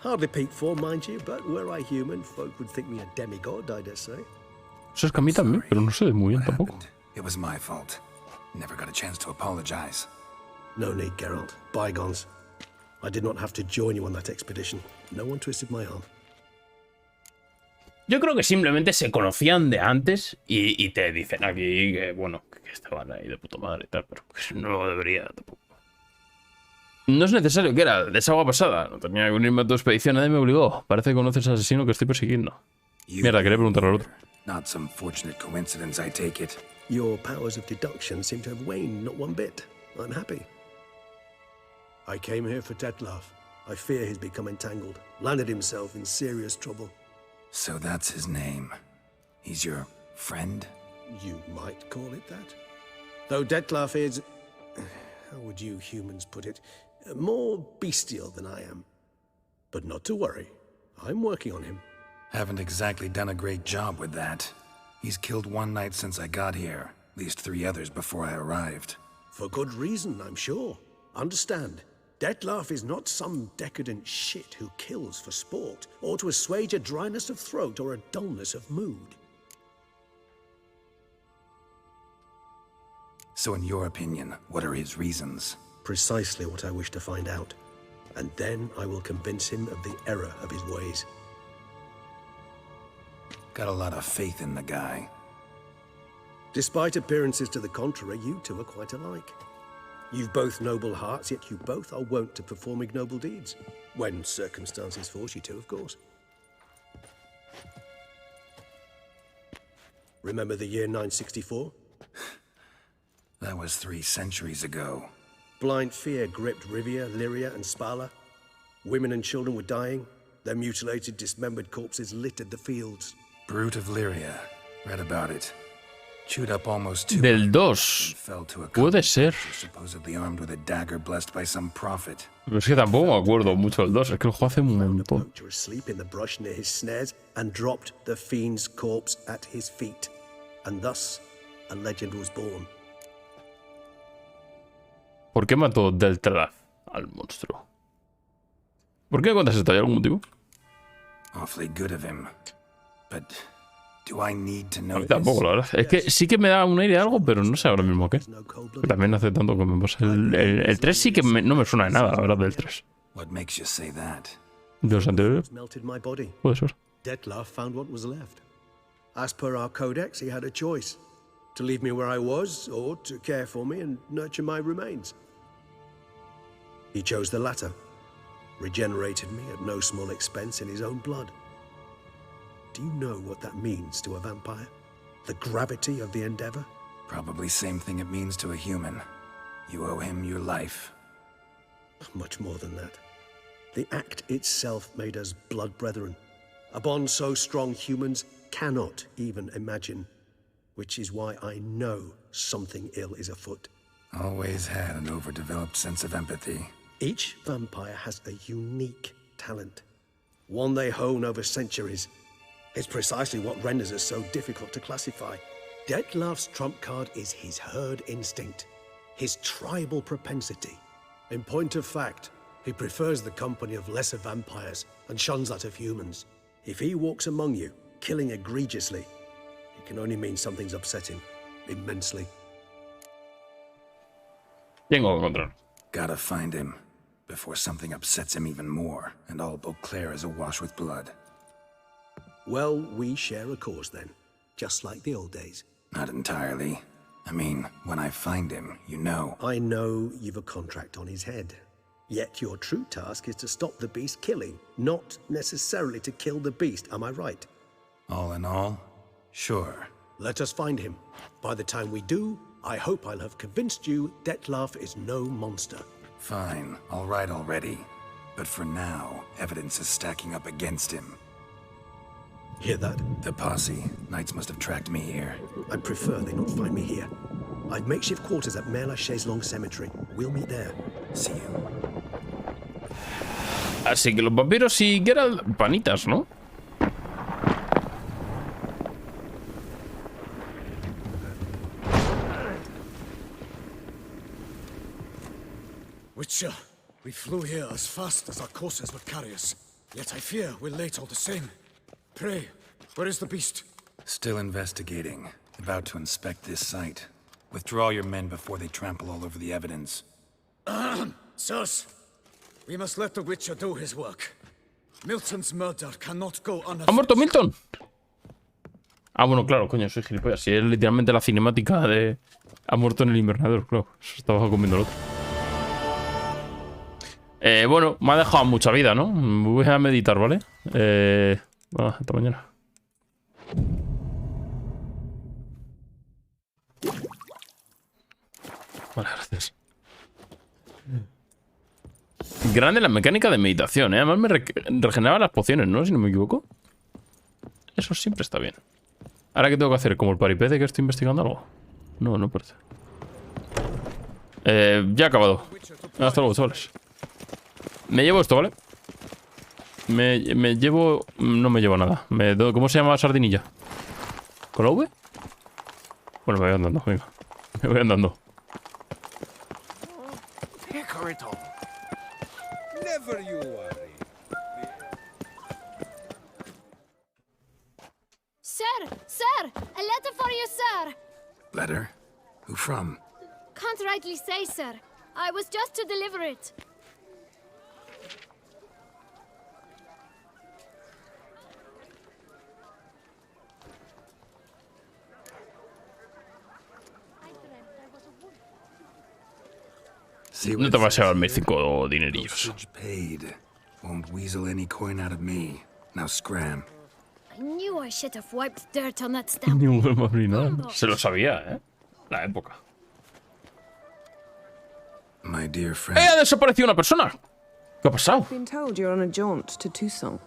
S6: Hardly peak form, mind you, but were I human, folk would think me a demigod, I dare say.
S1: Eso es que a mí también, pero no sé muy bien tampoco.
S4: It was my fault. Never got a chance to apologize.
S6: No need, Geralt. Bygones. I did not have to join you on that expedition. No one twisted my arm.
S1: Yo creo que simplemente se conocían de antes y te dicen aquí que, bueno, que estaban ahí de puta madre y tal, pero que no debería tampoco. No es necesario que era desagua pasada. No tenía que unirme a tu expedición, nadie me obligó. Parece que conoces al asesino que estoy persiguiendo. Mierda, quería preguntarle al otro.
S4: Not some fortunate coincidence, I take it.
S6: Your powers of deduction seem to have waned not one bit. I'm happy. I came here for Detlef. I fear he's become entangled, landed himself in serious trouble.
S4: So that's his name. He's your friend?
S6: You might call it that. Though Detlef is, how would you humans put it, more bestial than I am. But not to worry. I'm working on him.
S4: Haven't exactly done a great job with that. He's killed one knight since I got here. At least 3 others before I arrived.
S6: For good reason, I'm sure. Understand, Detlef is not some decadent shit who kills for sport, or to assuage a dryness of throat or a dullness of mood.
S4: So in your opinion, what are his reasons?
S6: Precisely what I wish to find out. And then I will convince him of the error of his ways.
S4: Got a lot of faith in the guy.
S6: Despite appearances to the contrary, you two are quite alike. You've both noble hearts, yet you both are wont to perform ignoble deeds. When circumstances force you to, of course. Remember the year 964?
S4: That was 3 centuries ago.
S6: Blind fear gripped Rivia, Lyria, and Spala. Women and children were dying. Their mutilated, dismembered corpses littered the fields.
S4: Brute of Lyria. Read about it. Chewed up almost 2.
S1: Del 2. Puede ser.
S4: Supposedly armed with a dagger blessed by some prophet.
S1: Pero es que tampoco me acuerdo mucho del 2. Es que lo juego hace un montón.
S6: To asleep in the brush near his snares and dropped the fiend's corpse at his feet. And thus, a legend was born.
S1: ¿Por qué mató del 3 al monstruo? ¿Por qué cuentas esto? ¿Hay algún motivo?
S4: Awfully good of him. But do I need to know
S1: A mí tampoco, la verdad. Es que sí que me da un aire de algo, pero no sé ahora mismo qué. También hace tanto que me pasa. El 3 sí que no me suena de nada, la verdad, del 3.
S4: What makes you say that?
S1: De los anteriores.
S6: Melted my body.
S1: Puede ser.
S6: Dettlaff found what was left. As per our codex, he had a choice. To leave me where I was, or to care for me and nurture my remains. He chose the latter. Regenerated me at no small expense in his own blood. Do you know what that means to a vampire? The gravity of the endeavor?
S4: Probably same thing it means to a human. You owe him your life.
S6: Much more than that. The act itself made us blood brethren. A bond so strong humans cannot even imagine. Which is why I know something ill is afoot.
S4: Always had an overdeveloped sense of empathy.
S6: Each vampire has a unique talent. One they hone over centuries. It's precisely what renders us so difficult to classify. Dettlaff's trump card is his herd instinct, his tribal propensity. In point of fact, he prefers the company of lesser vampires and shuns that of humans. If he walks among you, killing egregiously, it can only mean something's upset him immensely.
S1: Tengo que encontrar.
S4: Gotta find him before something upsets him even more, and all Beauclair is awash with blood.
S6: Well, we share a cause then, just like the old days.
S4: Not entirely. I mean, when I find him, you know.
S6: I know you've a contract on his head. Yet your true task is to stop the beast killing, not necessarily to kill the beast, am I right?
S4: All in all, sure.
S6: Let us find him. By the time we do, I hope I'll have convinced you Dettlaff is no monster.
S4: Fine, all right already. But for now, evidence is stacking up against him.
S6: Hear that?
S4: The posse. Knights must have tracked me here.
S6: I prefer they not find me here. I've makeshift quarters at Mère Lachaise Long Cemetery. We'll meet there.
S4: See you.
S1: Así que los vampiros y Geralt, panitas, ¿no?
S3: Witcher, we flew here as fast as our courses would carry us. Yet I fear we're late all the same. Pray, where is the beast?
S4: Still investigating. About to inspect this site. Withdraw your men before they trample all over the evidence.
S3: Sirs, we must let the Witcher do his work. Milton's murder cannot go unavenged.
S1: ¿Ha muerto Milton? Ah, bueno, claro, coño, soy gilipollas. Si es literalmente la cinemática de... Ha muerto en el invernadero, claro. Eso estaba comiendo el otro. Bueno, me ha dejado mucha vida, ¿no? Voy a meditar, ¿vale? Bueno, hasta mañana. Vale, gracias. Grande la mecánica de meditación, ¿eh? Además me regeneraba las pociones, ¿no? Si no me equivoco. Eso siempre está bien. ¿Ahora qué tengo que hacer? ¿Como el paripé de que estoy investigando algo? No, no parece. Ya he acabado. Hasta luego, chavales. Me llevo esto, ¿vale? Me llevo... No me llevo nada. ¿Cómo se llama sardinilla? ¿Con la V? Bueno, me voy andando, venga. Me voy andando.
S11: Never you worry.
S13: Sir! Sir! A letter for you, sir!
S4: Letter? Who from?
S13: Can't rightly say, sir.
S10: I was just to deliver it.
S1: No te vas a llevar mis 5 dinerillos.
S4: Paid. Won't weasel any coin out of me. Now scram.
S10: I knew I should have wiped dirt on that stamp.
S1: Ni un más ni nada. Se lo sabía, ¿eh? La época.
S4: My dear friend.
S1: ¡Ha desaparecido una persona! ¿Qué ha pasado?
S14: I've been told you're on a jaunt to Toussaint.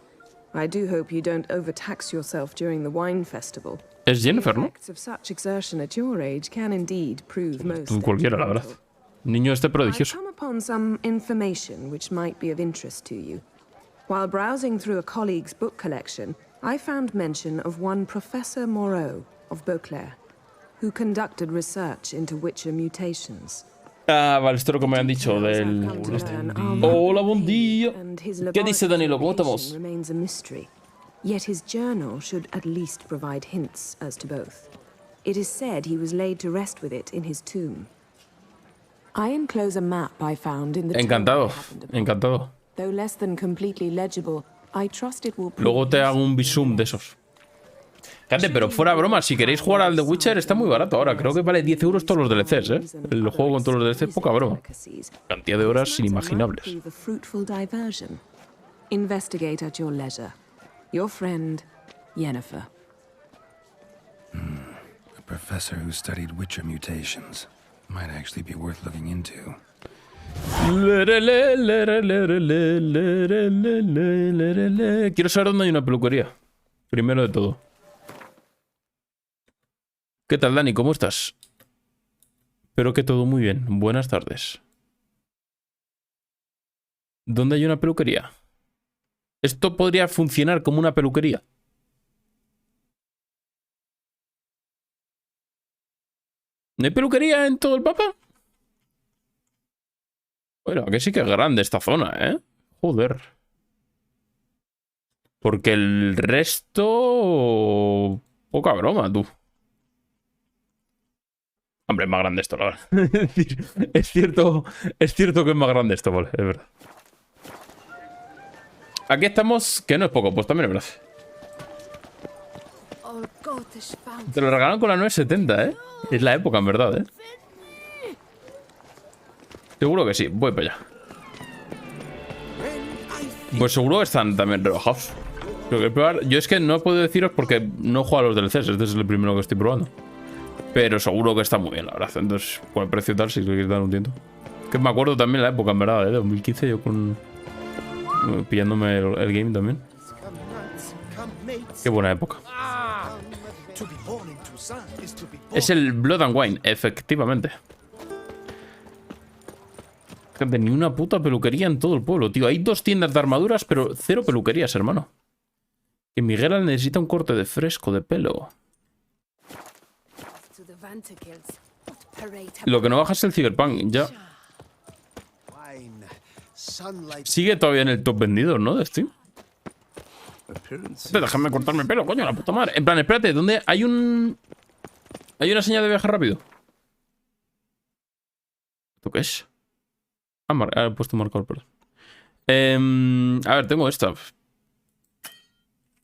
S14: I do hope you don't overtax yourself during the wine festival.
S1: Es Yennefer, ¿no?
S14: Effects of such exertion at your age can indeed prove most
S1: Cualquiera, la verdad. Niño este
S14: I've
S1: prodigioso.
S14: come upon some information which might be of interest to you. While browsing through a colleague's book collection, I found mention of one Professor Moreau of Beauclair, who conducted research into Witcher mutations.
S1: Ah, vale, esto es lo que me han dicho del... Hola, buen día. ¿Qué dice Danilo? ¿Cómo estamos?
S14: Remains a mystery. Yet his journal should at least provide hints as to both. It is said he was laid to rest with it in his tomb. I enclose a map I found in the
S1: Encantado, encantado.
S14: Though less than completely legible, I trust it will
S1: Luego te hago un visum de esos. Gente, pero fuera broma, si queréis jugar al The Witcher está muy barato ahora. Creo que vale 10 euros todos los DLCs, ¿eh? El juego con todos los DLCs, poca broma. Cantidad de horas inimaginables.
S14: Investigate at your leisure. Your friend, Yennefer.
S4: A professor who studied Witcher mutations. Might actually be worth looking into.
S1: Quiero saber dónde hay una peluquería. Primero de todo. ¿Qué tal, Dani? ¿Cómo estás? Espero que todo muy bien. Buenas tardes. ¿Dónde hay una peluquería? ¿Esto podría funcionar como una peluquería? ¿No hay peluquería en todo el mapa? Bueno, que sí que es grande esta zona, ¿eh? Joder. Porque el resto... Poca broma, tú. Hombre, es más grande esto, la verdad. es cierto que es más grande esto, vale, es verdad. Aquí estamos, que no es poco, pues también es verdad. Te lo regalaron con la 970, ¿eh? Es la época, en verdad, ¿eh? Seguro que sí, voy para allá. Pues seguro que están también rebajados. Lo que probar, yo es que no puedo deciros porque no juego a los DLCs, este es el primero que estoy probando. Pero seguro que está muy bien, la verdad. Entonces, por el precio tal, si queréis dar un tiento. Que me acuerdo también la época, en verdad, ¿eh? De 2015, yo con... pillándome el game también. Qué buena época. Es el Blood and Wine, efectivamente. Gente, ni una puta peluquería en todo el pueblo, tío. Hay 2 tiendas de armaduras, pero 0 peluquerías, hermano. Que Miguel necesita un corte de fresco de pelo. Lo que no baja es el Cyberpunk, ya. Sigue todavía en el top vendido, ¿no? De Steam. Déjame cortarme el pelo, coño, la puta madre. En plan, espérate, ¿dónde hay un... ¿Hay una señal de viaje rápido? ¿Esto qué es? He puesto marcador, perdón. A ver, tengo esta.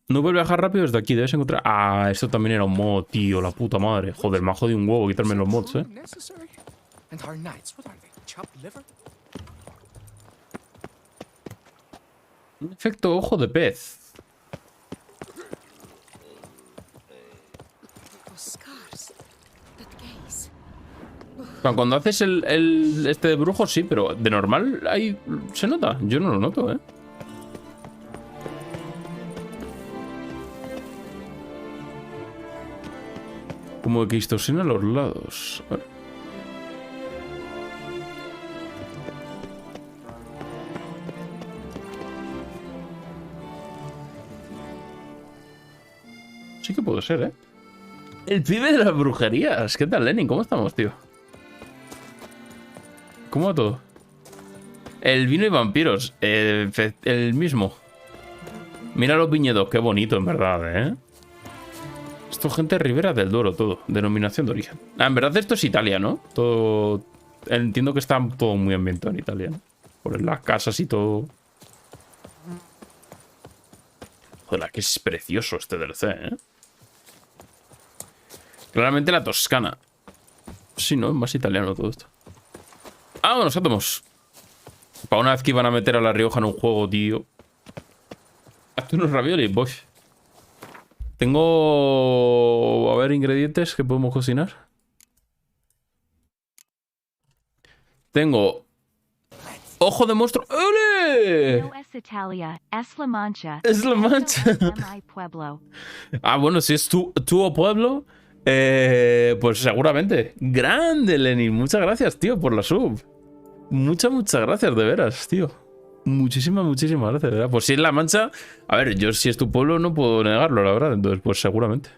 S1: No vuelve a viajar rápido desde aquí, debes encontrar... Ah, esto también era un mod, tío, la puta madre. Joder, me ha jodido un huevo quitarme los mods, ¿eh? Un efecto ojo de pez. Cuando haces el este de brujo, sí, pero de normal ahí se nota. Yo no lo noto, ¿eh? Como que distorsiona a los lados. A ver. Sí que puede ser, ¿eh? El pibe de las brujerías. ¿Qué tal, Lenin? ¿Cómo estamos, tío? ¿Cómo va todo? El vino y vampiros. El mismo. Mira los viñedos. Qué bonito, en verdad, ¿eh? Esto, gente, Ribera del Duero, todo. Denominación de origen. Ah, en verdad esto es Italia, ¿no? Todo entiendo que está todo muy ambientado en Italia, ¿no? Por las casas y todo. Joder, que es precioso este DLC, ¿eh? Claramente la Toscana. Sí, ¿no? Es más italiano todo esto. Ah, bueno, átomos. Para una vez que iban a meter a La Rioja en un juego, tío. Hazte unos raviolis, boy. Tengo... A ver, ingredientes que podemos cocinar. Tengo... ¡Ojo de monstruo! ¡Ole!
S15: No es Italia, es La Mancha.
S1: Es La Mancha. Ah, bueno, si es tu pueblo, pues seguramente. Grande, Lenin. Muchas gracias, tío, por la sub. Muchas gracias, de veras, tío. Muchísimas gracias, de verdad. Pues si es La Mancha, a ver, yo si es tu pueblo no puedo negarlo, la verdad. Entonces, pues seguramente.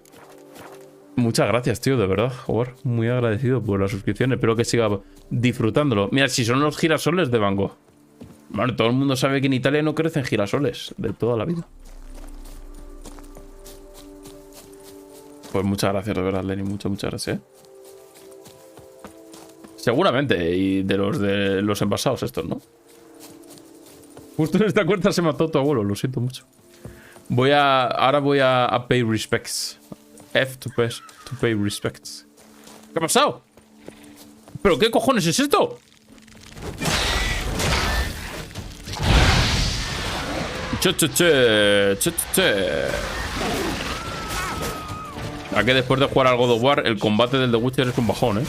S1: Muchas gracias, tío, de verdad, jugar. Muy agradecido por la suscripción. Espero que siga disfrutándolo. Mira, si son los girasoles de Van Gogh. Bueno, todo el mundo sabe que en Italia no crecen girasoles de toda la vida. Pues muchas gracias, de verdad, Lenny. Muchas gracias, ¿eh? Seguramente. Y de los envasados estos, ¿no? Justo en esta cuenta se mató tu abuelo. Lo siento mucho. Ahora voy a pay respects. F to pay respects. ¿Qué ha pasado? ¿Pero qué cojones es esto? A que después de jugar al God of War, el combate del The Witcher es un bajón, ¿eh?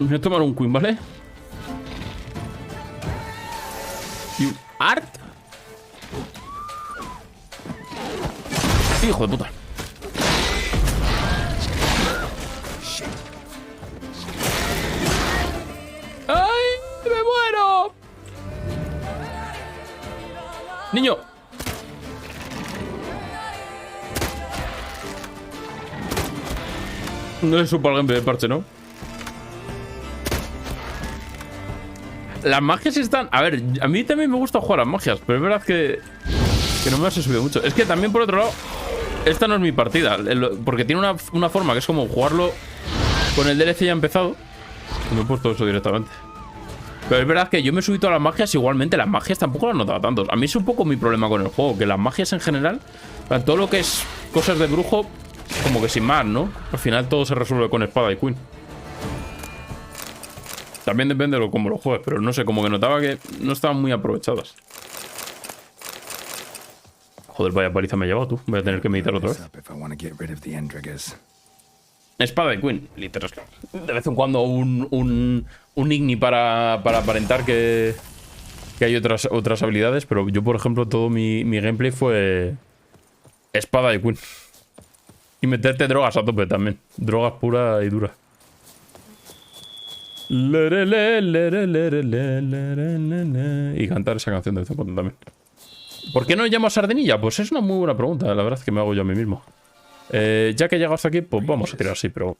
S1: Voy a tomar un Queen, ¿vale? Y un Art. Hijo de puta. ¡Ay! ¡Me muero! Niño. No es un gameplay de parche, ¿no? Las magias están... A ver, a mí también me gusta jugar a las magias, pero es verdad que no me has subido mucho. Es que también, por otro lado, esta no es mi partida, porque tiene una forma que es como jugarlo con el DLC ya empezado. No he puesto eso directamente. Pero es verdad que yo me he subido a las magias igualmente. Las magias tampoco las he notado tanto. A mí es un poco mi problema con el juego, que las magias en general, todo lo que es cosas de brujo, como que sin más, ¿no? Al final todo se resuelve con espada y queen. También depende de cómo lo juegues, pero no sé, como que notaba que no estaban muy aprovechadas. Joder, vaya paliza me ha llevado tú. Voy a tener que meditar otra vez. Espada y queen, literal. De vez en cuando un igni para aparentar que hay otras habilidades, pero yo, por ejemplo, todo mi gameplay fue espada y queen. Y meterte drogas a tope también. Drogas pura y dura. Y cantar esa canción de vez en cuando también. ¿Por qué no llamo a Sardinilla? Pues es una muy buena pregunta. La verdad es que me hago yo a mí mismo. Ya que he llegado hasta aquí, pues vamos a tirar así, pero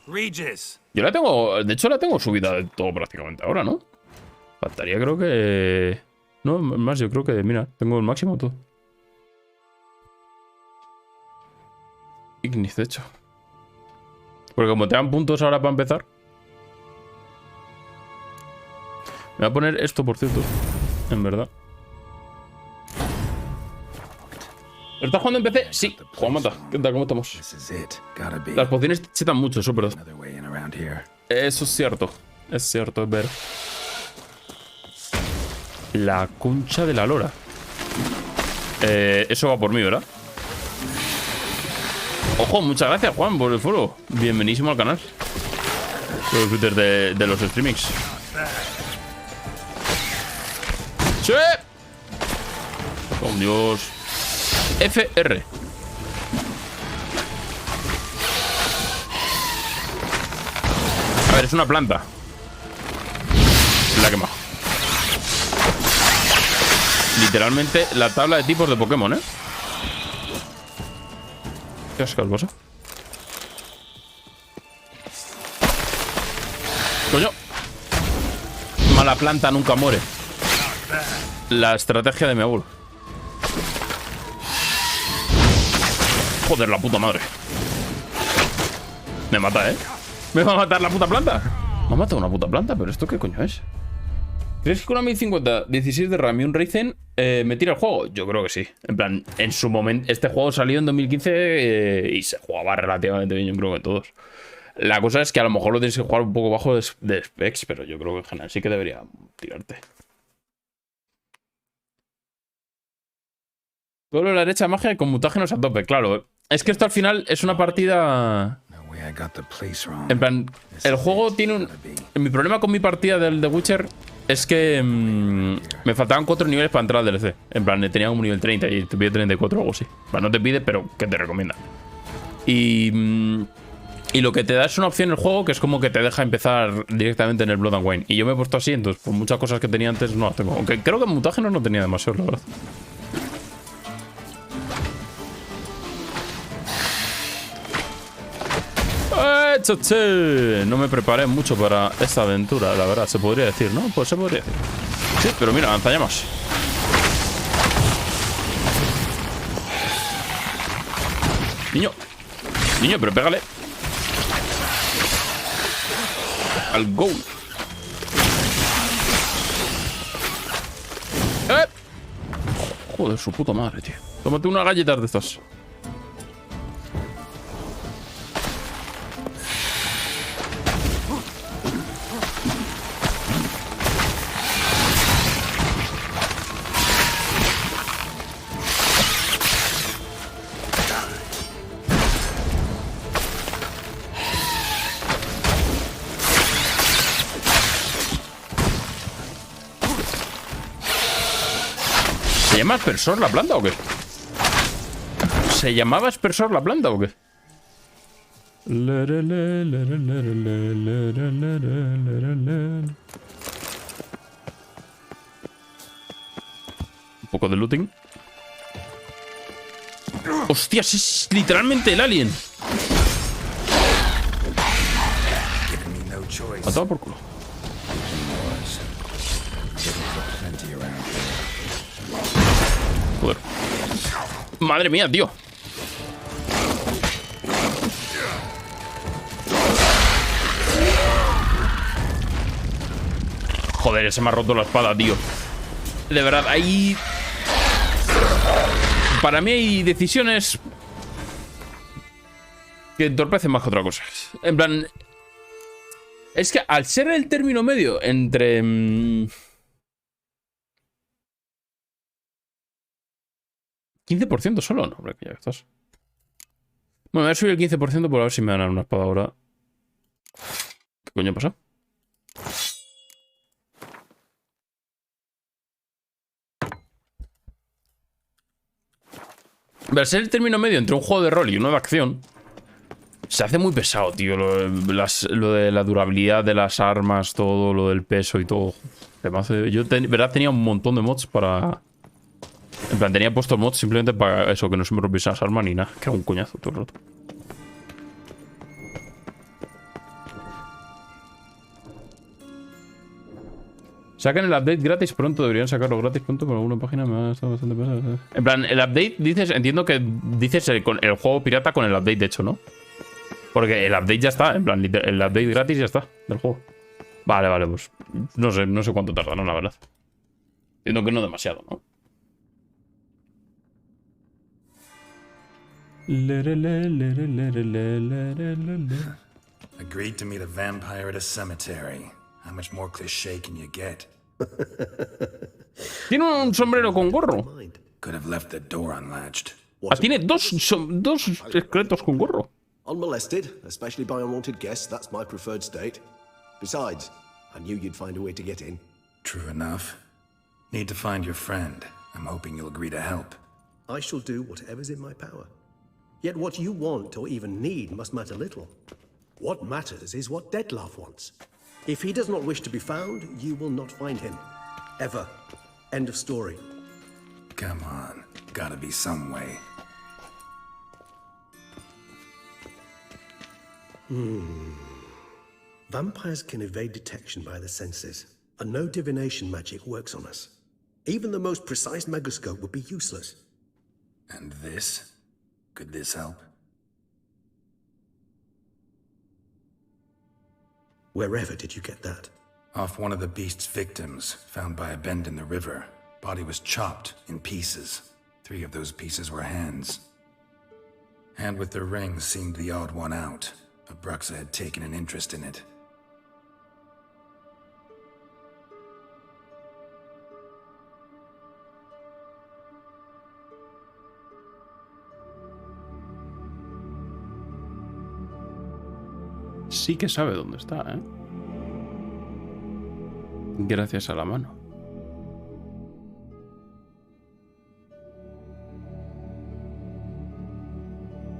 S7: Regis.
S1: yo la tengo... De hecho la tengo subida de todo prácticamente ahora, ¿no? Faltaría, creo que... No, más, yo creo que... Mira, tengo el máximo todo. Ignis, de hecho. Porque como te dan puntos ahora para empezar. Me voy a poner esto, por cierto. En verdad. ¿Estás jugando en PC? Sí. Juan Mata. ¿Qué tal? ¿Cómo estamos? Las pociones te chetan mucho, eso, pero... Eso es cierto. Es cierto, es ver. La concha de la lora. Eso va por mí, ¿verdad? Ojo, muchas gracias, Juan, por el follow. Bienvenísimo al canal. Por el Twitter de los streamings. ¡Sí! Oh, Dios. FR. A ver, es una planta. La he quemado. Literalmente la tabla de tipos de Pokémon, ¿eh? ¿Qué asqueroso? Coño. mala planta nunca muere. La estrategia de mi abuelo. Joder, la puta madre. Me mata, ¿eh? Me va a matar la puta planta. Me ha matado una puta planta, pero ¿esto qué coño es? ¿Crees que con una 1050, 16 de RAM y un Ryzen me tira el juego? Yo creo que sí. En plan, en su momento, este juego salió en 2015 y se jugaba relativamente bien, yo creo que todos. La cosa es que a lo mejor lo tienes que jugar un poco bajo de specs, pero yo creo que en general sí que debería tirarte. Pueblo de la derecha magia con mutágenos a tope, claro. Es que esto al final es una partida... En plan, el juego tiene un... Mi problema con mi partida del The Witcher es que me faltaban 4 niveles para entrar al DLC. En plan, tenía como nivel 30 y te pide 34 o algo así. En plan, no te pide, pero que te recomienda. Y lo que te da es una opción en el juego que es como que te deja empezar directamente en el Blood and Wine. Y yo me he puesto así, entonces por muchas cosas que tenía antes no las tengo. Aunque creo que mutágenos no tenía demasiado, la verdad. No me preparé mucho para esta aventura, la verdad. Se podría decir, ¿no? Pues se podría decir. Sí, pero mira, lanzallamas. Niño. Niño, pero pégale. Al go. Joder, su puta madre, tío. Tómate unas galletas de estas. ¿Se llama aspersor la planta o qué? ¿Se llamaba aspersor la planta o qué? Un poco de looting. ¡Hostias! Es literalmente el alien. Matado por culo. Joder. Madre mía, tío. Joder, se me ha roto la espada, tío. De verdad, hay... Para mí hay decisiones que entorpecen más que otra cosa. En plan... Es que al ser el término medio entre... 15% solo, no, hombre, que ya estás. Bueno, voy a subir el 15% por a ver si me dan una espada ahora. ¿Qué coño ha pasado? Al ser el término medio entre un juego de rol y uno de acción, se hace muy pesado, tío. Lo de la durabilidad de las armas, todo, lo del peso y todo. Yo, verdad, tenía un montón de mods para... En plan, tenía puesto mods simplemente para eso, que no se me rompiesen las armas ni nada. Que era un coñazo todo el rato. Sacan el update gratis pronto, deberían sacarlo gratis pronto, por alguna página me ha estado bastante pesado. En plan, el update, dices, entiendo que dices el juego pirata con el update, de hecho, ¿no? Porque el update ya está, en plan, el update gratis ya está, del juego. Vale, vale, pues no sé cuánto tarda, ¿no? La verdad. Entiendo que no demasiado, ¿no?
S4: Agreed to meet a vampire at a cemetery. How much more cliché can you get?
S1: Tiene un sombrero con gorro.
S4: Could have left the door unlatched.
S1: Ah, tiene dos esqueletos con gorro.
S6: Unmolested, especially by unwanted guests, that's my preferred state. Besides, I knew you'd find a way to get in.
S4: True enough. Need to find your friend. I'm hoping you'll agree to help.
S6: I shall do whatever's in my power. Yet what you want or even need must matter little. What matters is what Dettlaff wants. If he does not wish to be found, you will not find him. Ever. End of story.
S4: Come on. Gotta be some way.
S6: Vampires can evade detection by the senses. And no divination magic works on us. Even the most precise megascope would be useless.
S4: And this? Could this help?
S6: Wherever did you get that?
S4: Off one of the beast's victims, found by a bend in the river. Body was chopped in pieces. 3 of those pieces were hands. Hand with the ring seemed the odd one out. Abruxa had taken an interest in it.
S1: Sí que sabe dónde está, ¿eh? Gracias a la mano.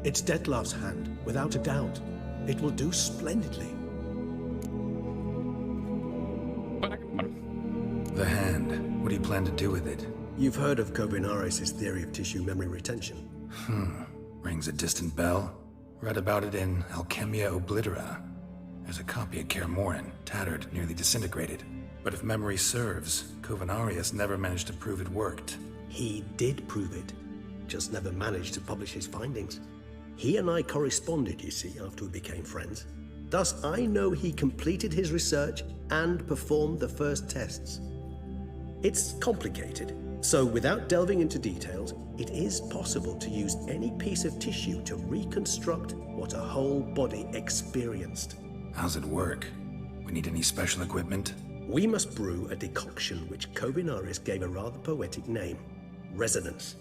S6: It's Detlef's hand, without a doubt. It will do splendidly.
S4: The hand. What do you plan to do with it?
S6: You've heard of Kovinaris' theory of tissue memory retention.
S4: Rings a distant bell. Read about it in Alchemia Oblitera. There's a copy at Kermoran, tattered, nearly disintegrated. But if memory serves, Kovinaris never managed to prove it worked.
S6: He did prove it, just never managed to publish his findings. He and I corresponded, you see, after we became friends. Thus, I know he completed his research and performed the first tests. It's complicated, so without delving into details, it is possible to use any piece of tissue to reconstruct what a whole body experienced.
S4: How's it work? We need any special equipment?
S6: We must brew a decoction which Kovinaris gave a rather poetic name, resonance.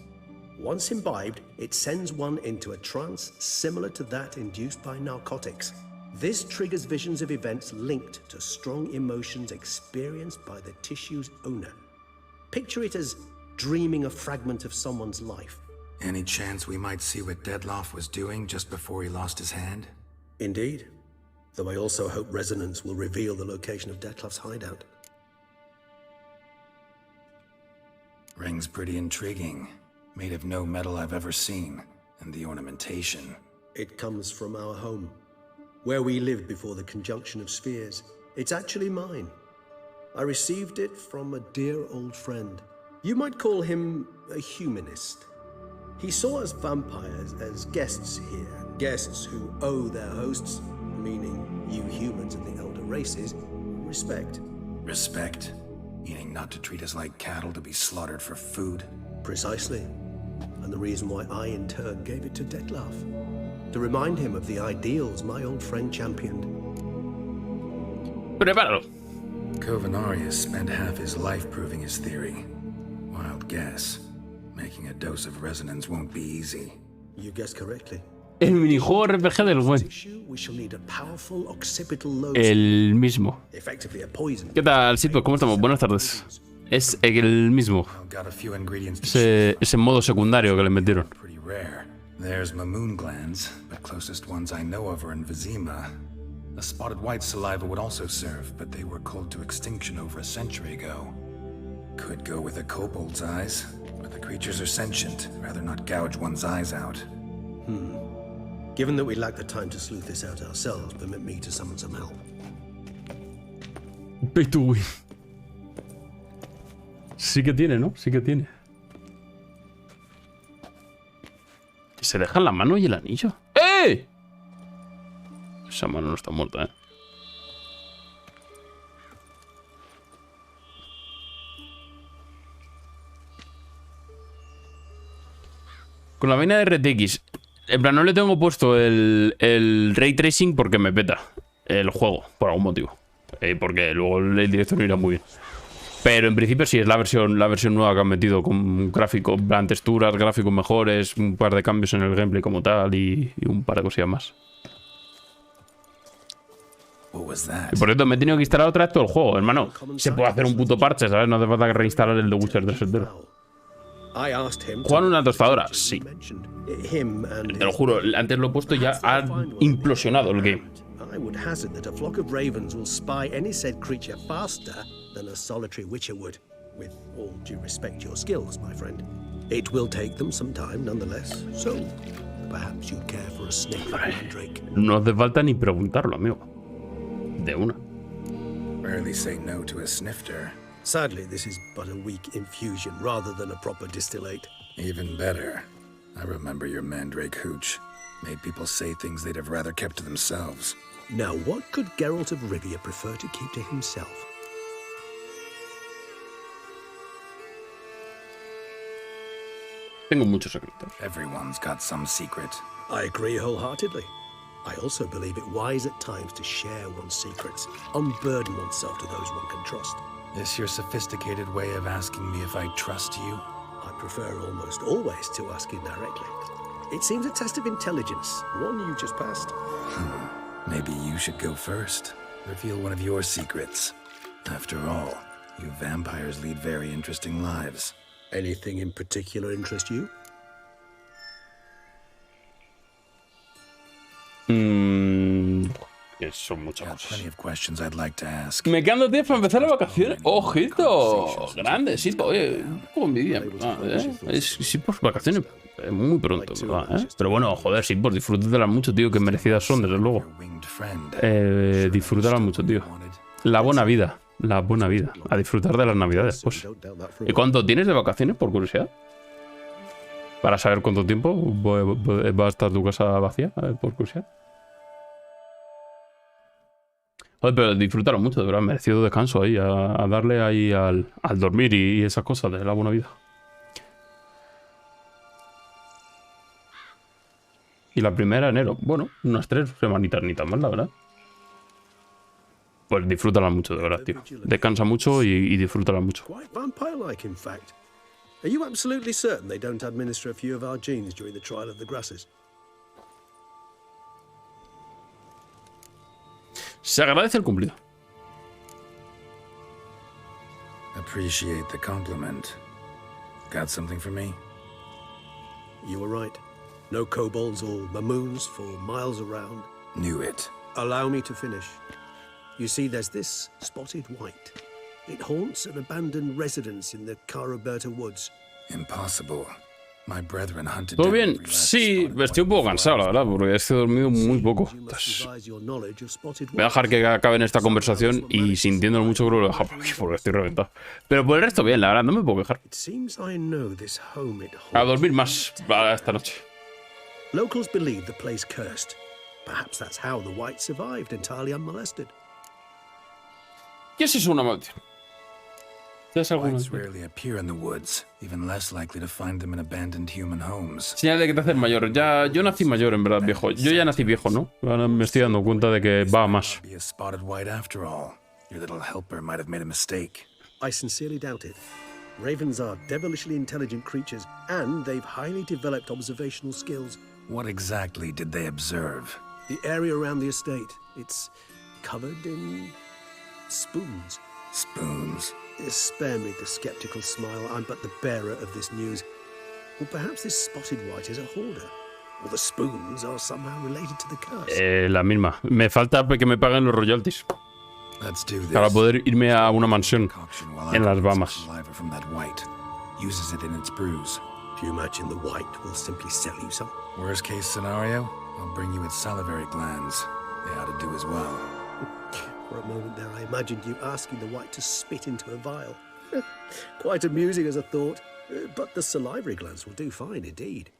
S6: Once imbibed, it sends one into a trance similar to that induced by narcotics. This triggers visions of events linked to strong emotions experienced by the tissue's owner. Picture it as dreaming a fragment of someone's life.
S4: Any chance we might see what Detlef was doing just before he lost his hand?
S6: Indeed. Though I also hope resonance will reveal the location of Detlef's hideout.
S4: Ring's pretty intriguing. Made of no metal I've ever seen. And the ornamentation.
S6: It comes from our home, where we lived before the conjunction of spheres. It's actually mine. I received it from a dear old friend. You might call him a humanist. He saw us vampires as guests here, guests who owe their hosts, meaning you humans and the elder races, respect.
S4: Respect? Meaning not to treat us like cattle to be slaughtered for food?
S6: Precisely. And the reason why I, in turn, gave it to Detlef. To remind him of the ideals my old friend championed.
S1: Prepáralo.
S4: Kovinaris spent half his life proving his theory. Wild guess. Making a dose of resonance won't be easy.
S6: You guessed correctly.
S1: El minijuego RPG del buen. El mismo. ¿Qué tal, Sito? ¿Cómo estamos? Buenas tardes. Es el mismo. Ese modo secundario que le metieron.
S4: There's mamoon glands, but closest ones I know of are in Vizima. A spotted white saliva would also serve, but they were culled to extinction over a century ago. Could go with a kobold's eyes, but the creatures are sentient. Rather not gouge one's eyes out.
S6: Given that we lack the time to sleuth this out ourselves, permit me to summon some help.
S1: Pay to win. Sí que tiene, ¿no? Sí que tiene. ¿Se dejan la mano y el anillo? ¡Eh! Esa mano no está muerta, ¿eh? Con la vaina de RTX. En plan, no le tengo puesto el Ray Tracing porque me peta el juego, por algún motivo. Porque luego el directo no irá muy bien. Pero en principio sí es la versión nueva que han metido con gráficos, texturas, gráficos mejores, un par de cambios en el gameplay como tal y un par de cosillas más. Y por cierto, me he tenido que instalar otra vez todo el juego, hermano. Se puede hacer un puto parche, ¿sabes? No hace falta que reinstalar el The Witcher 3 entero. ¿Juegan una tostadora? Sí. Te lo juro, antes lo he puesto y ya ha implosionado el game.
S6: I would hazard that a flock of ravens will spy any said creature faster than a solitary witcher would. With all due respect to your skills, my friend. It will take them some time, nonetheless. So, perhaps you'd care for a sniff of Drake.
S1: No hace falta ni preguntarlo, amigo. De una.
S4: Rarely say no to a snifter.
S6: Sadly, this is but a weak infusion rather than a proper distillate.
S4: Even better. I remember your mandrake hooch. Made people say things they'd have rather kept to themselves.
S6: Now, what could Geralt of Rivia prefer to keep to himself?
S1: Tengo muchos secretos.
S4: Everyone's got some secret.
S6: I agree wholeheartedly. I also believe it wise at times to share one's secrets, unburden oneself to those one can trust.
S4: This your sophisticated way of asking me if I trust you?
S6: I prefer almost always to ask indirectly. It seems a test of intelligence, one you just passed.
S4: Maybe you should go first. Reveal one of your secrets. After all, you vampires lead very interesting lives.
S6: Anything in particular interest you?
S1: Son muchas
S4: Got
S1: cosas.
S4: plenty of questions I'd like to ask.
S1: Me quedan 2 días para empezar las vacaciones. ¡Ojito! Grande, sí, oye, un poco envidia. Sí, por vacaciones. Muy pronto, ¿verdad? Pero bueno, joder, sí, pues disfrútatelas mucho, tío, que merecidas son, desde luego. Disfrútalas mucho, tío. La buena vida. La buena vida. A disfrutar de las navidades, pues. ¿Y cuánto tienes de vacaciones, por curiosidad? Para saber cuánto tiempo va a estar tu casa vacía, por curiosidad. Joder, pero disfrútalo mucho, de verdad, merecido descanso ahí, a darle ahí al dormir y esas cosas de la buena vida. Y la primera de enero, bueno, unas 3 semanitas ni tan mal, la verdad. Pues disfrútala mucho, de verdad, tío. Descansa mucho y disfrútala mucho.
S6: Quite vampire-like, in fact. Are you absolutely certain they don't administer a few of our genes during the trial of the grasses?
S1: Se agradece el cumplido.
S4: Appreciate the compliment. Got something for me?
S6: You were right. No kobolds or mamoons for miles around.
S4: Knew it.
S6: Allow me to finish. You see, there's this spotted white. It haunts an abandoned residence in the Caraberta woods.
S4: Impossible. My brethren hunted
S1: ¿Todo
S4: down
S1: bien?
S4: every last
S1: Sí,
S4: spotted
S1: estoy un poco cansado, la verdad, porque he dormido muy poco. Entonces, voy a dejar que acabe en esta conversación y sintiéndolo mucho creo que lo voy a dejar por aquí porque estoy reventado. Pero por el resto bien, la verdad, no me puedo quejar. A dormir más esta noche.
S6: Locals believe the place cursed. Perhaps that's how the white survived entirely unmolested.
S1: ¿Qué es eso, una maldición?
S4: Whites rarely appear in the woods, even less likely to find them in abandoned human homes.
S1: Señal de que te haces mayor. Yo nací mayor, en verdad, viejo. Yo ya nací viejo, ¿no? Ahora me estoy dando cuenta de que va a más.
S4: Be a spotted white after all. Your little helper might have made a mistake.
S6: I sincerely doubt it. Ravens are devilishly intelligent creatures, and they've highly developed observational skills.
S4: What exactly did they observe?
S6: The area around the estate. It's covered in spoons.
S4: Spoons?
S6: Spare me the skeptical smile. I'm but the bearer of this news. Or perhaps this spotted white is a hoarder. Or the spoons are somehow related to the curse.
S1: La misma. Me falta que me paguen los royalties.
S4: Let's do this.
S1: Para poder irme a una mansión en las Bahamas.
S4: From that white. Uses it in its brews.
S6: Do you imagine the white will simply sell you some?
S4: Worst case scenario, I'll bring you its salivary glands. They ought to do as well.
S6: For a moment there, I imagined you asking the white to spit into a vial. Quite amusing as a thought, but the salivary glands will do fine indeed.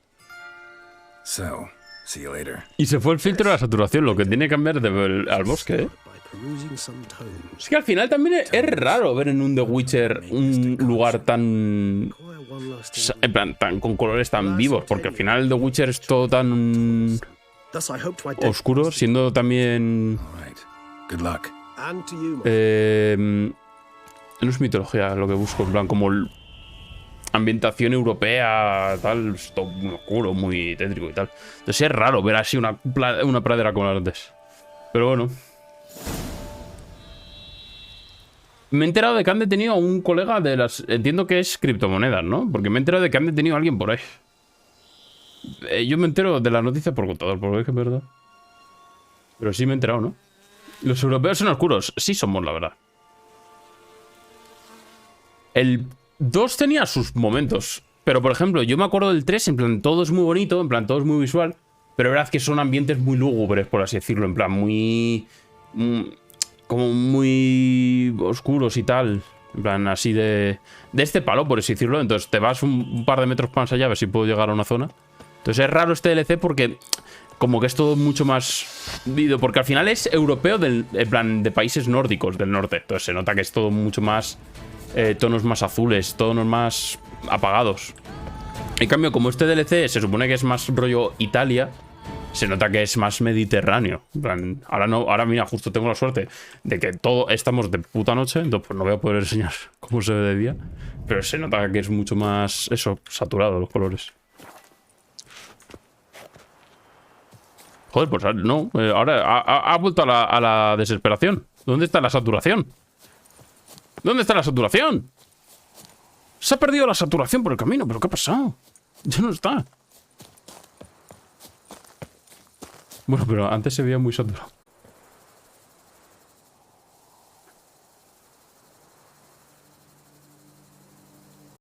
S4: So, see you later.
S1: Y se fue el filtro de la saturación, lo que tiene que cambiar al bosque, ¿eh? Es que al final también es raro ver en un The Witcher un lugar tan... En plan, con colores tan vivos, porque al final The Witcher es todo tan... oscuro, siendo también...
S4: Good luck.
S1: No es mitología lo que busco, en plan, como ambientación europea, tal, es todo muy oscuro, muy tétrico y tal. Entonces es raro ver así una pradera como antes. Pero bueno. Me he enterado de que han detenido a un colega de las... Entiendo que es criptomonedas, ¿no? Porque me he enterado de que han detenido a alguien por ahí. Yo me entero de las noticias por contador, porque es que es verdad. Pero sí me he enterado, ¿no? Los europeos son oscuros. Sí somos, la verdad. El 2 tenía sus momentos. Pero, por ejemplo, yo me acuerdo del 3, en plan, todo es muy bonito, en plan, todo es muy visual. Pero es verdad que son ambientes muy lúgubres, por así decirlo. En plan, muy como muy oscuros y tal. En plan, así de este palo, por así decirlo. Entonces te vas un par de metros más allá a ver si puedo llegar a una zona. Entonces es raro este DLC porque como que es todo mucho más vivo. Porque al final es europeo en plan de países nórdicos del norte. Entonces se nota que es todo mucho más... tonos más azules, tonos más apagados. En cambio, como este DLC se supone que es más rollo Italia, se nota que es más mediterráneo. En plan, ahora mira, justo tengo la suerte de que estamos de puta noche, entonces pues no voy a poder enseñar cómo se ve de día. Pero se nota que es mucho más, eso, saturado los colores. Joder, pues no, ahora ha vuelto a la desesperación. ¿Dónde está la saturación? ¿Dónde está la saturación? Se ha perdido la saturación por el camino, pero ¿qué ha pasado? Ya no está. Bueno, pero antes se veía muy saturado.